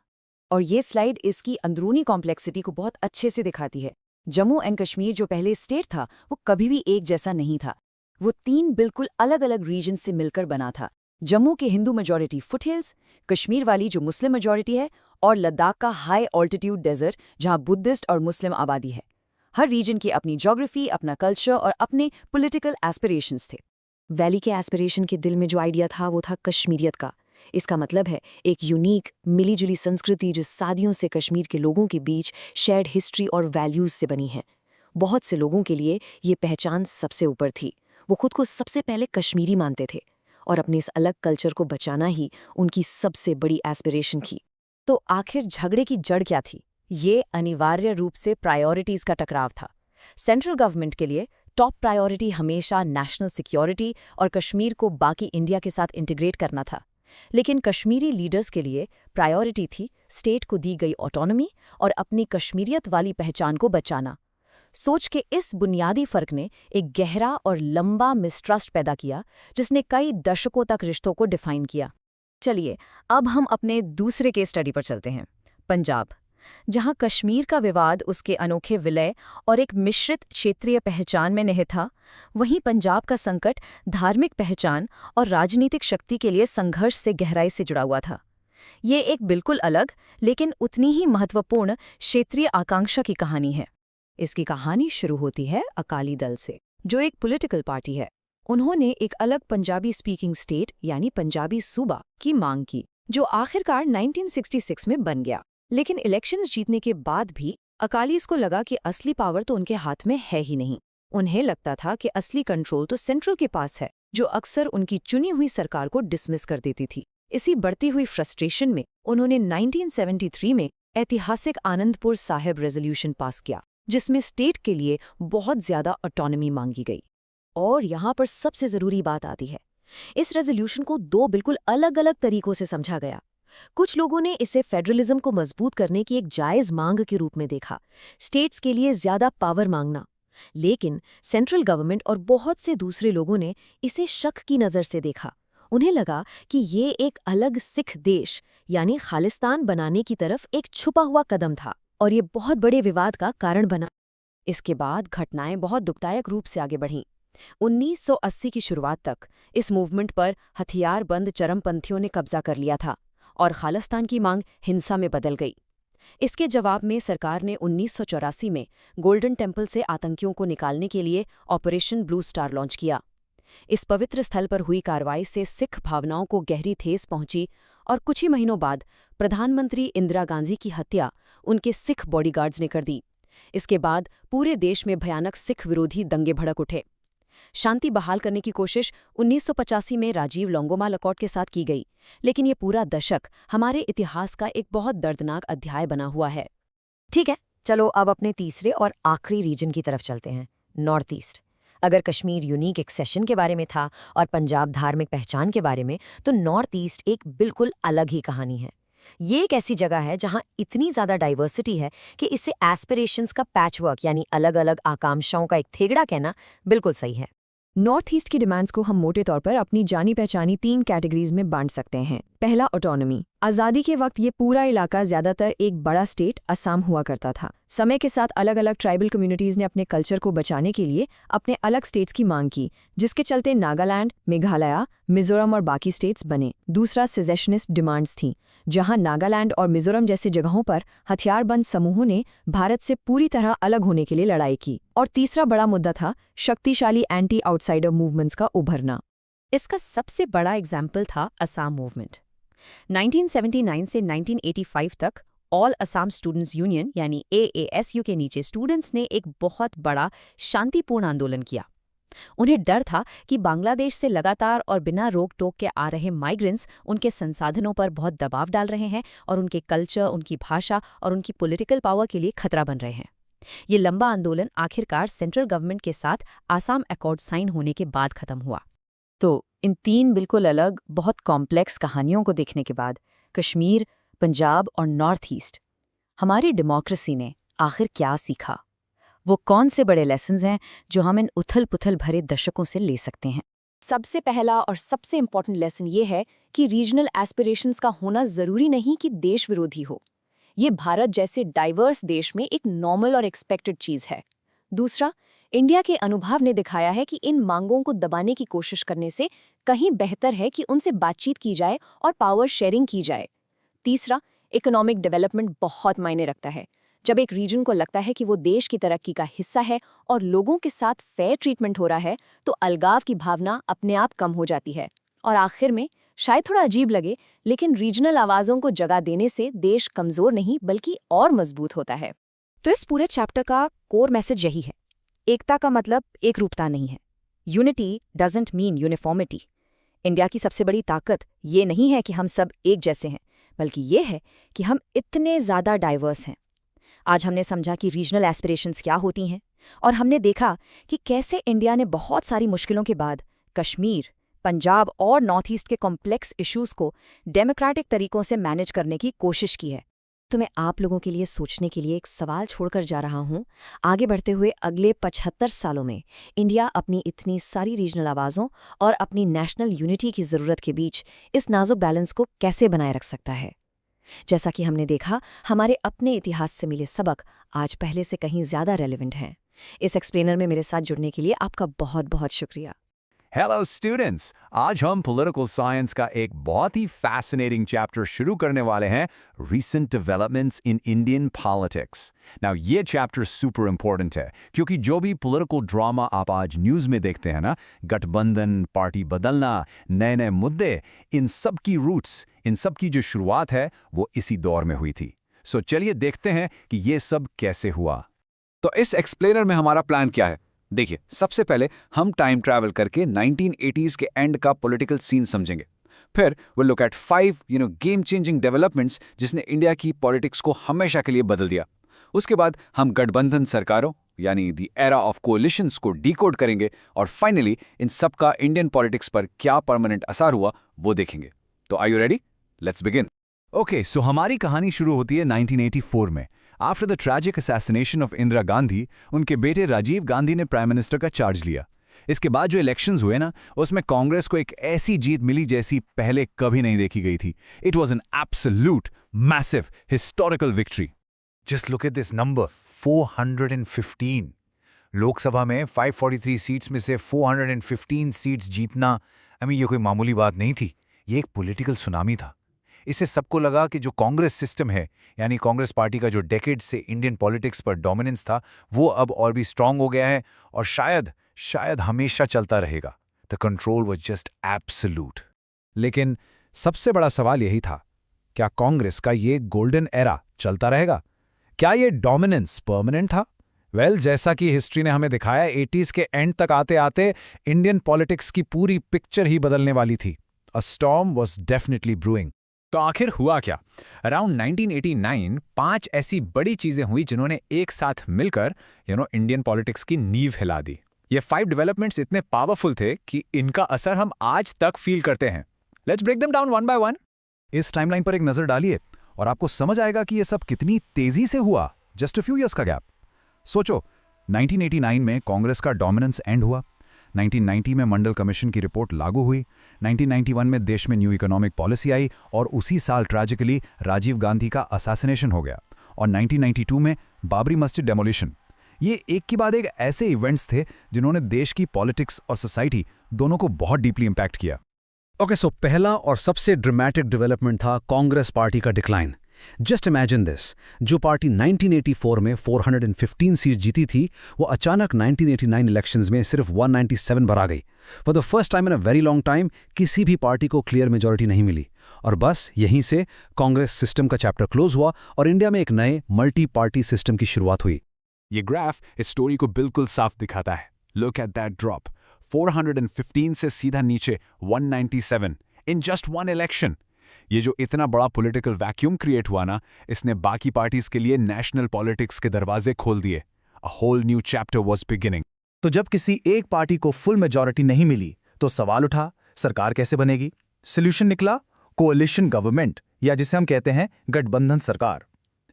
और ये स्लाइड इसकी अंदरूनी कॉम्प्लेक्सिटी को बहुत अच्छे से दिखाती है। जम्मू एंड कश्मीर जो पहले स्टेट था, वो कभी भी एक जैसा नहीं था। वो 3 बिल्कुल अलग अलग रीजन से मिलकर बना था। जम्मू के हिंदू मेजॉरिटी फुटहिल्स, कश्मीर वाली जो मुस्लिम मेजॉरिटी है, और लद्दाख का हाई ऑल्टीट्यूड डेजर्ट जहां बुद्धिस्ट और मुस्लिम आबादी है। हर रीजन की अपनी ज्योग्राफी, अपना कल्चर और अपने पॉलिटिकल एस्पिरेशंस थे। वैली के एस्पिरेशन के दिल में जो आइडिया था वो था कश्मीरियत का। इसका मतलब है एक यूनिक मिलीजुली संस्कृति जो सदियों से कश्मीर के लोगों के बीच शेयर्ड हिस्ट्री और वैल्यूज से बनी है। बहुत से लोगों के लिए ये पहचान सबसे ऊपर थी। वो खुद को सबसे पहले कश्मीरी मानते थे, और अपने इस अलग कल्चर को बचाना ही उनकी सबसे बड़ी एस्पिरेशन थी। तो आखिर झगड़े की जड़ क्या थी? ये अनिवार्य रूप से प्रायोरिटीज का टकराव था। सेंट्रल गवर्नमेंट के लिए टॉप प्रायोरिटी हमेशा नेशनल सिक्योरिटी और कश्मीर को बाकी इंडिया के साथ इंटीग्रेट करना था। लेकिन कश्मीरी लीडर्स के लिए प्रायोरिटी थी स्टेट को दी गई ऑटोनॉमी और अपनी कश्मीरियत वाली पहचान को बचाना। सोच के इस बुनियादी फर्क ने एक गहरा और लंबा मिसट्रस्ट पैदा किया, जिसने कई दशकों तक रिश्तों को डिफाइन किया। चलिए अब हम अपने दूसरे केस स्टडी पर चलते हैं, पंजाब। जहां कश्मीर का विवाद उसके अनोखे विलय और एक मिश्रित क्षेत्रीय पहचान में निहित था, वहीं पंजाब का संकट धार्मिक पहचान और राजनीतिक शक्ति के लिए संघर्ष से गहराई से जुड़ा हुआ था। ये एक बिल्कुल अलग लेकिन उतनी ही महत्वपूर्ण क्षेत्रीय आकांक्षा की कहानी है। इसकी कहानी शुरू होती है अकाली दल से, जो एक पॉलिटिकल पार्टी है। उन्होंने एक अलग पंजाबी स्पीकिंग स्टेट यानी पंजाबी सूबा की मांग की, जो आखिरकार 1966 में बन गया। लेकिन इलेक्शंस जीतने के बाद भी अकालीज को लगा कि असली पावर तो उनके हाथ में है ही नहीं। उन्हें लगता था कि असली कंट्रोल तो सेंट्रल के पास है, जो अक्सर उनकी चुनी हुई सरकार को डिसमिस कर देती थी। इसी बढ़ती हुई फ्रस्ट्रेशन में उन्होंने 1973 में ऐतिहासिक आनंदपुर साहिब रेजोल्यूशन पास किया, जिसमें स्टेट के लिए बहुत ज्यादा ऑटोनॉमी मांगी गई। और यहाँ पर सबसे जरूरी बात आती है, इस रेजोल्यूशन को दो बिल्कुल अलग-अलग तरीकों से समझा गया। कुछ लोगों ने इसे फेडरलिज्म को मजबूत करने की एक जायज मांग के रूप में देखा, स्टेट्स के लिए ज्यादा पावर मांगना। लेकिन सेंट्रल गवर्नमेंट और बहुत से दूसरे लोगों ने इसे शक की नज़र से देखा। उन्हें लगा कि ये एक अलग सिख देश यानी खालिस्तान बनाने की तरफ एक छुपा हुआ कदम था, और ये बहुत बड़े विवाद का कारण बना। इसके बाद घटनाएं बहुत दुखदायक रूप से आगे बढ़ीं। 1980 की शुरुआत तक इस मूवमेंट पर हथियारबंद चरमपंथियों ने कब्जा कर लिया था और खालिस्तान की मांग हिंसा में बदल गई। इसके जवाब में सरकार ने 1984 में गोल्डन टेम्पल से आतंकियों को निकालने के लिए ऑपरेशन ब्लू स्टार लॉन्च किया। इस पवित्र स्थल पर हुई कार्रवाई से सिख भावनाओं को गहरी ठेस पहुंची और कुछ ही महीनों बाद प्रधानमंत्री इंदिरा गांधी की हत्या उनके सिख बॉडीगार्ड्स ने कर दी। इसके बाद पूरे देश में भयानक सिख विरोधी दंगे भड़क उठे। शांति बहाल करने की कोशिश 1985 में राजीव लोंगोमा लकॉट के साथ की गई, लेकिन ये पूरा दशक हमारे इतिहास का एक बहुत दर्दनाक अध्याय बना हुआ है। ठीक है, चलो अब अपने तीसरे और आखिरी रीजन की तरफ चलते हैं, नॉर्थ ईस्ट। अगर कश्मीर यूनिक एक्सेशन के बारे में था और पंजाब धार्मिक पहचान के बारे में, तो नॉर्थ ईस्ट एक बिल्कुल अलग ही कहानी है। ये एक ऐसी जगह है जहां इतनी ज़्यादा डाइवर्सिटी है कि इसे एस्पिरेशंस का पैचवर्क यानी अलग अलग आकांक्षाओं का एक थेगड़ा कहना बिल्कुल सही है। नॉर्थ ईस्ट की डिमांड्स को हम मोटे तौर पर अपनी जानी पहचानी 3 कैटेगरीज में बांट सकते हैं। पहला, ऑटोनॉमी। आज़ादी के वक्त ये पूरा इलाका ज्यादातर एक बड़ा स्टेट असम हुआ करता था। समय के साथ अलग अलग ट्राइबल कम्युनिटीज़ ने अपने कल्चर को बचाने के लिए अपने अलग स्टेट्स की मांग की, जिसके चलते नागालैंड, मेघालय, मिजोरम और बाकी स्टेट्स बने। दूसरा, सेसेशनिस्ट डिमांड्स थीं, जहां नागालैंड और मिजोरम जैसे जगहों पर हथियारबंद समूहों ने भारत से पूरी तरह अलग होने के लिए लड़ाई की। और तीसरा बड़ा मुद्दा था शक्तिशाली एंटी आउटसाइडर मूवमेंट्स का उभरना। इसका सबसे बड़ा एग्जाम्पल था असम मूवमेंट। 1979 से 1985 तक ऑल असम स्टूडेंट्स यूनियन यानी AASU के नीचे स्टूडेंट्स ने एक बहुत बड़ा शांतिपूर्ण आंदोलन किया। उन्हें डर था कि बांग्लादेश से लगातार और बिना रोक टोक के आ रहे माइग्रेंट्स उनके संसाधनों पर बहुत दबाव डाल रहे हैं और उनके कल्चर, उनकी भाषा और उनकी पॉलिटिकल पावर के लिए खतरा बन रहे हैं। ये लंबा आंदोलन आखिरकार सेंट्रल गवर्नमेंट के साथ आसाम अकॉर्ड साइन होने के बाद खत्म हुआ। तो इन 3 बिल्कुल अलग, बहुत कॉम्प्लेक्स कहानियों को देखने के बाद कश्मीर, पंजाब और नॉर्थ ईस्ट, हमारी डेमोक्रेसी ने आखिर क्या सीखा? वो कौन से बड़े लेसन्स हैं जो हम इन उथल-पुथल भरे दशकों से ले सकते हैं? सबसे पहला और सबसे इम्पॉर्टेंट लेसन ये है कि रीजनल एस्पिरेशंस का होना ज़रूरी नहीं कि देश विरोधी हो। ये भारत जैसे डाइवर्स देश में एक नॉर्मल और एक्सपेक्टेड चीज़ है। दूसरा, इंडिया के अनुभव ने दिखाया है कि इन मांगों को दबाने की कोशिश करने से कहीं बेहतर है कि उनसे बातचीत की जाए और पावर शेयरिंग की जाए। तीसरा, इकोनॉमिक डेवलपमेंट बहुत मायने रखता है। जब एक रीजन को लगता है कि वो देश की तरक्की का हिस्सा है और लोगों के साथ फेयर ट्रीटमेंट हो रहा है, तो अलगाव की भावना अपने आप कम हो जाती है। और आखिर में, शायद थोड़ा अजीब लगे, लेकिन रीजनल आवाज़ों को जगह देने से देश कमज़ोर नहीं बल्कि और मजबूत होता है। तो इस पूरे चैप्टर का कोर मैसेज यही है, एकता का मतलब एक रूपता नहीं है। Unity doesn't mean uniformity. India की सबसे बड़ी ताकत ये नहीं है कि हम सब एक जैसे हैं, बल्कि ये है कि हम इतने ज़्यादा डाइवर्स हैं। आज हमने समझा कि रीजनल एस्पिरेशंस क्या होती हैं, और हमने देखा कि कैसे इंडिया ने बहुत सारी मुश्किलों के बाद कश्मीर, पंजाब और नॉर्थ ईस्ट के कॉम्प्लेक्स इश्यूज़ को डेमोक्रेटिक तरीकों से मैनेज करने की कोशिश की है। तो मैं आप लोगों के लिए सोचने के लिए एक सवाल छोड़कर जा रहा हूँ। आगे बढ़ते हुए अगले 75 सालों में इंडिया अपनी इतनी सारी रीजनल आवाज़ों और अपनी नेशनल यूनिटी की ज़रूरत के बीच इस नाजुक बैलेंस को कैसे बनाए रख सकता है? जैसा कि हमने देखा, हमारे अपने इतिहास से मिले सबक आज पहले से कहीं ज़्यादा रेलेवेंट हैं। इस एक्सप्लेनर में मेरे साथ जुड़ने के लिए आपका बहुत बहुत शुक्रिया। हेलो स्टूडेंट्स, आज हम पॉलिटिकल साइंस का एक बहुत ही फैसिनेटिंग चैप्टर शुरू करने वाले हैं, recent developments in Indian politics. Now ये चैप्टर सुपर इंपॉर्टेंट है क्योंकि जो भी पॉलिटिकल ड्रामा आप आज न्यूज़ में देखते हैं ना, गठबंधन, पार्टी बदलना, नए नए मुद्दे, इन सब की रूट्स, इन सब की जो शुरुआत है वो इसी दौर में हुई थी। सो चलिए देखते हैं कि ये सब कैसे हुआ। तो इस एक्सप्लेनर में हमारा प्लान क्या है? देखिए, सबसे पहले हम टाइम ट्रैवल करके 1980s के एंड का पॉलिटिकल सीन समझेंगे। फिर will look at 5 game changing developments जिसने इंडिया की पॉलिटिक्स को हमेशा के लिए बदल दिया। उसके बाद हम गठबंधन सरकारों यानी द एरा ऑफ कोलिशंस को डिकोड करेंगे और फाइनली इन सब का इंडियन पॉलिटिक्स पर क्या परमानेंट असर हुआ वो देखेंगे। तो are you ready? Let's begin. Okay, so हमारी कहानी शुरू होती है 1984 में। After the tragic assassination of Indira Gandhi, उनके बेटे राजीव गांधी ने प्राइम मिनिस्टर का चार्ज लिया। इसके बाद जो इलेक्शंस हुए ना, उसमें कांग्रेस को एक ऐसी जीत मिली जैसी पहले कभी नहीं देखी गई थी। It was an absolute massive historical victory. Just look at this number 415। Lok Sabha में 543 सीट्स में से 415 सीट्स जीतना, ये कोई मामूली बात नहीं थी। ये एक पॉलिटिकल सुनामी था। इससे सबको लगा कि जो कांग्रेस सिस्टम है, यानी कांग्रेस पार्टी का जो डेकेड से इंडियन पॉलिटिक्स पर डोमिनेंस था, वो अब और भी स्ट्रांग हो गया है और शायद हमेशा चलता रहेगा। The control was just absolute. लेकिन सबसे बड़ा सवाल यही था, क्या कांग्रेस का ये गोल्डन एरा चलता रहेगा? क्या ये डोमिनेंस परमानेंट था? वेल, जैसा कि हिस्ट्री ने हमें दिखाया, 80s के एंड तक आते आते इंडियन पॉलिटिक्स की पूरी पिक्चर ही बदलने वाली थी। अ स्टॉर्म वॉज डेफिनेटली ब्रूइंग। तो आखिर हुआ क्या? अराउंड 1989 5 ऐसी बड़ी चीजें हुई जिन्होंने एक साथ मिलकर इंडियन पॉलिटिक्स की नींव हिला दी। ये 5 डेवलपमेंट्स इतने पावरफुल थे कि इनका असर हम आज तक फील करते हैं। Let's break them down one by one. इस टाइमलाइन पर एक नजर डालिए और आपको समझ आएगा कि यह सब कितनी तेजी से हुआ। जस्ट अ फ्यू ईयर्स का गैप। सोचो, 1989 में कांग्रेस का डोमिनेंस एंड हुआ। 1990 में मंडल कमीशन की रिपोर्ट लागू हुई। 1991 में देश में न्यू इकोनॉमिक पॉलिसी आई और उसी साल ट्रेजिकली राजीव गांधी का असैसिनेशन हो गया। और 1992 में बाबरी मस्जिद डेमोलिशन। ये एक के बाद एक ऐसे इवेंट्स थे जिन्होंने देश की पॉलिटिक्स और सोसाइटी दोनों को बहुत डीपली इंपैक्ट किया। ओके, सो पहला और सबसे ड्रामेटिक डेवलपमेंट था कांग्रेस पार्टी का डिक्लाइन। जस्ट इमेजिन दिस, जो पार्टी 1984 में 415 सीट जीती थी, वो अचानक 1989 इलेक्शंस में सिर्फ 197 पर आ गई। For the first time in a very long time किसी भी पार्टी को क्लियर मेजॉरिटी नहीं मिली। और बस यहीं से कांग्रेस सिस्टम का चैप्टर क्लोज हुआ और इंडिया में एक नए मल्टी पार्टी सिस्टम की शुरुआत हुई। ये ग्राफ इस स्टोरी को बिल्कुल साफ दिखाता है। लुक एट दैट ड्रॉप, 415 से सीधा नीचे 197 इन जस्ट वन इलेक्शन। ये जो इतना बड़ा पॉलिटिकल वैक्यूम क्रिएट हुआ ना, इसने बाकी पार्टीज के लिए नेशनल पॉलिटिक्स के दरवाजे खोल दिए। A whole new chapter was beginning. तो जब किसी एक पार्टी को फुल मेजॉरिटी नहीं मिली तो सवाल उठा, सरकार कैसे बनेगी? सॉल्यूशन निकला, कोalition गवर्नमेंट, या जिसे हम कहते हैं गठबंधन सरकार।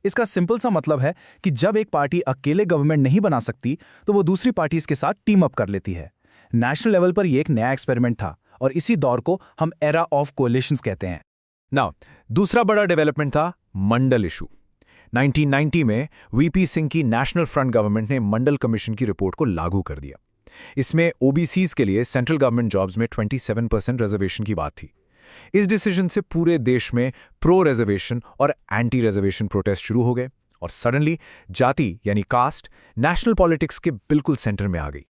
इसका सिंपल सा मतलब है कि जब एक पार्टी अकेले गवर्नमेंट नहीं बना सकती तो वो दूसरी पार्टीज के साथ टीम अप कर लेती है। नेशनल लेवल पर यह एक नया एक्सपेरिमेंट था और इसी दौर को हम एरा ऑफ कोalitions कहते हैं। नाउ, दूसरा बड़ा डेवलपमेंट था मंडल इशू। 1990 में वीपी सिंह की नेशनल फ्रंट गवर्नमेंट ने मंडल कमीशन की रिपोर्ट को लागू कर दिया। इसमें ओबीसीज के लिए सेंट्रल गवर्नमेंट जॉब्स में 27% रिजर्वेशन की बात थी। इस डिसीजन से पूरे देश में प्रो रिजर्वेशन और एंटी रिजर्वेशन प्रोटेस्ट शुरू हो गए और सडनली जाति यानी कास्ट नेशनल पॉलिटिक्स के बिल्कुल सेंटर में आ गई।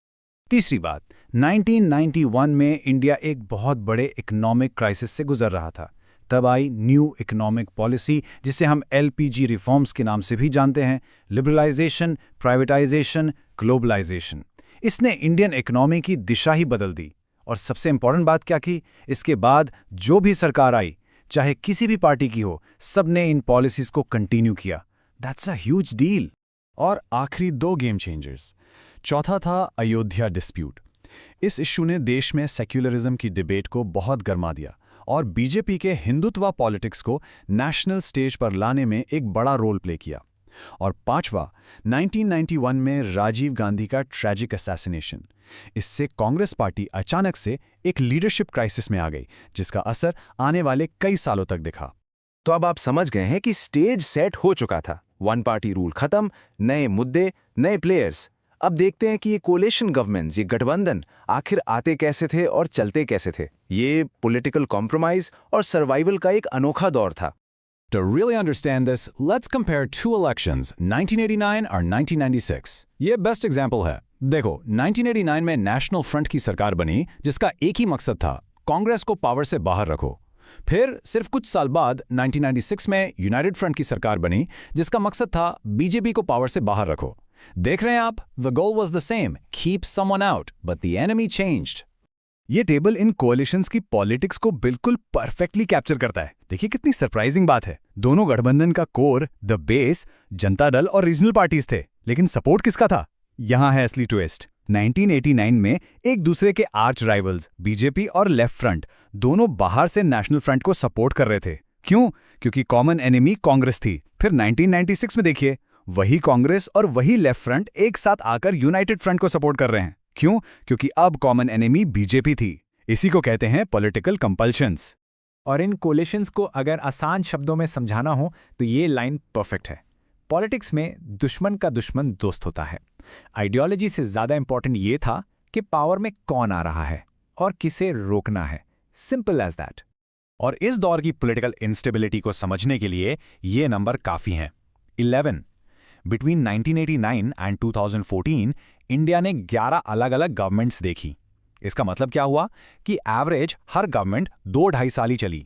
तीसरी बात, 1991 में इंडिया एक बहुत बड़े इकोनॉमिक क्राइसिस से गुजर रहा था। तब आई न्यू इकोनॉमिक पॉलिसी, जिसे हम एलपीजी रिफॉर्म्स के नाम से भी जानते हैं। Liberalisation, privatisation, globalisation. इसने इंडियन इकोनॉमी की दिशा ही बदल दी। और सबसे इंपॉर्टेंट बात क्या की, इसके बाद जो भी सरकार आई, चाहे किसी भी पार्टी की हो, सब ने इन पॉलिसीज को कंटिन्यू किया। That's a huge deal. और आखिरी 2 गेम चेंजर्स। चौथा था अयोध्या डिस्प्यूट। इस इश्यू ने देश में सेक्युलरिज्म की डिबेट को बहुत गर्मा दिया और बीजेपी के हिंदुत्व पॉलिटिक्स को नेशनल स्टेज पर लाने में एक बड़ा रोल प्ले किया। और पांचवा, 1991 में राजीव गांधी का ट्रैजिक असैसिनेशन। इससे कांग्रेस पार्टी अचानक से एक लीडरशिप क्राइसिस में आ गई, जिसका असर आने वाले कई सालों तक दिखा। तो अब आप समझ गए हैं कि स्टेज सेट हो चुका था। वन पार्टी रूल खत्म, नए मुद्दे, नए प्लेयर्स। अब देखते हैं कि ये कोलिशन गवर्नमेंट्स, ये गठबंधन आखिर आते कैसे थे और चलते कैसे थे। ये पॉलिटिकल कॉम्प्रोमाइज और सर्वाइवल का एक अनोखा दौर था। To really understand this, let's compare 2 elections, 1989 और 1996. ये बेस्ट एग्जाम्पल है। देखो, 1989 में नेशनल फ्रंट की सरकार बनी, जिसका एक ही मकसद था, कांग्रेस को पावर से बाहर रखो। फिर सिर्फ कुछ साल बाद 1996 में यूनाइटेड फ्रंट की सरकार बनी, जिसका मकसद था बीजेपी को पावर से बाहर रखो। देख रहे हैं आप, the goal was the same, keep someone out, but the enemy changed. ये टेबल इन कोalitions की पॉलिटिक्स को बिल्कुल परफेक्टली कैप्चर करता है। देखिए कितनी सरप्राइजिंग बात है। दोनों गठबंधन का core, the base, Janata Dal और रीजनल पार्टीज थे, लेकिन सपोर्ट किसका था? यहाँ है असली ट्विस्ट। 1989 में एक दूसरे के आर्च राइवल्स बीजेपी और लेफ्ट फ्रंट दोनों बाहर से नेशनल फ्रंट को सपोर्ट कर रहे थे। क्यों? क्योंकि कॉमन एनिमी कांग्रेस थी। फिर 1996 में देखिए, वही कांग्रेस और वही लेफ्ट फ्रंट एक साथ आकर यूनाइटेड फ्रंट को सपोर्ट कर रहे हैं। क्यों? क्योंकि अब कॉमन एनिमी बीजेपी थी। इसी को कहते हैं पॉलिटिकल कंपल्शंस। और इन कोलिशंस को अगर आसान शब्दों में समझाना हो तो ये लाइन परफेक्ट है। पॉलिटिक्स में दुश्मन का दुश्मन दोस्त होता है। आइडियोलॉजी से ज़्यादा इंपॉर्टेंट ये था कि पावर में कौन आ रहा है और किसे रोकना है। Simple as that. और इस दौर की पॉलिटिकल इंस्टेबिलिटी को समझने के लिए ये नंबर काफ़ी हैं। 11। बिटवीन 1989 एंड 2014 इंडिया ने 11 अलग अलग गवर्नमेंट्स देखी। इसका मतलब क्या हुआ कि एवरेज हर गवर्नमेंट 2-2.5 साल ही चली।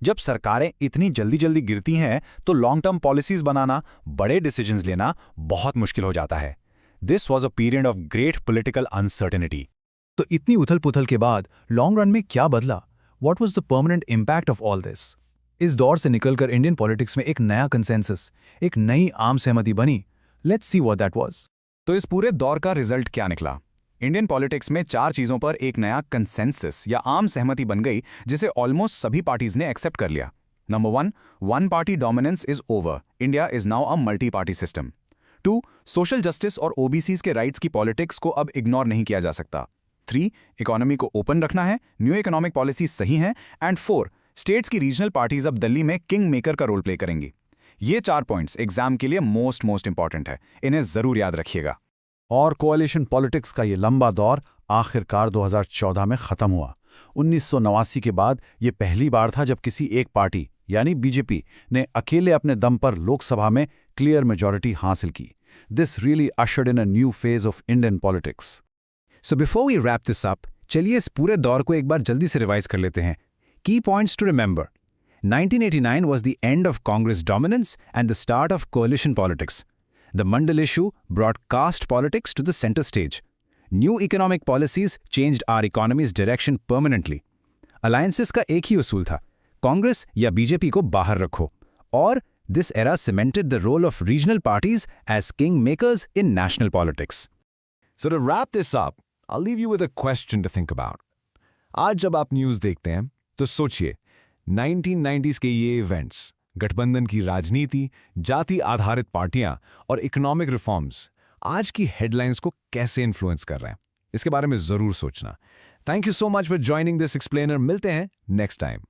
जब सरकारें इतनी जल्दी जल्दी गिरती हैं तो लॉन्ग टर्म पॉलिसीज बनाना, बड़े डिसीजंस लेना बहुत मुश्किल हो जाता है। This was a period of great political uncertainty. तो इतनी उथल पुथल के बाद लॉन्ग रन में क्या बदला? What was the permanent impact of all this? इस दौर से निकलकर इंडियन पॉलिटिक्स में एक नया कंसेंसस, एक नई आम सहमति बनी। Let's see what that was. तो इस पूरे दौर का रिजल्ट क्या निकला? इंडियन पॉलिटिक्स में 4 चीजों पर एक नया कंसेंसस या आम सहमति बन गई, जिसे ऑलमोस्ट सभी पार्टीज ने एक्सेप्ट कर लिया। Number 1, one party dominance is over, India is now a multi party system. 2, social justice और ओबीसीज के राइट्स की पॉलिटिक्स को अब इग्नोर नहीं किया जा सकता। 3, इकोनॉमी को ओपन रखना है, न्यू इकोनॉमिक पॉलिसी सही है। एंड 4, स्टेट्स की रीजनल पार्टीज अब दिल्ली में किंग मेकर का रोल प्ले करेंगी। ये 4 पॉइंट्स एग्जाम के लिए मोस्ट इंपॉर्टेंट है, इन्हें जरूर याद रखिएगा। और कोalition पॉलिटिक्स का ये लंबा दौर आखिरकार 2014 में खत्म हुआ। 1989 के बाद ये पहली बार था जब किसी एक पार्टी यानी बीजेपी ने अकेले अपने दम पर लोकसभा में क्लियर मेजॉरिटी हासिल की। This really ushered in a new phase of Indian politics. So before we wrap this up, चलिए इस पूरे दौर को एक बार जल्दी से रिवाइज कर लेते हैं। Key points to remember: 1989 was the end of Congress dominance and the start of coalition politics. The Mandal issue brought caste politics to the center stage. New economic policies changed our economy's direction permanently. Alliances का एक ही उसूल था, कांग्रेस या बीजेपी को बाहर रखो। और this era cemented the role of regional parties as king makers in national politics. So to wrap this up, I'll leave you with a question to think about. आज जब आप न्यूज़ देखते हैं तो सोचिए, 1990s के ये इवेंट्स, गठबंधन की राजनीति, जाति आधारित पार्टियां और इकोनॉमिक रिफॉर्म्स आज की हेडलाइंस को कैसे इन्फ्लुएंस कर रहे हैं, इसके बारे में जरूर सोचना। Thank you so much for joining this explainer. मिलते हैं नेक्स्ट टाइम।